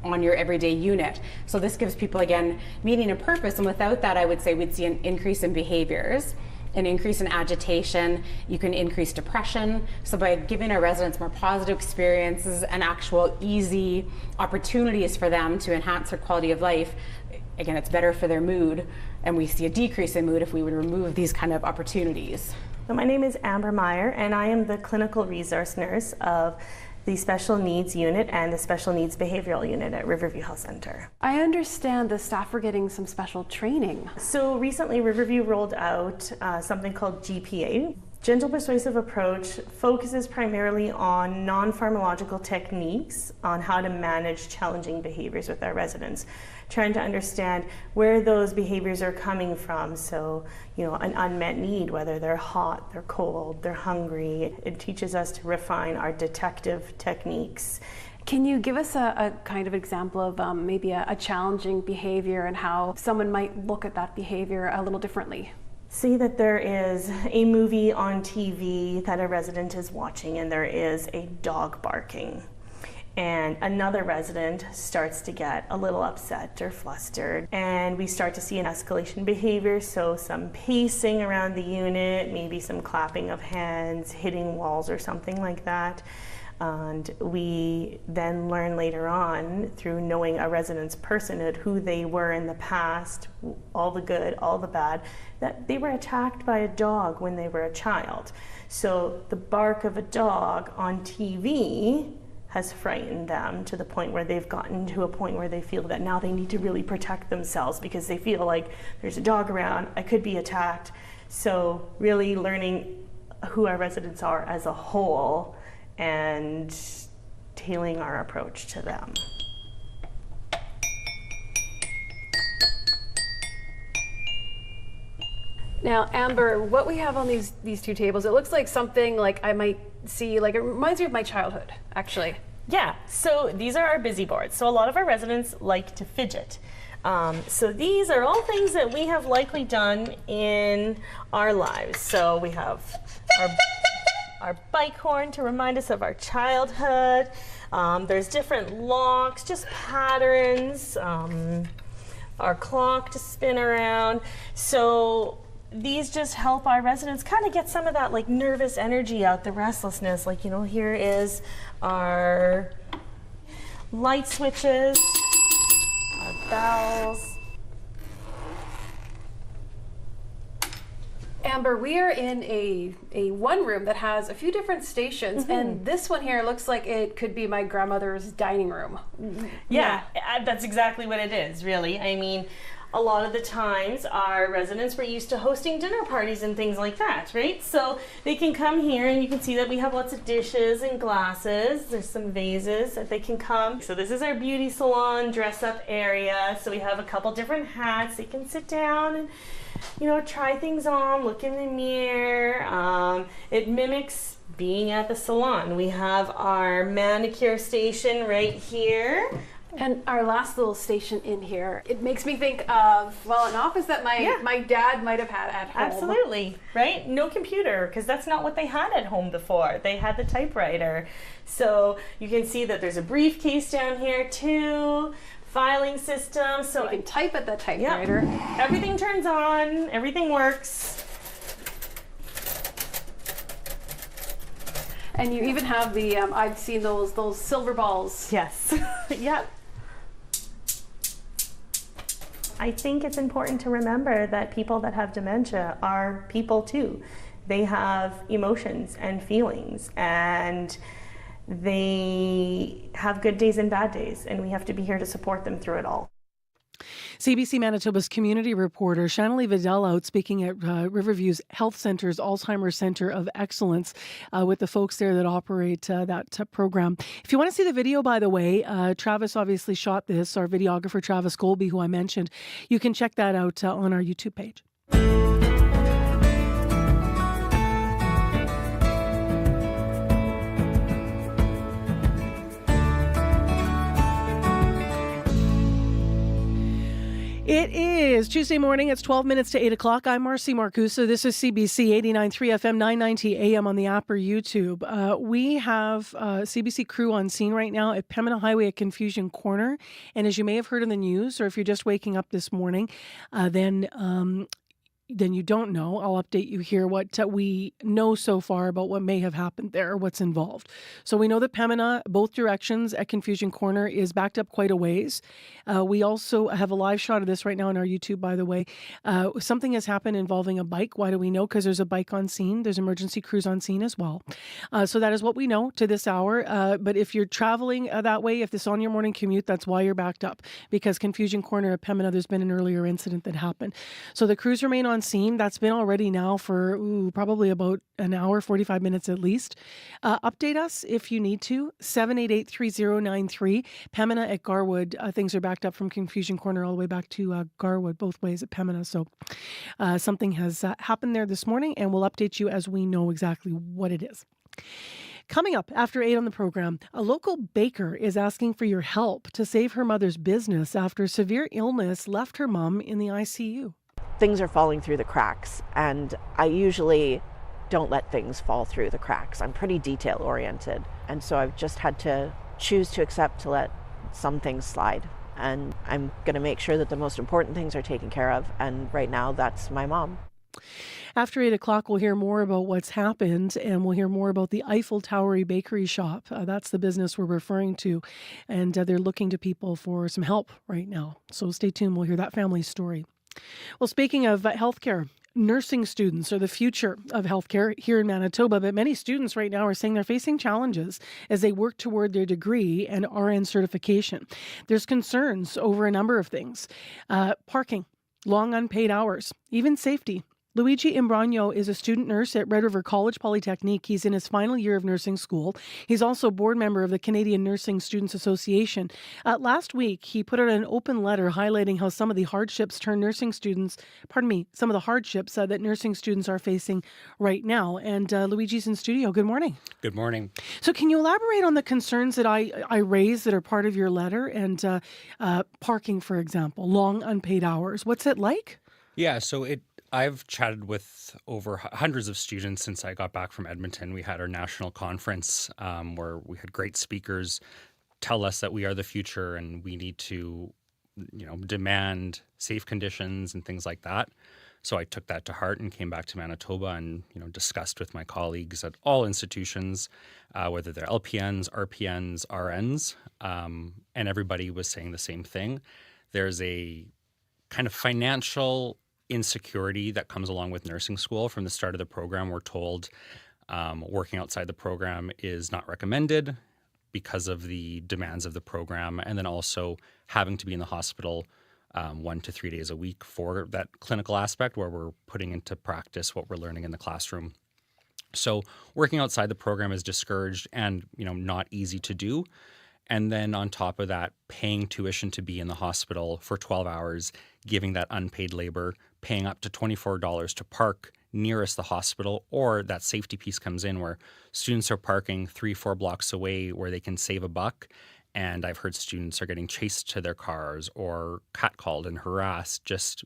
your everyday unit. So this gives people, again, meaning and purpose. And without that, I would say we'd see an increase in behaviors, an increase in agitation. You can increase depression. So by giving our residents more positive experiences and actual easy opportunities for them to enhance their quality of life, again, it's better for their mood. And we see a decrease in mood if we would remove these kind of opportunities. So my name is Amber Meyer, and I am the clinical resource nurse of the Special Needs Unit and the Special Needs Behavioral Unit at Riverview Health Center. I understand the staff are getting some special training. So recently Riverview rolled out something called GPA. Gentle Persuasive Approach focuses primarily on non-pharmacological techniques on how to manage challenging behaviors with our residents, trying to understand where those behaviors are coming from. So, an unmet need, whether they're hot, they're cold, they're hungry. It teaches us to refine our detective techniques. Can you give us a kind of example of maybe a challenging behavior and how someone might look at that behavior a little differently? Say that there is a movie on TV that a resident is watching and there is a dog barking. And another resident starts to get a little upset or flustered, and we start to see an escalation behavior, so some pacing around the unit, maybe some clapping of hands, hitting walls or something like that. And we then learn later on, through knowing a resident's personhood, who they were in the past, all the good, all the bad, that they were attacked by a dog when they were a child. So the bark of a dog on TV has frightened them to the point where they've gotten to a point where they feel that now they need to really protect themselves because they feel like there's a dog around, I could be attacked. So really learning who our residents are as a whole and tailoring our approach to them. Now, Amber, what we have on these two tables, it looks like something like I might see, like it reminds me of my childhood, actually. Yeah, so these are our busy boards. So a lot of our residents like to fidget. So these are all things that we have likely done in our lives. So we have our bike horn to remind us of our childhood. There's different locks, just patterns, our clock to spin around. So these just help our residents kind of get some of that like nervous energy out, the restlessness. Like, you know, here is our light switches, our bells. Amber, we are in a one room that has a few different stations, and this one here looks like it could be my grandmother's dining room. Yeah, that's exactly what it is, really. I mean, a lot of the times our residents were used to hosting dinner parties and things like that, right? So they can come here and you can see that we have lots of dishes and glasses. There's some vases that they can come. So this is our beauty salon dress up area. So we have a couple different hats. They can sit down and, you know, try things on, look in the mirror. It mimics being at the salon. We have our manicure station right here. And our last little station in here, it makes me think of, well, an office that my dad might have had at home. Absolutely, right? No computer, because that's not what they had at home before. They had the typewriter. So you can see that there's a briefcase down here too, filing system. So you can type at the typewriter. Yeah. Everything turns on, everything works. And you even have the, I've seen those silver balls. Yes, yep. I think it's important to remember that people that have dementia are people too. They have emotions and feelings, and they have good days and bad days, and we have to be here to support them through it all. CBC Manitoba's community reporter Shanley Vidal out speaking at Riverview's Health Centre's Alzheimer's Centre of Excellence with the folks there that operate that program. If you want to see the video, by the way, Travis obviously shot this, our videographer Travis Golby, who I mentioned. You can check that out on our YouTube page. It is Tuesday morning. It's 12 minutes to 8 o'clock. I'm Marcy Marcusa. This is CBC 89.3 FM, 990 AM on the app or YouTube. We have CBC crew on scene right now at Pembina Highway at Confusion Corner. And as you may have heard in the news, or if you're just waking up this morning, then you don't know. I'll update you here what we know so far about what may have happened there or what's involved. So we know that Pembina, both directions at Confusion Corner, is backed up quite a ways. We also have a live shot of this right now on our YouTube, by the way. Something has happened involving a bike. Why do we know? Because there's a bike on scene. There's emergency crews on scene as well. So that is what we know to this hour. But if you're traveling that way, if this is on your morning commute, that's why you're backed up. Because Confusion Corner at Pembina, there's been an earlier incident that happened. So the crews remain on scene. That's been already now for probably about an hour, 45 minutes at least. Update us if you need to. 788-3093. Pembina at Garwood. Things are backed up from Confusion Corner all the way back to Garwood, both ways at Pembina. So something has happened there this morning, and we'll update you as we know exactly what it is. Coming up after 8 on the program, a local baker is asking for your help to save her mother's business after severe illness left her mom in the ICU. Things are falling through the cracks, and I usually don't let things fall through the cracks. I'm pretty detail oriented, and so I've just had to choose to accept to let some things slide, and I'm going to make sure that the most important things are taken care of, and right now that's my mom. After 8 o'clock, we'll hear more about what's happened, and we'll hear more about the Eiffel Towery Bakery Shop. That's the business we're referring to, and they're looking to people for some help right now. So stay tuned. We'll hear that family's story. Well, speaking of healthcare, nursing students are the future of healthcare here in Manitoba, but many students right now are saying they're facing challenges as they work toward their degree and RN certification. There's concerns over a number of things. Parking, long unpaid hours, even safety. Luigi Imbrogno is a student nurse at Red River College Polytechnique. He's in his final year of nursing school. He's also a board member of the Canadian Nursing Students Association. Last week, he put out an open letter highlighting how some of the hardships that nursing students are facing right now. And Luigi's in studio. Good morning. Good morning. So can you elaborate on the concerns that I raised that are part of your letter, and parking, for example, long unpaid hours? What's it like? Yeah, so I've chatted with over hundreds of students since I got back from Edmonton. We had our national conference where we had great speakers tell us that we are the future and we need to, demand safe conditions and things like that. So I took that to heart and came back to Manitoba and, discussed with my colleagues at all institutions, whether they're LPNs, RPNs, RNs, and everybody was saying the same thing. There's a kind of financial insecurity that comes along with nursing school. From the start of the program, we're told working outside the program is not recommended because of the demands of the program, and then also having to be in the hospital 1 to 3 days a week for that clinical aspect where we're putting into practice what we're learning in the classroom. So working outside the program is discouraged and, not easy to do. And then on top of that, paying tuition to be in the hospital for 12 hours, giving that unpaid labor, paying up to $24 to park nearest the hospital, or that safety piece comes in where students are parking 3-4 blocks away where they can save $1. And I've heard students are getting chased to their cars or catcalled and harassed just,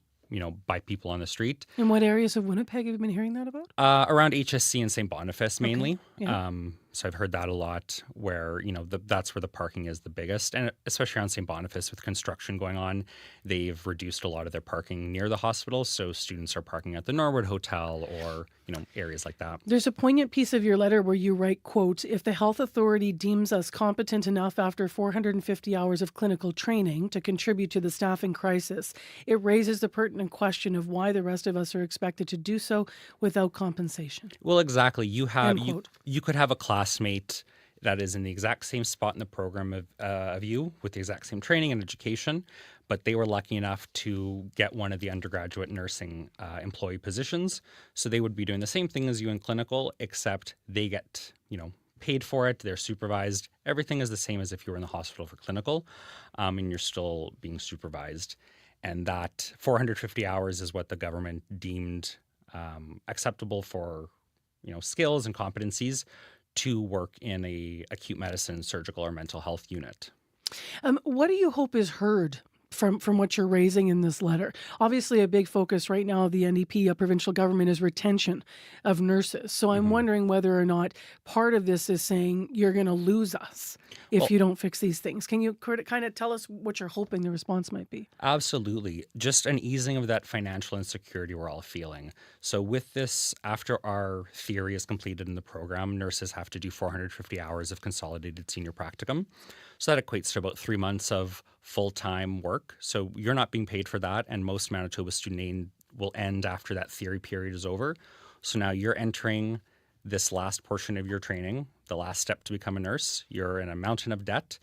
by people on the street. In what areas of Winnipeg have you been hearing that about? Around HSC and St. Boniface mainly. Okay. Yeah. So I've heard that a lot where, that's where the parking is the biggest. And especially around St. Boniface with construction going on, they've reduced a lot of their parking near the hospital. So students are parking at the Norwood Hotel or, areas like that. There's a poignant piece of your letter where you write, quote, "If the health authority deems us competent enough after 450 hours of clinical training to contribute to the staffing crisis, it raises the pertinent question of why the rest of us are expected to do so without compensation." Well, exactly. You could have a classmate that is in the exact same spot in the program of you with the exact same training and education, but they were lucky enough to get one of the undergraduate nursing employee positions. So they would be doing the same thing as you in clinical, except they get, paid for it. They're supervised. Everything is the same as if you were in the hospital for clinical, and you're still being supervised. And that 450 hours is what the government deemed acceptable for, skills and competencies to work in a acute medicine, surgical, or mental health unit. What do you hope is heard from what you're raising in this letter? Obviously, a big focus right now of the NDP, provincial government, is retention of nurses. So I'm wondering whether or not part of this is saying you're going to lose us if you don't fix these things. Can you kind of tell us what you're hoping the response might be? Absolutely. Just an easing of that financial insecurity we're all feeling. So with this, after our theory is completed in the program, nurses have to do 450 hours of consolidated senior practicum. So that equates to about 3 months of full-time work. So you're not being paid for that, and most Manitoba student aid will end after that theory period is over. So now you're entering this last portion of your training, the last step to become a nurse. You're in a mountain of debt.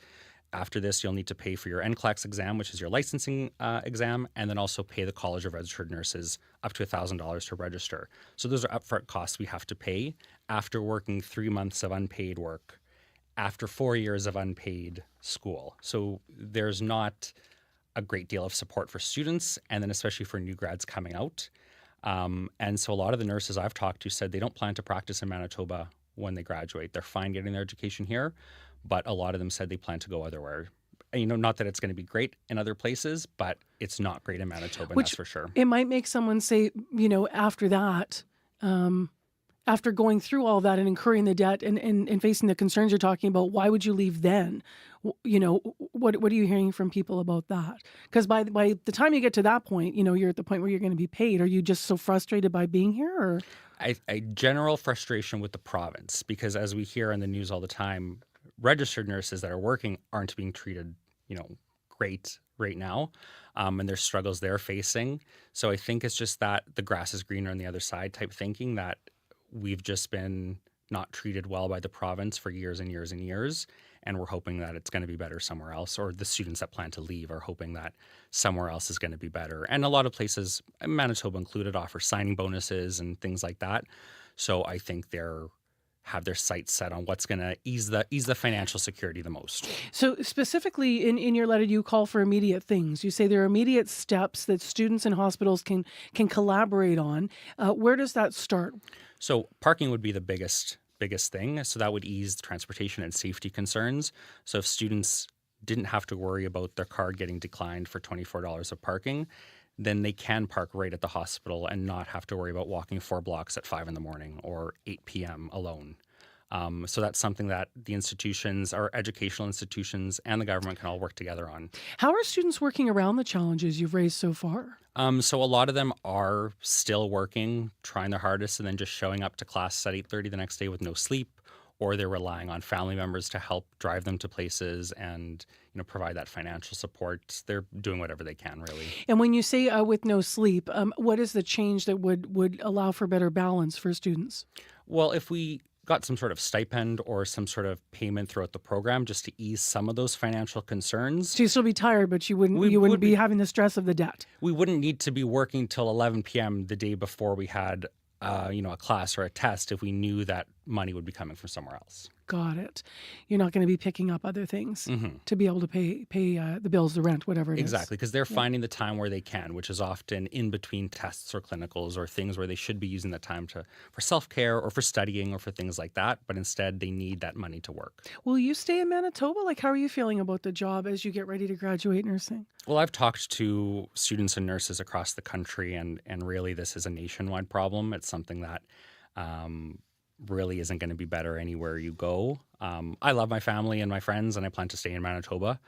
After this, you'll need to pay for your NCLEX exam, which is your licensing exam, and then also pay the College of Registered Nurses up to $1,000 to register. So those are upfront costs we have to pay after working 3 months of unpaid work, after 4 years of unpaid school. So there's not a great deal of support for students, and then especially for new grads coming out. And so a lot of the nurses I've talked to said they don't plan to practice in Manitoba when they graduate. They're fine getting their education here, but a lot of them said they plan to go otherwhere. And, not that it's going to be great in other places, but it's not great in Manitoba, that's for sure. It might make someone say, after that, after going through all that and incurring the debt and facing the concerns you're talking about, why would you leave then? What are you hearing from people about that? Because by the time you get to that point, you're at the point where you're going to be paid. Are you just so frustrated by being here? Or a general frustration with the province, because as we hear on the news all the time, registered nurses that are working aren't being treated, great right now, and there's struggles they're facing. So I think it's just that the grass is greener on the other side type thinking, that we've just been not treated well by the province for years and years and years. and we're hoping that it's going to be better somewhere else, or the students that plan to leave are hoping that somewhere else is going to be better. And a lot of places, Manitoba included, offer signing bonuses and things like that. So I think have their sights set on what's going to ease the financial security the most. So specifically in your letter, you call for immediate things. You say there are immediate steps that students and hospitals can collaborate on. Where does that start? So parking would be the biggest thing. So that would ease the transportation and safety concerns. So if students didn't have to worry about their card getting declined for $24 of parking, then they can park right at the hospital and not have to worry about walking 4 blocks at 5 in the morning or 8 p.m. alone. So that's something that the institutions, our educational institutions, and the government can all work together on. How are students working around the challenges you've raised so far? So a lot of them are still working, trying their hardest, and then just showing up to class at 8:30 the next day with no sleep, or they're relying on family members to help drive them to places and provide that financial support. They're doing whatever they can, really. And when you say with no sleep, what is the change that would allow for better balance for students? Well, if we got some sort of stipend or some sort of payment throughout the program just to ease some of those financial concerns. So you'd still be tired, but you wouldn't be having the stress of the debt. We wouldn't need to be working till 11 p.m. the day before we had a class or a test if we knew that money would be coming from somewhere else. Got it. You're not going to be picking up other things to be able to pay the bills, the rent, whatever it is. Exactly, because they're finding the time where they can, which is often in between tests or clinicals or things where they should be using that time for self-care or for studying or for things like that, but instead they need that money to work. Will you stay in Manitoba? How are you feeling about the job as you get ready to graduate nursing? Well, I've talked to students and nurses across the country, and really this is a nationwide problem. It's something that really isn't going to be better anywhere you go. I love my family and my friends, and I plan to stay in Manitoba.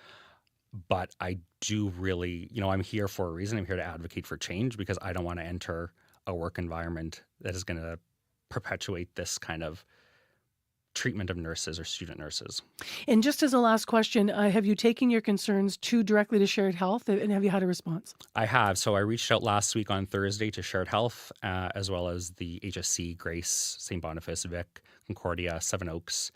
But I do really, I'm here for a reason. I'm here to advocate for change because I don't want to enter a work environment that is going to perpetuate this kind of treatment of nurses or student nurses. And just as a last question, have you taken your concerns directly to Shared Health, and have you had a response? I have. So I reached out last week on Thursday to Shared Health, as well as the HSC, Grace, St. Boniface, Vic, Concordia, Seven Oaks,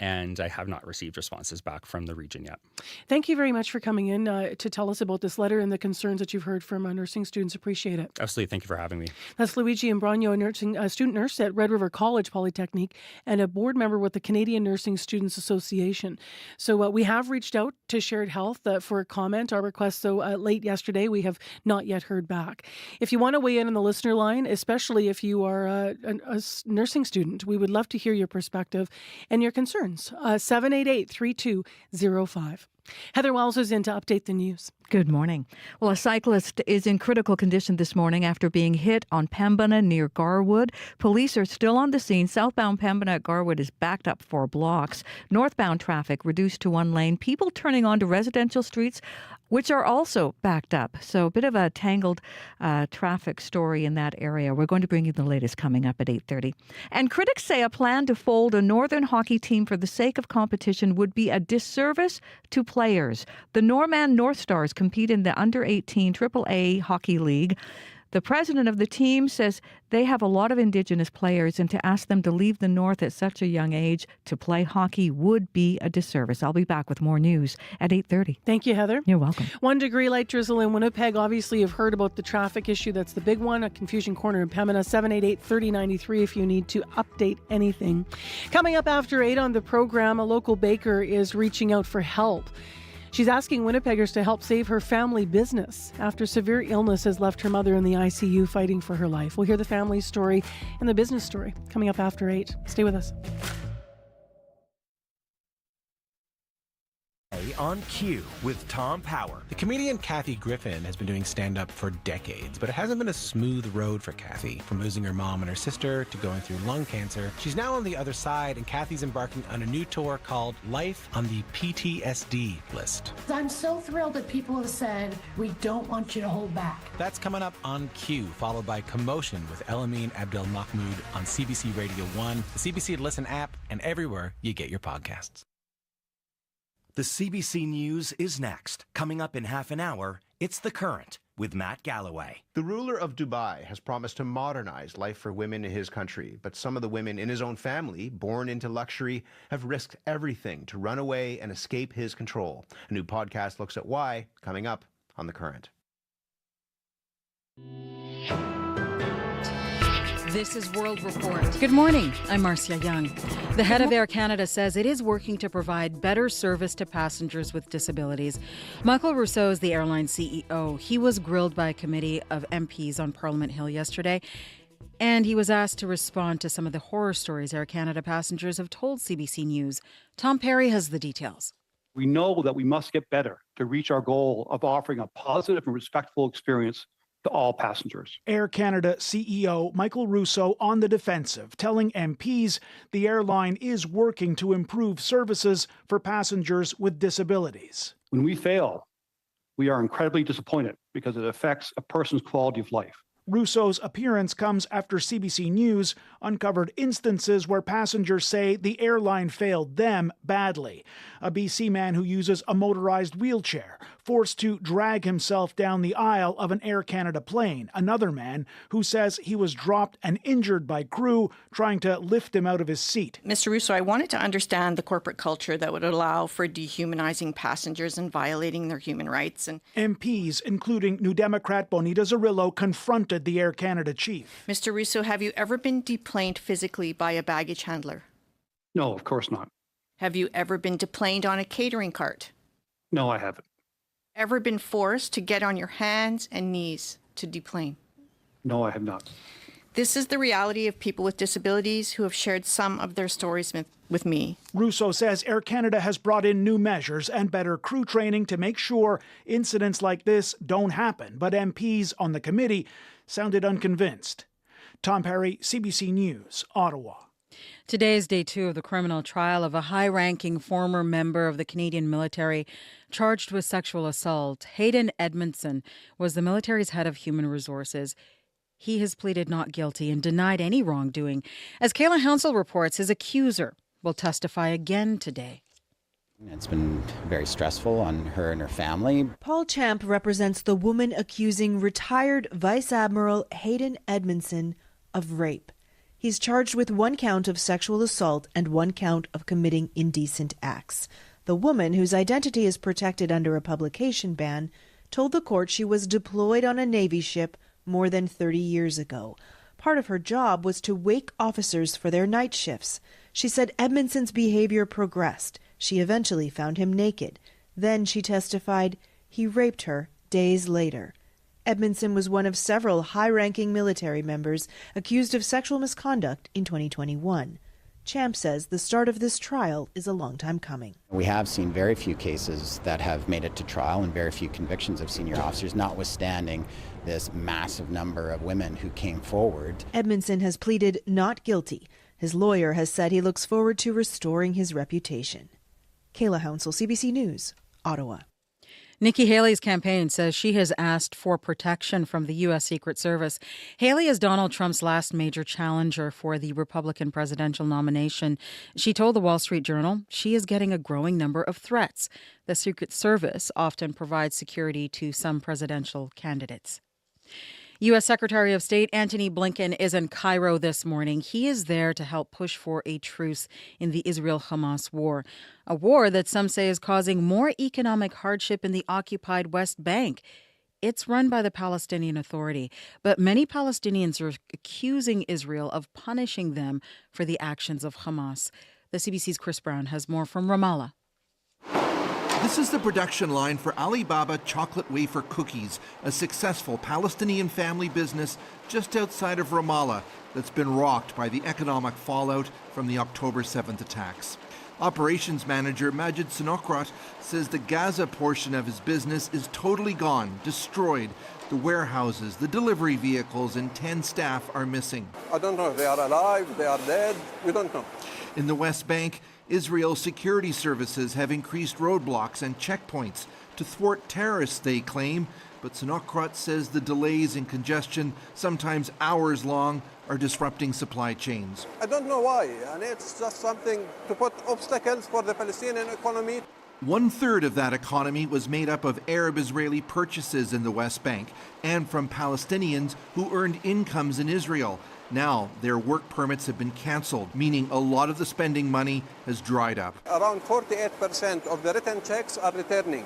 and I have not received responses back from the region yet. Thank you very much for coming in to tell us about this letter and the concerns that you've heard from nursing students. Appreciate it. Absolutely. Thank you for having me. That's Luigi Imbrogno, a student nurse at Red River College Polytechnic and a board member with the Canadian Nursing Students Association. So we have reached out to Shared Health for a comment. Our request, late yesterday, we have not yet heard back. If you want to weigh in on the listener line, especially if you are a nursing student, we would love to hear your perspective and your concerns. 788-3205. Heather Wells is in to update the news. Good morning. Well, a cyclist is in critical condition this morning after being hit on Pembina near Garwood. Police are still on the scene. Southbound Pembina at Garwood is backed up 4 blocks. Northbound traffic reduced to 1 lane. People turning onto residential streets, which are also backed up. So a bit of a tangled traffic story in that area. We're going to bring you the latest coming up at 8:30. And critics say a plan to fold a Northern hockey team for the sake of competition would be a disservice to players. The Norman North Stars compete in the under-18 AAA Hockey League. The president of the team says they have a lot of Indigenous players, and to ask them to leave the North at such a young age to play hockey would be a disservice. I'll be back with more news at 8:30. Thank you, Heather. You're welcome. 1 degree light drizzle in Winnipeg. Obviously, you've heard about the traffic issue. That's the big one, a confusion corner in Pembina. 788-3093 if you need to update anything. Coming up after 8 on the program, a local baker is reaching out for help. She's asking Winnipeggers to help save her family business after severe illness has left her mother in the ICU fighting for her life. We'll hear the family story and the business story coming up after 8. Stay with us. On Cue with Tom Power. The comedian Kathy Griffin has been doing stand-up for decades, but it hasn't been a smooth road for Kathy. From losing her mom and her sister to going through lung cancer, she's now on the other side, and Kathy's embarking on a new tour called Life on the PTSD List. I'm so thrilled that people have said, we don't want you to hold back. That's coming up on Cue, followed by Commotion with Elamine Abdel Mahmoud on CBC Radio 1, the CBC Listen app, and everywhere you get your podcasts. The CBC News is next. Coming up in half an hour, It's The Current with Matt Galloway. The ruler of Dubai has promised to modernize life for women in his country, but some of the women in his own family, born into luxury, have risked everything to run away and escape his control. A new podcast looks at why, coming up on The Current. This is World Report. Good morning. I'm Marcia Young. The head of Air Canada says it is working to provide better service to passengers with disabilities. Michael Rousseau is the airline CEO. He was grilled by a committee of MPs on Parliament Hill yesterday, and he was asked to respond to some of the horror stories Air Canada passengers have told CBC News. Tom Perry has the details. We know that we must get better to reach our goal of offering a positive and respectful experience to all passengers. Air Canada CEO Michael Rousseau on the defensive, telling MPs the airline is working to improve services for passengers with disabilities. When we fail, we are incredibly disappointed because it affects a person's quality of life. Rousseau's appearance comes after CBC News uncovered instances where passengers say the airline failed them badly. A BC man who uses a motorized wheelchair forced to drag himself down the aisle of an Air Canada plane. Another man who says he was dropped and injured by crew trying to lift him out of his seat. Mr. Rousseau, I wanted to understand the corporate culture that would allow for dehumanizing passengers and violating their human rights. And MPs, including New Democrat Bonita Zarrillo, confronted the Air Canada chief. Mr. Rousseau, have you ever been deplaned physically by a baggage handler? No, of course not. Have you ever been deplaned on a catering cart? No, I haven't. Ever been forced to get on your hands and knees to deplane? No, I have not. This is the reality of people with disabilities who have shared some of their stories with me. Rousseau says Air Canada has brought in new measures and better crew training to make sure incidents like this don't happen. But MPs on the committee sounded unconvinced. Tom Perry, CBC News, Ottawa. Today is day 2 of the criminal trial of a high-ranking former member of the Canadian military charged with sexual assault. Hayden Edmondson was the military's head of human resources. He has pleaded not guilty and denied any wrongdoing. As Kayla Hounsell reports, his accuser will testify again today. It's been very stressful on her and her family. Paul Champ represents the woman accusing retired Vice Admiral Hayden Edmondson of rape. He's charged with 1 count of sexual assault and 1 count of committing indecent acts. The woman, whose identity is protected under a publication ban, told the court she was deployed on a Navy ship more than 30 years ago. Part of her job was to wake officers for their night shifts. She said Edmondson's behavior progressed. She eventually found him naked. Then, she testified, he raped her days later. Edmondson was one of several high-ranking military members accused of sexual misconduct in 2021. Champ says the start of this trial is a long time coming. We have seen very few cases that have made it to trial and very few convictions of senior officers, notwithstanding this massive number of women who came forward. Edmondson has pleaded not guilty. His lawyer has said he looks forward to restoring his reputation. Kayla Hounsell, CBC News, Ottawa. Nikki Haley's campaign says she has asked for protection from the U.S. Secret Service. Haley is Donald Trump's last major challenger for the Republican presidential nomination. She told the Wall Street Journal she is getting a growing number of threats. The Secret Service often provides security to some presidential candidates. U.S. Secretary of State Antony Blinken is in Cairo this morning. He is there to help push for a truce in the Israel-Hamas war, a war that some say is causing more economic hardship in the occupied West Bank. It's run by the Palestinian Authority, but many Palestinians are accusing Israel of punishing them for the actions of Hamas. The CBC's Chris Brown has more from Ramallah. This is the production line for Alibaba Chocolate Wafer Cookies, a successful Palestinian family business just outside of Ramallah that's been rocked by the economic fallout from the October 7th attacks. Operations manager Majid Sinokrat says the Gaza portion of his business is totally gone, destroyed. The warehouses, the delivery vehicles, and 10 staff are missing. I don't know if they are alive, they are dead, we don't know. In the West Bank, Israel's security services have increased roadblocks and checkpoints to thwart terrorists, they claim. But Sinokrat says the delays and congestion, sometimes hours long, are disrupting supply chains. I don't know why, and it's just something to put obstacles for the Palestinian economy. 1/3 of that economy was made up of Arab-Israeli purchases in the West Bank and from Palestinians who earned incomes in Israel. Now, their work permits have been cancelled, meaning a lot of the spending money has dried up. Around 48% of the written checks are returning.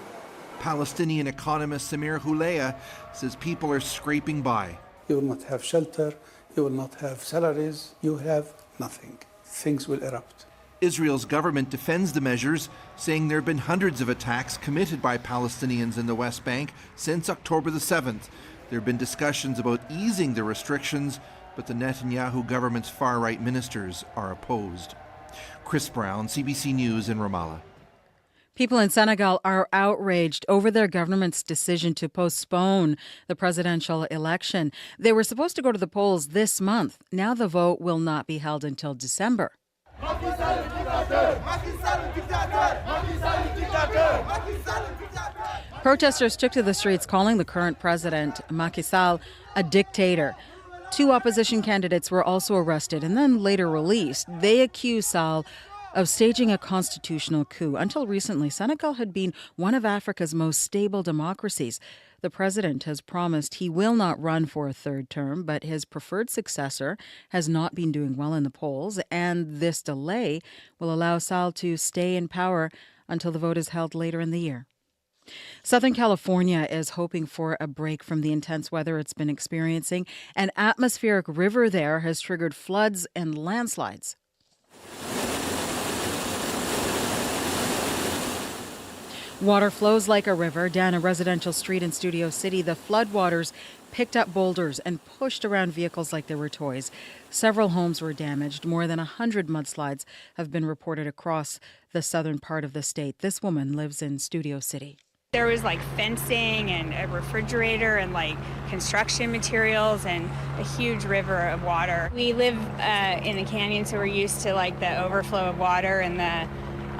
Palestinian economist Samir Hulea says people are scraping by. You will not have shelter, you will not have salaries, you have nothing. Things will erupt. Israel's government defends the measures, saying there have been hundreds of attacks committed by Palestinians in the West Bank since October the 7th. There have been discussions about easing the restrictions, but the Netanyahu government's far-right ministers are opposed. Chris Brown, CBC News in Ramallah. People in Senegal are outraged over their government's decision to postpone the presidential election. They were supposed to go to the polls this month. Now the vote will not be held until December. Protesters took to the streets calling the current president, Macky Sall, a dictator. 2 opposition candidates were also arrested and then later released. They accuse Sall of staging a constitutional coup. Until recently, Senegal had been one of Africa's most stable democracies. The president has promised he will not run for a 3rd term, but his preferred successor has not been doing well in the polls, and this delay will allow Sall to stay in power until the vote is held later in the year. Southern California is hoping for a break from the intense weather it's been experiencing. An atmospheric river there has triggered floods and landslides. Water flows like a river down a residential street in Studio City. The floodwaters picked up boulders and pushed around vehicles like they were toys. Several homes were damaged. More than 100 mudslides have been reported across the southern part of the state. This woman lives in Studio City. There was like fencing and a refrigerator and like construction materials and a huge river of water. We live in a canyon, so we're used to like the overflow of water and a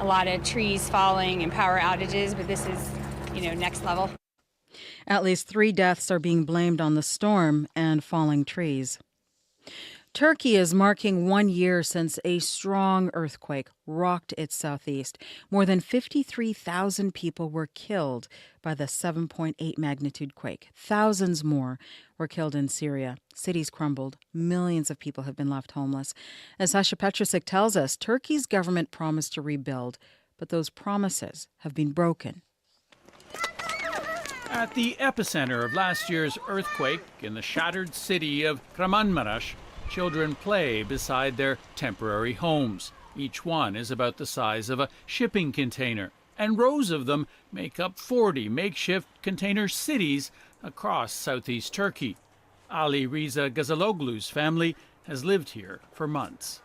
lot of trees falling and power outages, but this is, next level. At least 3 deaths are being blamed on the storm and falling trees. Turkey is marking 1 year since a strong earthquake rocked its southeast. More than 53,000 people were killed by the 7.8 magnitude quake. Thousands more were killed in Syria. Cities crumbled. Millions of people have been left homeless. As Sasha Petrusik tells us, Turkey's government promised to rebuild, but those promises have been broken. At the epicenter of last year's earthquake in the shattered city of Kahramanmaraş, children play beside their temporary homes. Each one is about the size of a shipping container, and rows of them make up 40 makeshift container cities across southeast Turkey. Ali Riza Gazaloglu's family has lived here for months.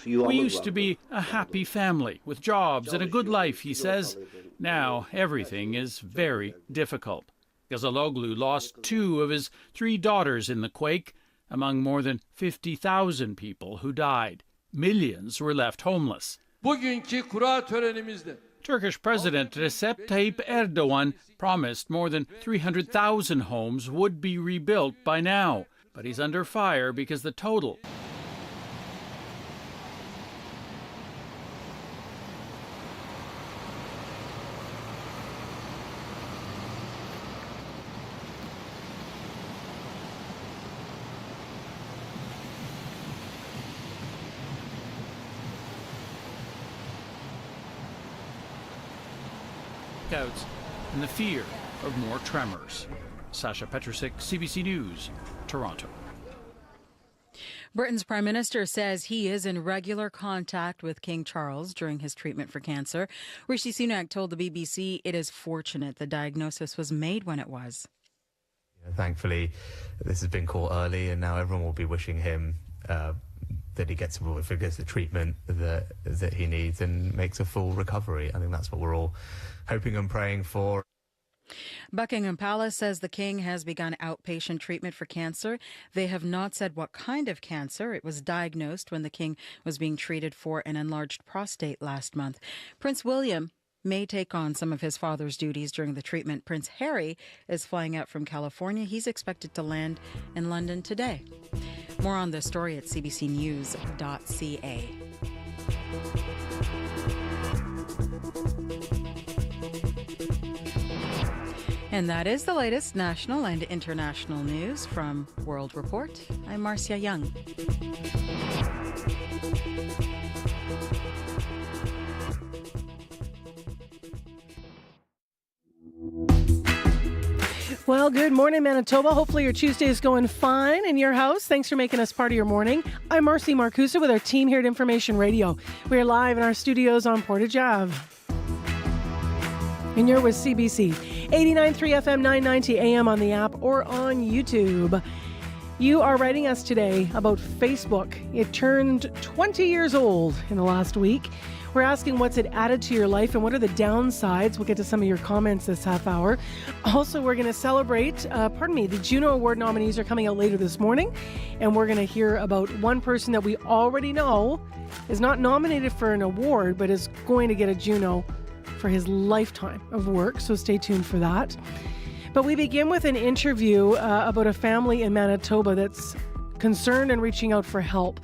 We used to be a happy family with jobs and a good life, he says. Now everything is very difficult. Gazaloglu lost 2 of his 3 daughters in the quake, among more than 50,000 people who died. Millions were left homeless. Turkish President Recep Tayyip Erdogan promised more than 300,000 homes would be rebuilt by now, but he's under fire because the total and the fear of more tremors. Sasha Petrusik, CBC News, Toronto. Britain's Prime Minister says he is in regular contact with King Charles during his treatment for cancer. Rishi Sunak told the BBC it is fortunate the diagnosis was made when it was. Thankfully, this has been caught early, and now everyone will be wishing him that he gets the treatment that he needs and makes a full recovery. I think that's what we're all hoping and praying for. Buckingham Palace says the king has begun outpatient treatment for cancer. They have not said what kind of cancer. It was diagnosed when the king was being treated for an enlarged prostate last month. Prince William may take on some of his father's duties during the treatment. Prince Harry is flying out from California. He's expected to land in London today. More on this story at cbcnews.ca. And that is the latest national and international news from World Report. I'm Marcia Young. Well, good morning, Manitoba. Hopefully your Tuesday is going fine in your house. Thanks for making us part of your morning. I'm Marcy Marcusa with our team here at Information Radio. We're live in our studios on Portage Ave. And you're with CBC. 89.3 FM, 990 AM on the app or on YouTube. You are writing us today about Facebook. It turned 20 years old in the last week. We're asking what's it added to your life and what are the downsides. We'll get to some of your comments this half hour. Also, we're going to celebrate, the Juno Award nominees are coming out later this morning. And we're going to hear about one person that we already know is not nominated for an award, but is going to get a Juno for his lifetime of work. So stay tuned for that. But we begin with an interview about a family in Manitoba that's concerned and reaching out for help.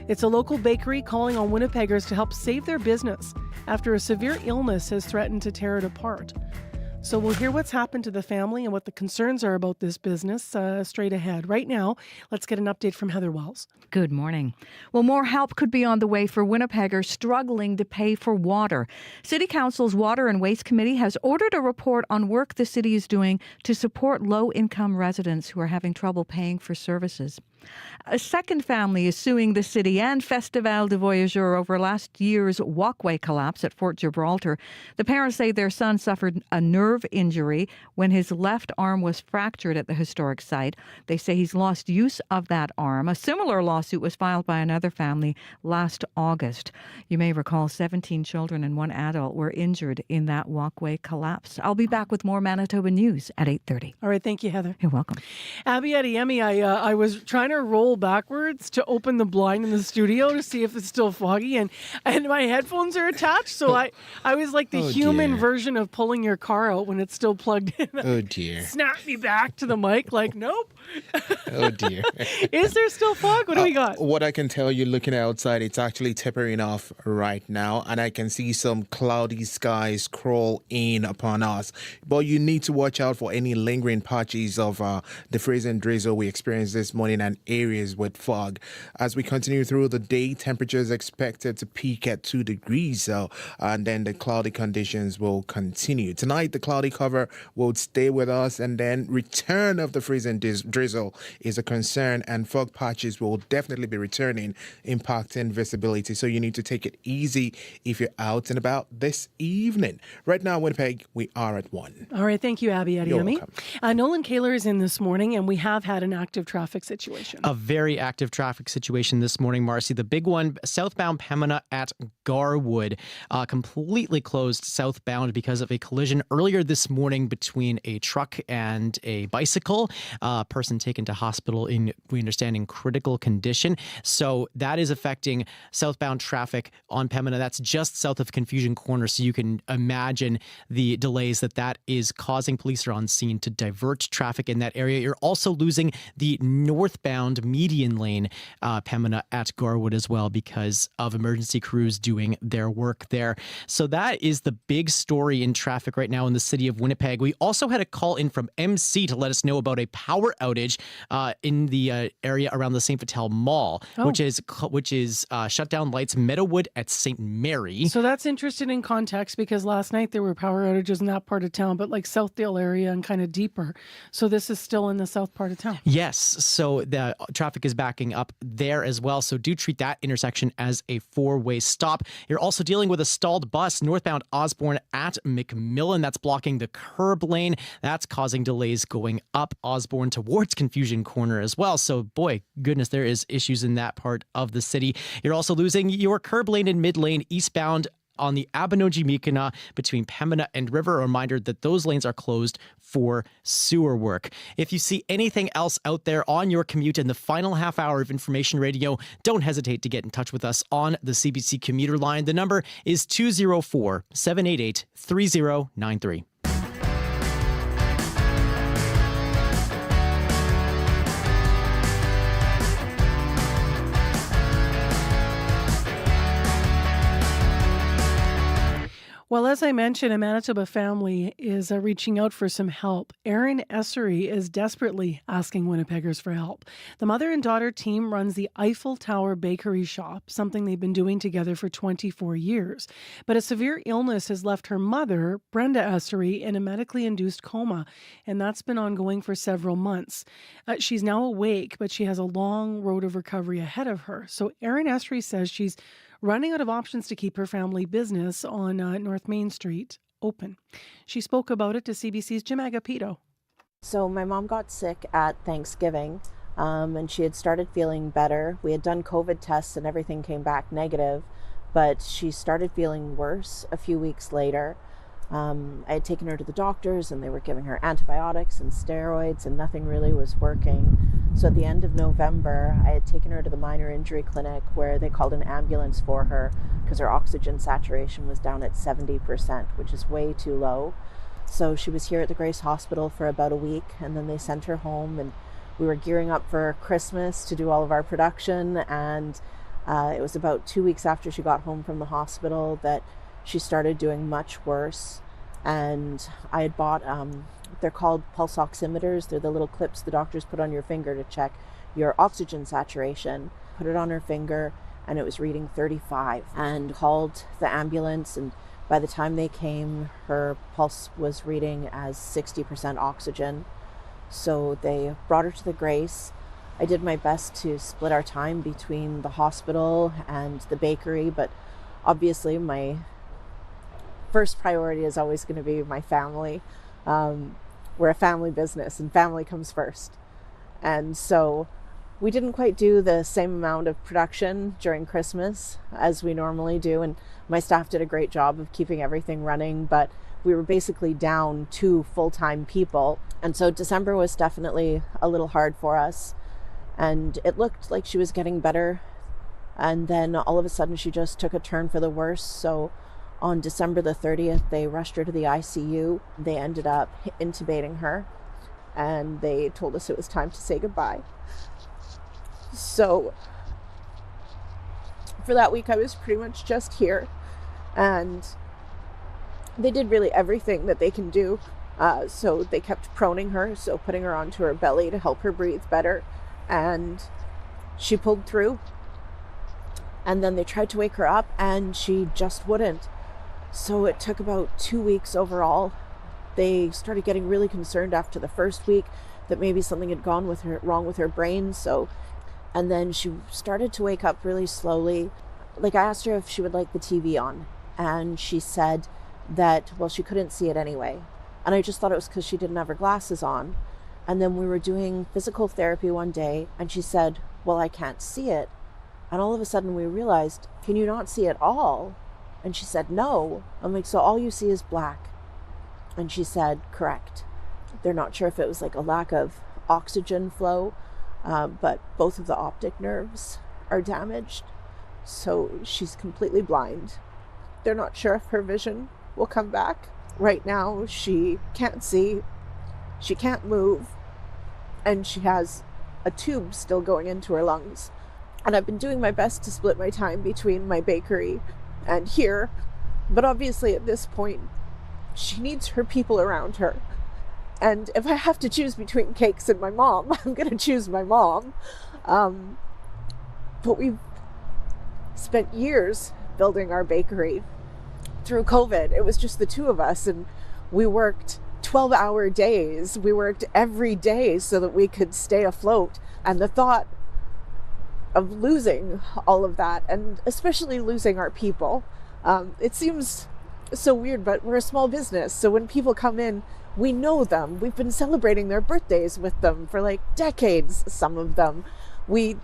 It's a local bakery calling on Winnipeggers to help save their business after a severe illness has threatened to tear it apart. So we'll hear what's happened to the family and what the concerns are about this business straight ahead. Right now, let's get an update from Heather Wells. Good morning. Well, more help could be on the way for Winnipeggers struggling to pay for water. City Council's Water and Waste Committee has ordered a report on work the city is doing to support low-income residents who are having trouble paying for services. A second family is suing the city and Festival de Voyageurs over last year's walkway collapse at Fort Gibraltar. The parents say their son suffered a nerve injury when his left arm was fractured at the historic site. They say he's lost use of that arm. A similar lawsuit was filed by another family last August. You may recall 17 children and one adult were injured in that walkway collapse. I'll be back with more Manitoba news at 8:30. All right, thank you, Heather. You're welcome. Abby Adeyemi, I was trying to roll backwards to open the blind in the studio to see if it's still foggy, and my headphones are attached, so I was like the human version of pulling your car out when it's still plugged in. Oh dear. Snap me back to the mic like, nope. Oh dear. Is there still fog? What do we got? What I can tell you looking outside, it's actually tapering off right now, and I can see some cloudy skies crawl in upon us. But you need to watch out for any lingering patches of the freezing drizzle we experienced this morning and areas with fog. As we continue through the day, temperatures expected to peak at 2 degrees, and then the cloudy conditions will continue. Tonight, the cloudy cover will stay with us, and then return of the freezing drizzle is a concern, and fog patches will definitely be returning, impacting visibility. So you need to take it easy if you're out and about this evening. Right now, Winnipeg, we are at 1. All right, thank you, Abby Adeyemi. Nolan Kaler is in this morning, and we have had an active traffic situation. A very active traffic situation this morning, Marcy. The big one, southbound Pembina at Garwood, completely closed southbound because of a collision earlier this morning between a truck and a bicycle. Person taken to hospital in, we understand, in critical condition. So that is affecting southbound traffic on Pembina. That's just south of Confusion Corner. So you can imagine the delays that is causing. Police are on scene to divert traffic in that area. You're also losing the northbound median lane, Pembina at Garwood as well, because of emergency crews doing their work there. So that is the big story in traffic right now in the city of Winnipeg. We also had a call in from MC to let us know about a power outage in the area around the St. Vital Mall, which is shut down lights Meadowwood at St. Mary. So that's interesting in context because last night there were power outages in that part of town, but like Southdale area and kind of deeper. So this is still in the south part of town. Yes. So the traffic is backing up there as well. So do treat that intersection as a four-way stop. You're also dealing with a stalled bus northbound Osborne at McMillan. That's blocking the curb lane. That's causing delays going up Osborne towards Confusion Corner as well. So boy, goodness, there is issues in that part of the city. You're also losing your curb lane and mid lane eastbound on the Abinogi-Mikina between Pembina and River. A reminder that those lanes are closed for sewer work. If you see anything else out there on your commute in the final half hour of Information Radio, don't hesitate to get in touch with us on the CBC commuter line. The number is 204-788-3093. Well, as I mentioned, a Manitoba family is reaching out for some help. Erin Essery is desperately asking Winnipeggers for help. The mother and daughter team runs the Eiffel Tower Bakery Shop, something they've been doing together for 24 years. But a severe illness has left her mother, Brenda Essery, in a medically induced coma, and that's been ongoing for several months. She's now awake, but she has a long road of recovery ahead of her. So Erin Essery says she's running out of options to keep her family business on North Main Street open. She spoke about it to CBC's Jim Agapito. So my mom got sick at Thanksgiving, and she had started feeling better. We had done COVID tests and everything came back negative, but she started feeling worse a few weeks later. I had taken her to the doctors and they were giving her antibiotics and steroids and nothing really was working. So at the end of November, I had taken her to the minor injury clinic where they called an ambulance for her because her oxygen saturation was down at 70%, which is way too low. So she was here at the Grace Hospital for about a week and then they sent her home, and we were gearing up for Christmas to do all of our production, and it was about 2 weeks after she got home from the hospital that she started doing much worse. And I had bought, they're called pulse oximeters. They're the little clips the doctors put on your finger to check your oxygen saturation. Put it on her finger and it was reading 35, and called the ambulance, and by the time they came, her pulse was reading as 60% oxygen. So they brought her to the Grace. I did my best to split our time between the hospital and the bakery, but obviously my first priority is always going to be my family. We're a family business and family comes first. And so we didn't quite do the same amount of production during Christmas as we normally do. And my staff did a great job of keeping everything running, but we were basically down 2 full-time people. And so December was definitely a little hard for us. And it looked like she was getting better. And then all of a sudden she just took a turn for the worse. So on December the 30th, they rushed her to the ICU. They ended up intubating her, and they told us it was time to say goodbye. So for that week, I was pretty much just here, and they did really everything that they can do. So they kept proning her, so putting her onto her belly to help her breathe better, and she pulled through. And then they tried to wake her up, and she just wouldn't. So it took about 2 weeks overall. They started getting really concerned after the first week that maybe something had gone wrong with her brain. And then she started to wake up really slowly. Like, I asked her if she would like the TV on, and she said that, well, she couldn't see it anyway. And I just thought it was because she didn't have her glasses on. And then we were doing physical therapy one day, and she said, well, I can't see it. And all of a sudden we realized, can you not see at all? And she said, no. I'm like, so all you see is black? And she said, correct. They're not sure if it was like a lack of oxygen flow, but both of the optic nerves are damaged. So she's completely blind. They're not sure if her vision will come back. Right now, she can't see, she can't move, and she has a tube still going into her lungs. And I've been doing my best to split my time between my bakery and here, but obviously at this point she needs her people around her, and if I have to choose between cakes and my mom, I'm gonna choose my mom. But we've spent years building our bakery. Through COVID, it was just the two of us, and we worked 12-hour days. We worked every day so that we could stay afloat, and the thought of losing all of that, and especially losing our people. It seems so weird, but we're a small business, so when people come in, we know them. We've been celebrating their birthdays with them for like decades, some of them. We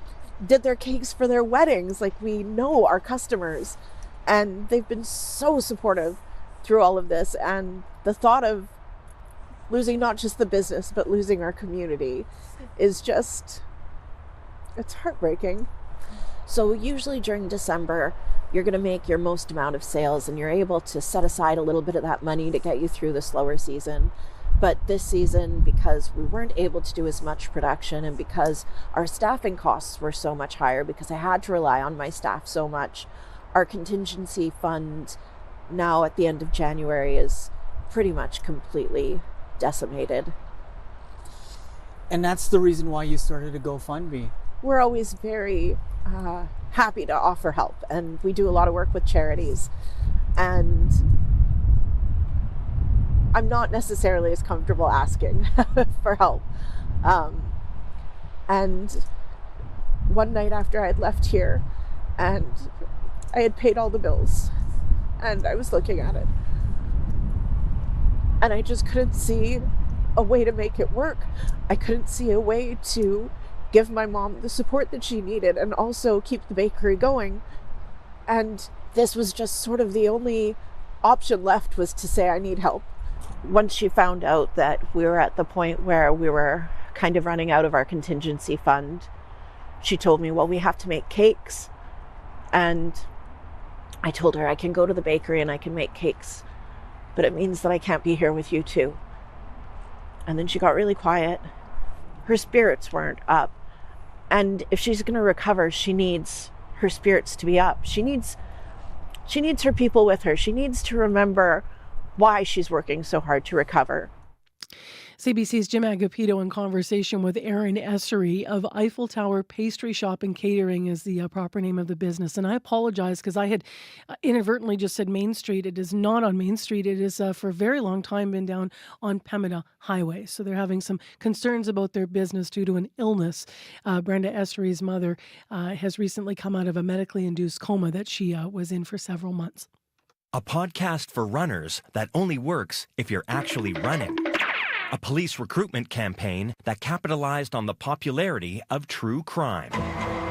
did their cakes for their weddings. Like, we know our customers, and they've been so supportive through all of this. And the thought of losing not just the business, but losing our community is just, it's heartbreaking. So usually during December, you're going to make your most amount of sales, and you're able to set aside a little bit of that money to get you through the slower season. But this season, because we weren't able to do as much production, and because our staffing costs were so much higher, because I had to rely on my staff so much, our contingency fund now at the end of January is pretty much completely decimated. And that's the reason why you started a GoFundMe. We're always very happy to offer help, and we do a lot of work with charities. And I'm not necessarily as comfortable asking for help. And one night after I'd left here and I had paid all the bills and I was looking at it and I just couldn't see a way to make it work. I couldn't see a way to give my mom the support that she needed and also keep the bakery going. And this was just sort of the only option left, was to say I need help. Once she found out that we were at the point where we were kind of running out of our contingency fund, she told me, well, we have to make cakes. And I told her I can go to the bakery and I can make cakes, but it means that I can't be here with you too. And then she got really quiet. Her spirits weren't up. And if she's going to recover, she needs her spirits to be up. She needs her people with her. She needs to remember why she's working so hard to recover. CBC's Jim Agapito in conversation with Aaron Essery of Eiffel Tower Pastry Shop and Catering is the proper name of the business. And I apologize because I had inadvertently just said Main Street. It is not on Main Street. It is for a very long time been down on Pembina Highway. So they're having some concerns about their business due to an illness. Brenda Essery's mother has recently come out of a medically induced coma that she was in for several months. A podcast for runners that only works if you're actually running. A police recruitment campaign that capitalized on the popularity of true crime.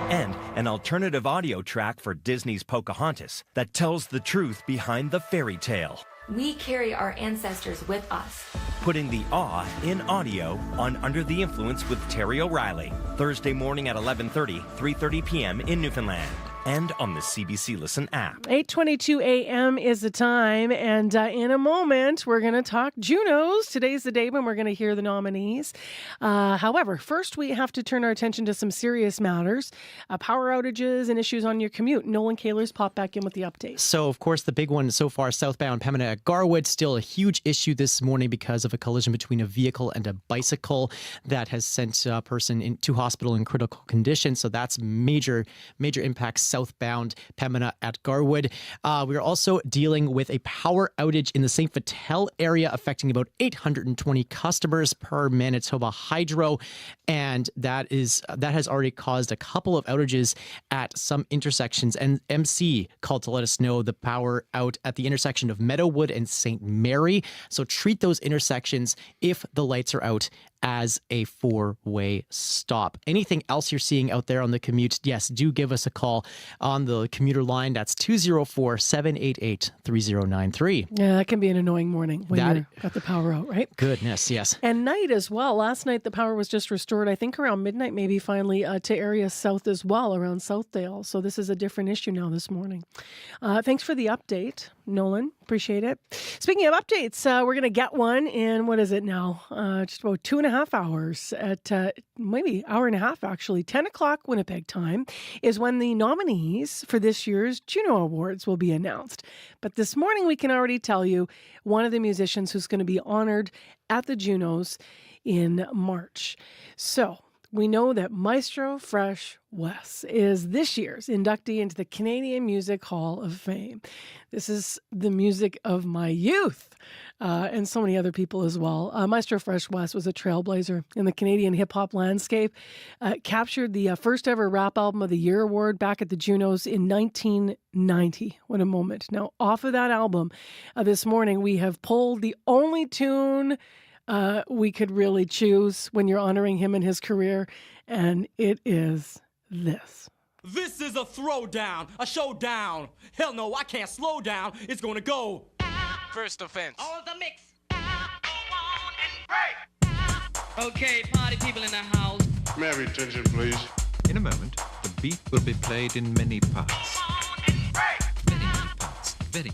And an alternative audio track for Disney's Pocahontas that tells the truth behind the fairy tale. We carry our ancestors with us. Putting the awe in audio on Under the Influence with Terry O'Reilly. Thursday morning at 11:30, 3:30 p.m. in Newfoundland. And on the CBC Listen app. 8:22 a.m. is the time, and in a moment, we're going to talk Junos. Today's the day when we're going to hear the nominees. However, first we have to turn our attention to some serious matters, power outages and issues on your commute. Nolan Kaler's popped back in with the update. So, of course, the big one so far, southbound Pembina at Garwood, still a huge issue this morning because of a collision between a vehicle and a bicycle that has sent a person into hospital in critical condition. So that's major impacts southbound Pembina at Garwood. We are also dealing with a power outage in the St. Vital area affecting about 820 customers per Manitoba Hydro. And that has already caused a couple of outages at some intersections. And MC called to let us know the power out at the intersection of Meadowwood and St. Mary. So treat those intersections, if the lights are out, as a four-way stop. Anything else you're seeing out there on the commute, yes, do give us a call on the commuter line. That's 204-788-3093. Yeah, that can be an annoying morning when you've got the power out, right? Goodness, yes. And night as well. Last night, the power was just restored, I think around midnight, maybe finally, to areas south as well, around Southdale. So this is a different issue now this morning. Thanks for the update, Nolan. Appreciate it. Speaking of updates, we're going to get one in, what is it now? Just about 2.5 hours at maybe hour and a half, actually. 10 o'clock Winnipeg time is when the nominees for this year's Juno Awards will be announced. But this morning, we can already tell you one of the musicians who's going to be honored at the Junos in March. So we know that Maestro Fresh Wes is this year's inductee into the Canadian Music Hall of Fame. This is the music of my youth, and so many other people as well. Maestro Fresh Wes was a trailblazer in the Canadian hip-hop landscape, captured the first ever Rap Album of the Year award back at the Junos in 1990. What a moment. Now, off of that album, this morning, we have pulled the only tune we could really choose when you're honoring him in his career, and it is this. This is a throwdown, a showdown. Hell no, I can't slow down. It's gonna go. First offense. On the mix. Okay, party people in the house. May I have your attention, please? In a moment, the beat will be played in many parts. Many parts. Very.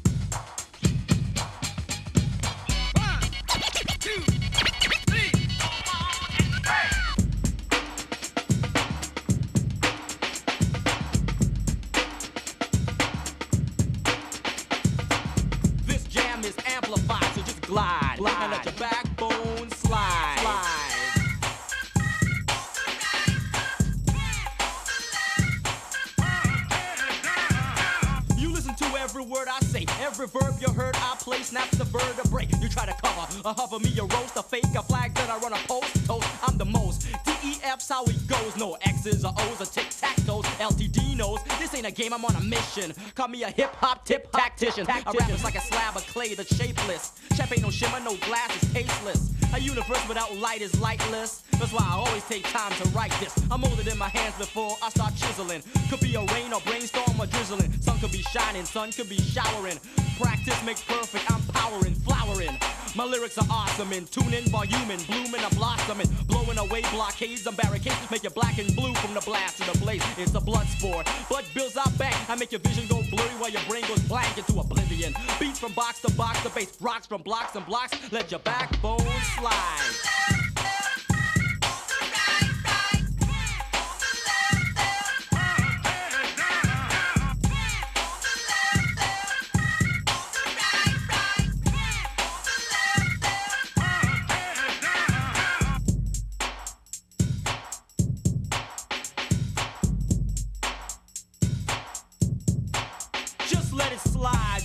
reverb you heard I play, snaps the vertebrae. You try to cover, a hover me, a roast, a fake, a flag that I run a post, toast. I'm the most. DEF's how it goes. No X's or O's or tic-tac-toes. LTD knows this ain't a game, I'm on a mission. Call me a hip-hop tip-tactician. I rap is like a slab of clay that's shapeless. Chef ain't no shimmer, no glass is tasteless. A universe without light is lightless. That's why I always take time to write this. I'm holding in my hands before I start chiseling. Could be a rain or brainstorm or drizzling. Sun could be shining, sun could be showering. Practice makes perfect, I'm powering, flowering. My lyrics are awesome and tuning, voluming, blooming, I'm blossoming. Blowing away blockades and barricades. Make you black and blue from the blast to the blaze. It's a blood sport. Blood builds our bank. I make your vision go blurry while your brain goes blank into oblivion. Beats from box to box, the bass rocks from blocks and blocks. Let your backbone slide.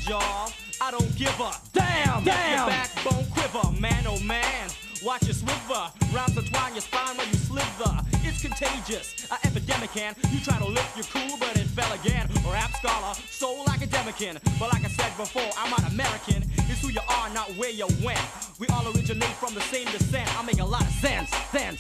Y'all, I don't give a damn. Your backbone quiver, man, oh man. Watch you swiver, rhymes entwine your spine while you slither. It's contagious, an epidemic, and you try to lift your cool, but it fell again. Rap scholar, soul academician, but like I said before, I'm not American. It's who you are, not where you went. We all originate from the same descent. I make a lot of sense, and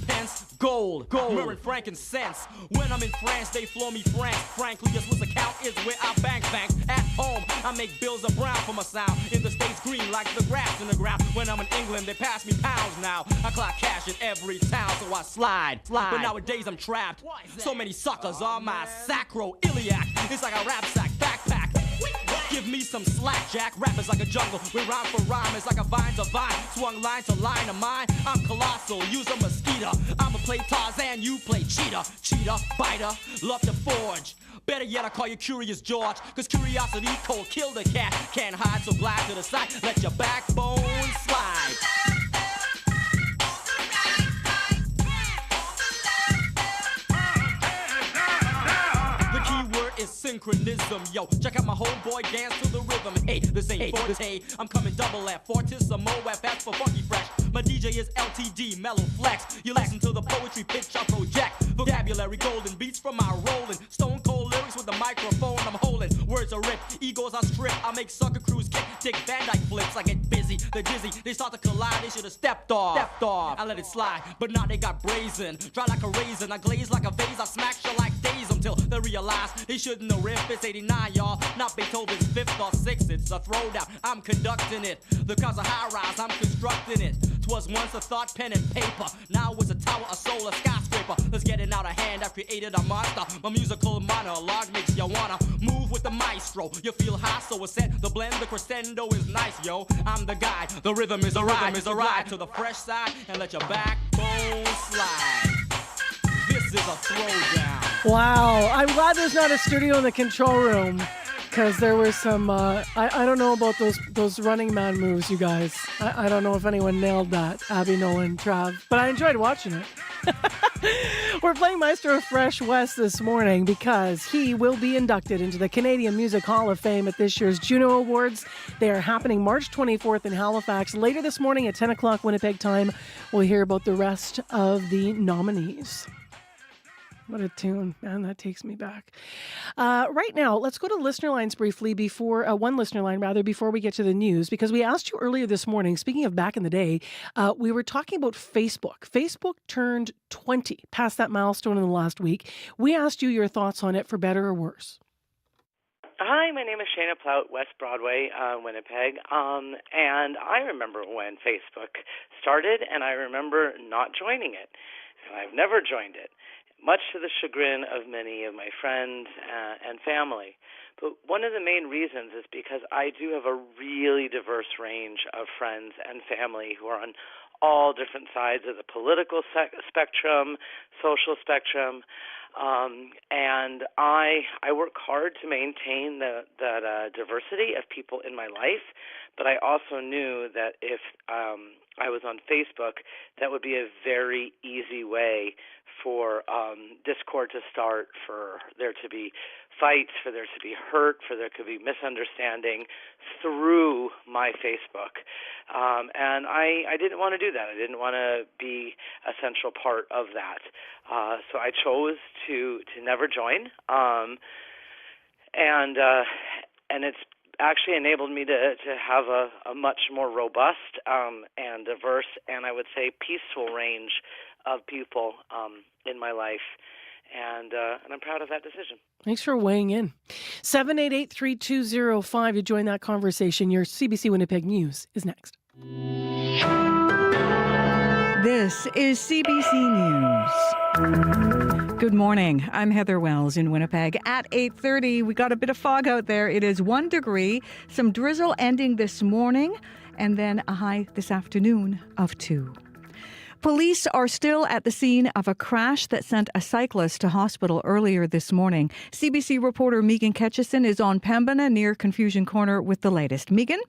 pence, gold, myrrh and frankincense. When I'm in France, they flow me franc. Frankly, your Swiss account is where I bank. At home, I make bills of brown for my sound. In the States, green like the grass in the ground. When I'm in England, they pass me pounds now. I clock cash in every town, so I slide. But nowadays I'm trapped. So many suckers on my sacroiliac. It's like a rap sack backpack. Give me some slack, Jack. Rap is like a jungle. We rhyme for rhyme. It's like a vine to vine. Swung line to line of mine. I'm colossal. Use a mosquito. I'ma play Tarzan. You play cheetah. Cheetah, biter. Love to forge. Better yet, I call you Curious George. Cause curiosity cold kill the cat. Can't hide, so glide to the side. Let your backbone slide. Is synchronism, yo. Check out my homeboy dance to the rhythm. Hey, this ain't forte. I'm coming double F, fortissimo FS for funky fresh. My DJ is LTD, mellow flex. You listen to the poetry pitch I project. Vocabulary golden beats from my rolling. Stone cold lyrics with the microphone I'm holding. Words are ripped, egos are stripped. I make sucker crews kick, Dick Van Dyke flips. I get busy, they're dizzy. They start to collide, they should have stepped off. I let it slide, but now they got brazen. Dry like a raisin, I glaze like a vase. I smack you like days until they realize they shouldn't have riff. It's 89, y'all, not Beethoven's 5th or 6th. It's a throwdown, I'm conducting it. The cause of high rise, I'm constructing it. 'Twas once a thought, pen and paper. Now it's a tower, a soul, a skyscraper. Let's get it out of hand, I've created a monster. My musical monologue makes you wanna move with the maestro. You feel high, so it's set. The blend, the crescendo is nice, yo. I'm the guy, the rhythm is a ride. To the fresh side and let your backbone slide. This is a throwdown. Wow, I'm glad there's not a studio in the control room. Because there were some, I don't know about those Running Man moves, you guys. I don't know if anyone nailed that, Abby, Nolan, Trav, but I enjoyed watching it. We're playing Maestro Fresh West this morning because he will be inducted into the Canadian Music Hall of Fame at this year's Juno Awards. They are happening March 24th in Halifax. Later this morning at 10 o'clock Winnipeg time, we'll hear about the rest of the nominees. What a tune, man, that takes me back. Right now, let's go to listener lines briefly before we get to the news, because we asked you earlier this morning, speaking of back in the day, we were talking about Facebook. Facebook turned 20, past that milestone in the last week. We asked you your thoughts on it, for better or worse. Hi, my name is Shayna Plout, West Broadway, Winnipeg, and I remember when Facebook started, and I remember not joining it, and I've never joined it, much to the chagrin of many of my friends and family. But one of the main reasons is because I do have a really diverse range of friends and family who are on all different sides of the political spectrum, social spectrum, and I work hard to maintain that diversity of people in my life, but I also knew that if I was on Facebook, that would be a very easy way for discord to start, for there to be fights, for there to be hurt, for there to be misunderstanding through my Facebook. And I didn't want to do that. I didn't want to be a central part of that. So I chose to never join. And it's actually enabled me to have a much more robust and diverse and I would say peaceful range of people in my life. And I'm proud of that decision. Thanks for weighing in. 788-3205 to join that conversation. Your CBC Winnipeg News is next. This is CBC News. Good morning. I'm Heather Wells in Winnipeg. At 8:30, we got a bit of fog out there. It is 1 degree, some drizzle ending this morning, and then a high this afternoon of 2. Police are still at the scene of a crash that sent a cyclist to hospital earlier this morning. CBC reporter Megan Ketchison is on Pembina near Confusion Corner with the latest. Megan?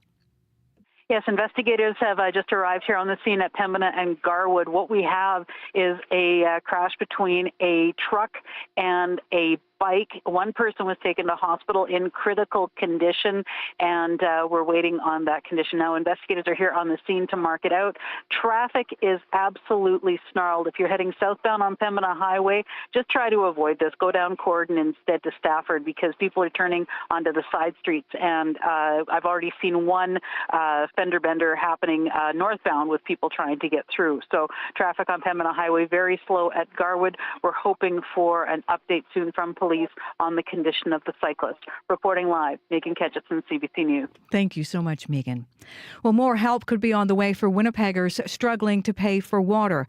Yes, investigators have just arrived here on the scene at Pembina and Garwood. What we have is a crash between a truck and a bike. One person was taken to hospital in critical condition, and we're waiting on that condition. Now, investigators are here on the scene to mark it out. Traffic is absolutely snarled. If you're heading southbound on Pembina Highway, just try to avoid this. Go down Corden instead to Stafford because people are turning onto the side streets. And I've already seen one fender bender happening northbound with people trying to get through. So traffic on Pembina Highway very slow at Garwood. We're hoping for an update soon from police on the condition of the cyclist. Reporting live, Megan Ketchison, CBC News. Thank you so much, Megan. Well, more help could be on the way for Winnipeggers struggling to pay for water.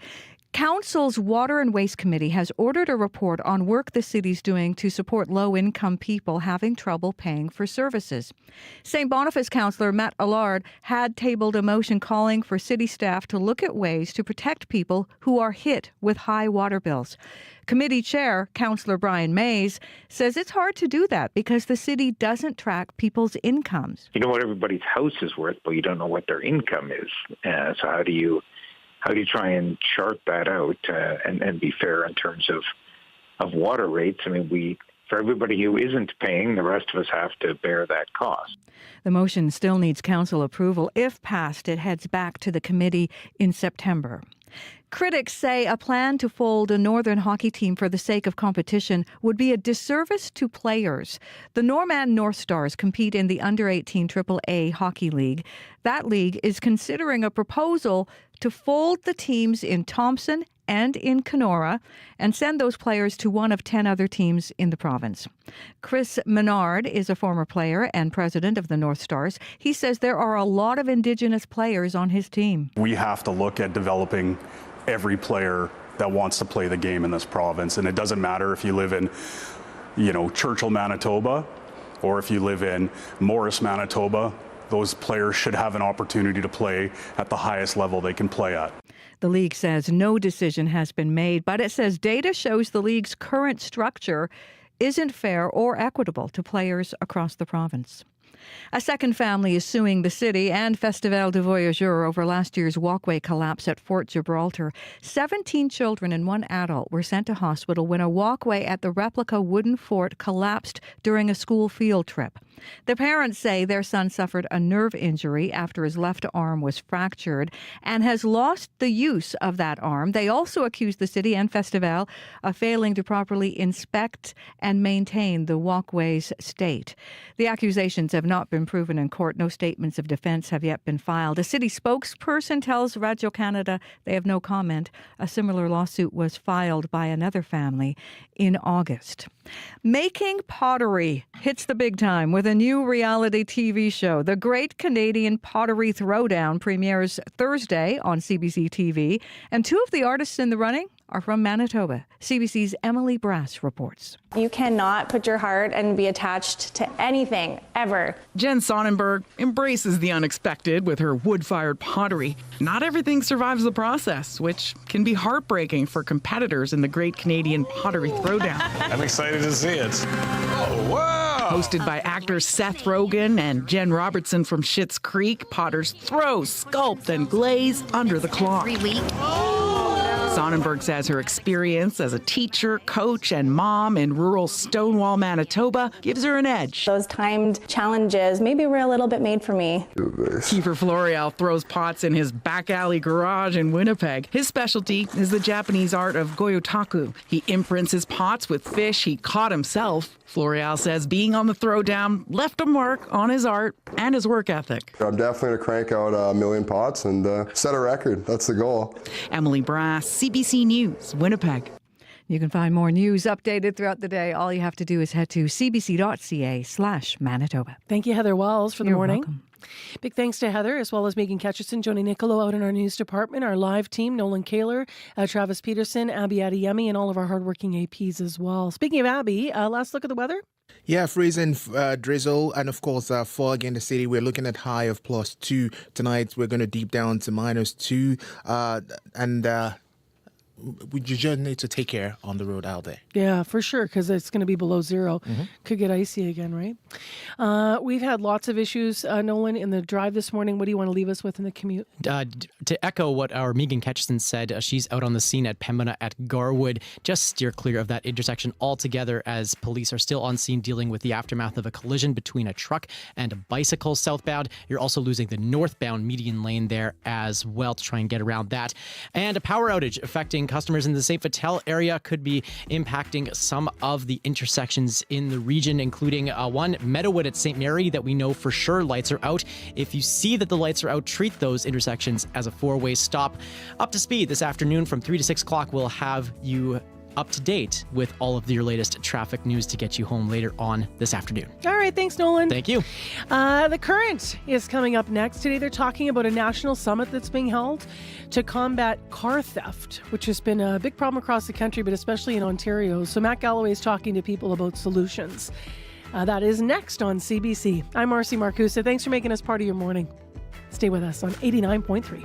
Council's Water and Waste Committee has ordered a report on work the city's doing to support low-income people having trouble paying for services. St. Boniface Councillor Matt Allard had tabled a motion calling for city staff to look at ways to protect people who are hit with high water bills. Committee Chair, Councillor Brian Mays, says it's hard to do that because the city doesn't track people's incomes. You know what everybody's house is worth, but you don't know what their income is. So how do you try and chart that out and be fair in terms of water rates? I mean, for everybody who isn't paying, the rest of us have to bear that cost. The motion still needs council approval. If passed, it heads back to the committee in September. Critics say a plan to fold a Northern hockey team for the sake of competition would be a disservice to players. The Norman North Stars compete in the Under-18 AAA Hockey League. That league is considering a proposal to fold the teams in Thompson and in Kenora and send those players to one of 10 other teams in the province. Chris Menard is a former player and president of the North Stars. He says there are a lot of Indigenous players on his team. We have to look at developing every player that wants to play the game in this province. And it doesn't matter if you live in, Churchill, Manitoba, or if you live in Morris, Manitoba. Those players should have an opportunity to play at the highest level they can play at. The league says no decision has been made, but it says data shows the league's current structure isn't fair or equitable to players across the province. A second family is suing the city and Festival du Voyageur over last year's walkway collapse at Fort Gibraltar. 17 children and one adult were sent to hospital when a walkway at the replica wooden fort collapsed during a school field trip. The parents say their son suffered a nerve injury after his left arm was fractured and has lost the use of that arm. They also accuse the city and Festival of failing to properly inspect and maintain the walkway's state. The accusations have not been proven in court. No statements of defense have yet been filed. A city spokesperson tells Radio-Canada they have no comment. A similar lawsuit was filed by another family in August. Making pottery hits the big time with a new reality TV show. The Great Canadian Pottery Throwdown premieres Thursday on CBC TV, and two of the artists in the running are from Manitoba. CBC's Emily Brass reports. You cannot put your heart and be attached to anything, ever. Jen Sonnenberg embraces the unexpected with her wood-fired pottery. Not everything survives the process, which can be heartbreaking for competitors in the Great Canadian Pottery Throwdown. I'm excited to see it. Oh, wow! Hosted by actors Seth Rogen and Jen Robertson from Schitt's Creek, potters throw, sculpt, and glaze under the cloth. Sonnenberg says her experience as a teacher, coach, and mom in rural Stonewall, Manitoba gives her an edge. Those timed challenges maybe were a little bit made for me. Kiefer Floreal throws pots in his back alley garage in Winnipeg. His specialty is the Japanese art of goyotaku. He imprints his pots with fish he caught himself. Floreal says being on the throwdown left a mark on his art and his work ethic. I'm definitely going to crank out a million pots and set a record. That's the goal. Emily Brass, CBC News, Winnipeg. You can find more news updated throughout the day. All you have to do is head to cbc.ca/Manitoba. Thank you, Heather Wells, for the You're morning. welcome. Big thanks to Heather, as well as Megan Ketcherson, Joni Nicolo out in our news department, our live team, Nolan Kaler, Travis Peterson, Abby Adeyemi, and all of our hardworking APs as well. Speaking of Abby, last look at the weather. Yeah, freezing, drizzle, and of course fog in the city. We're looking at high of +2 tonight. We're going to deep down to -2, and we just need to take care on the road out there. Yeah, for sure, because it's going to be below zero. Could get icy again, right? We've had lots of issues, Nolan, in the drive this morning. What do you want to leave us with in the commute? To echo what our Megan Ketcherson said, she's out on the scene at Pembina at Garwood. Just steer clear of that intersection altogether, as police are still on scene dealing with the aftermath of a collision between a truck and a bicycle southbound. You're also losing the northbound median lane there as well to try and get around that. And a power outage affecting customers in the St. Vital area could be impacting some of the intersections in the region, including one, Meadowood at St. Mary, that we know for sure lights are out. If you see that the lights are out, treat those intersections as a four-way stop. Up to speed this afternoon from 3 to 6 o'clock. We'll have you up to date with all of your latest traffic news to get you home later on this afternoon. All right, thanks, Nolan. Thank you. The Current is coming up next. Today they're talking about a national summit that's being held to combat car theft, which has been a big problem across the country, but especially in Ontario. So Matt Galloway is talking to people about solutions. That is next on CBC. I'm Marcy Marcusa. Thanks for making us part of your morning. Stay with us on 89.3.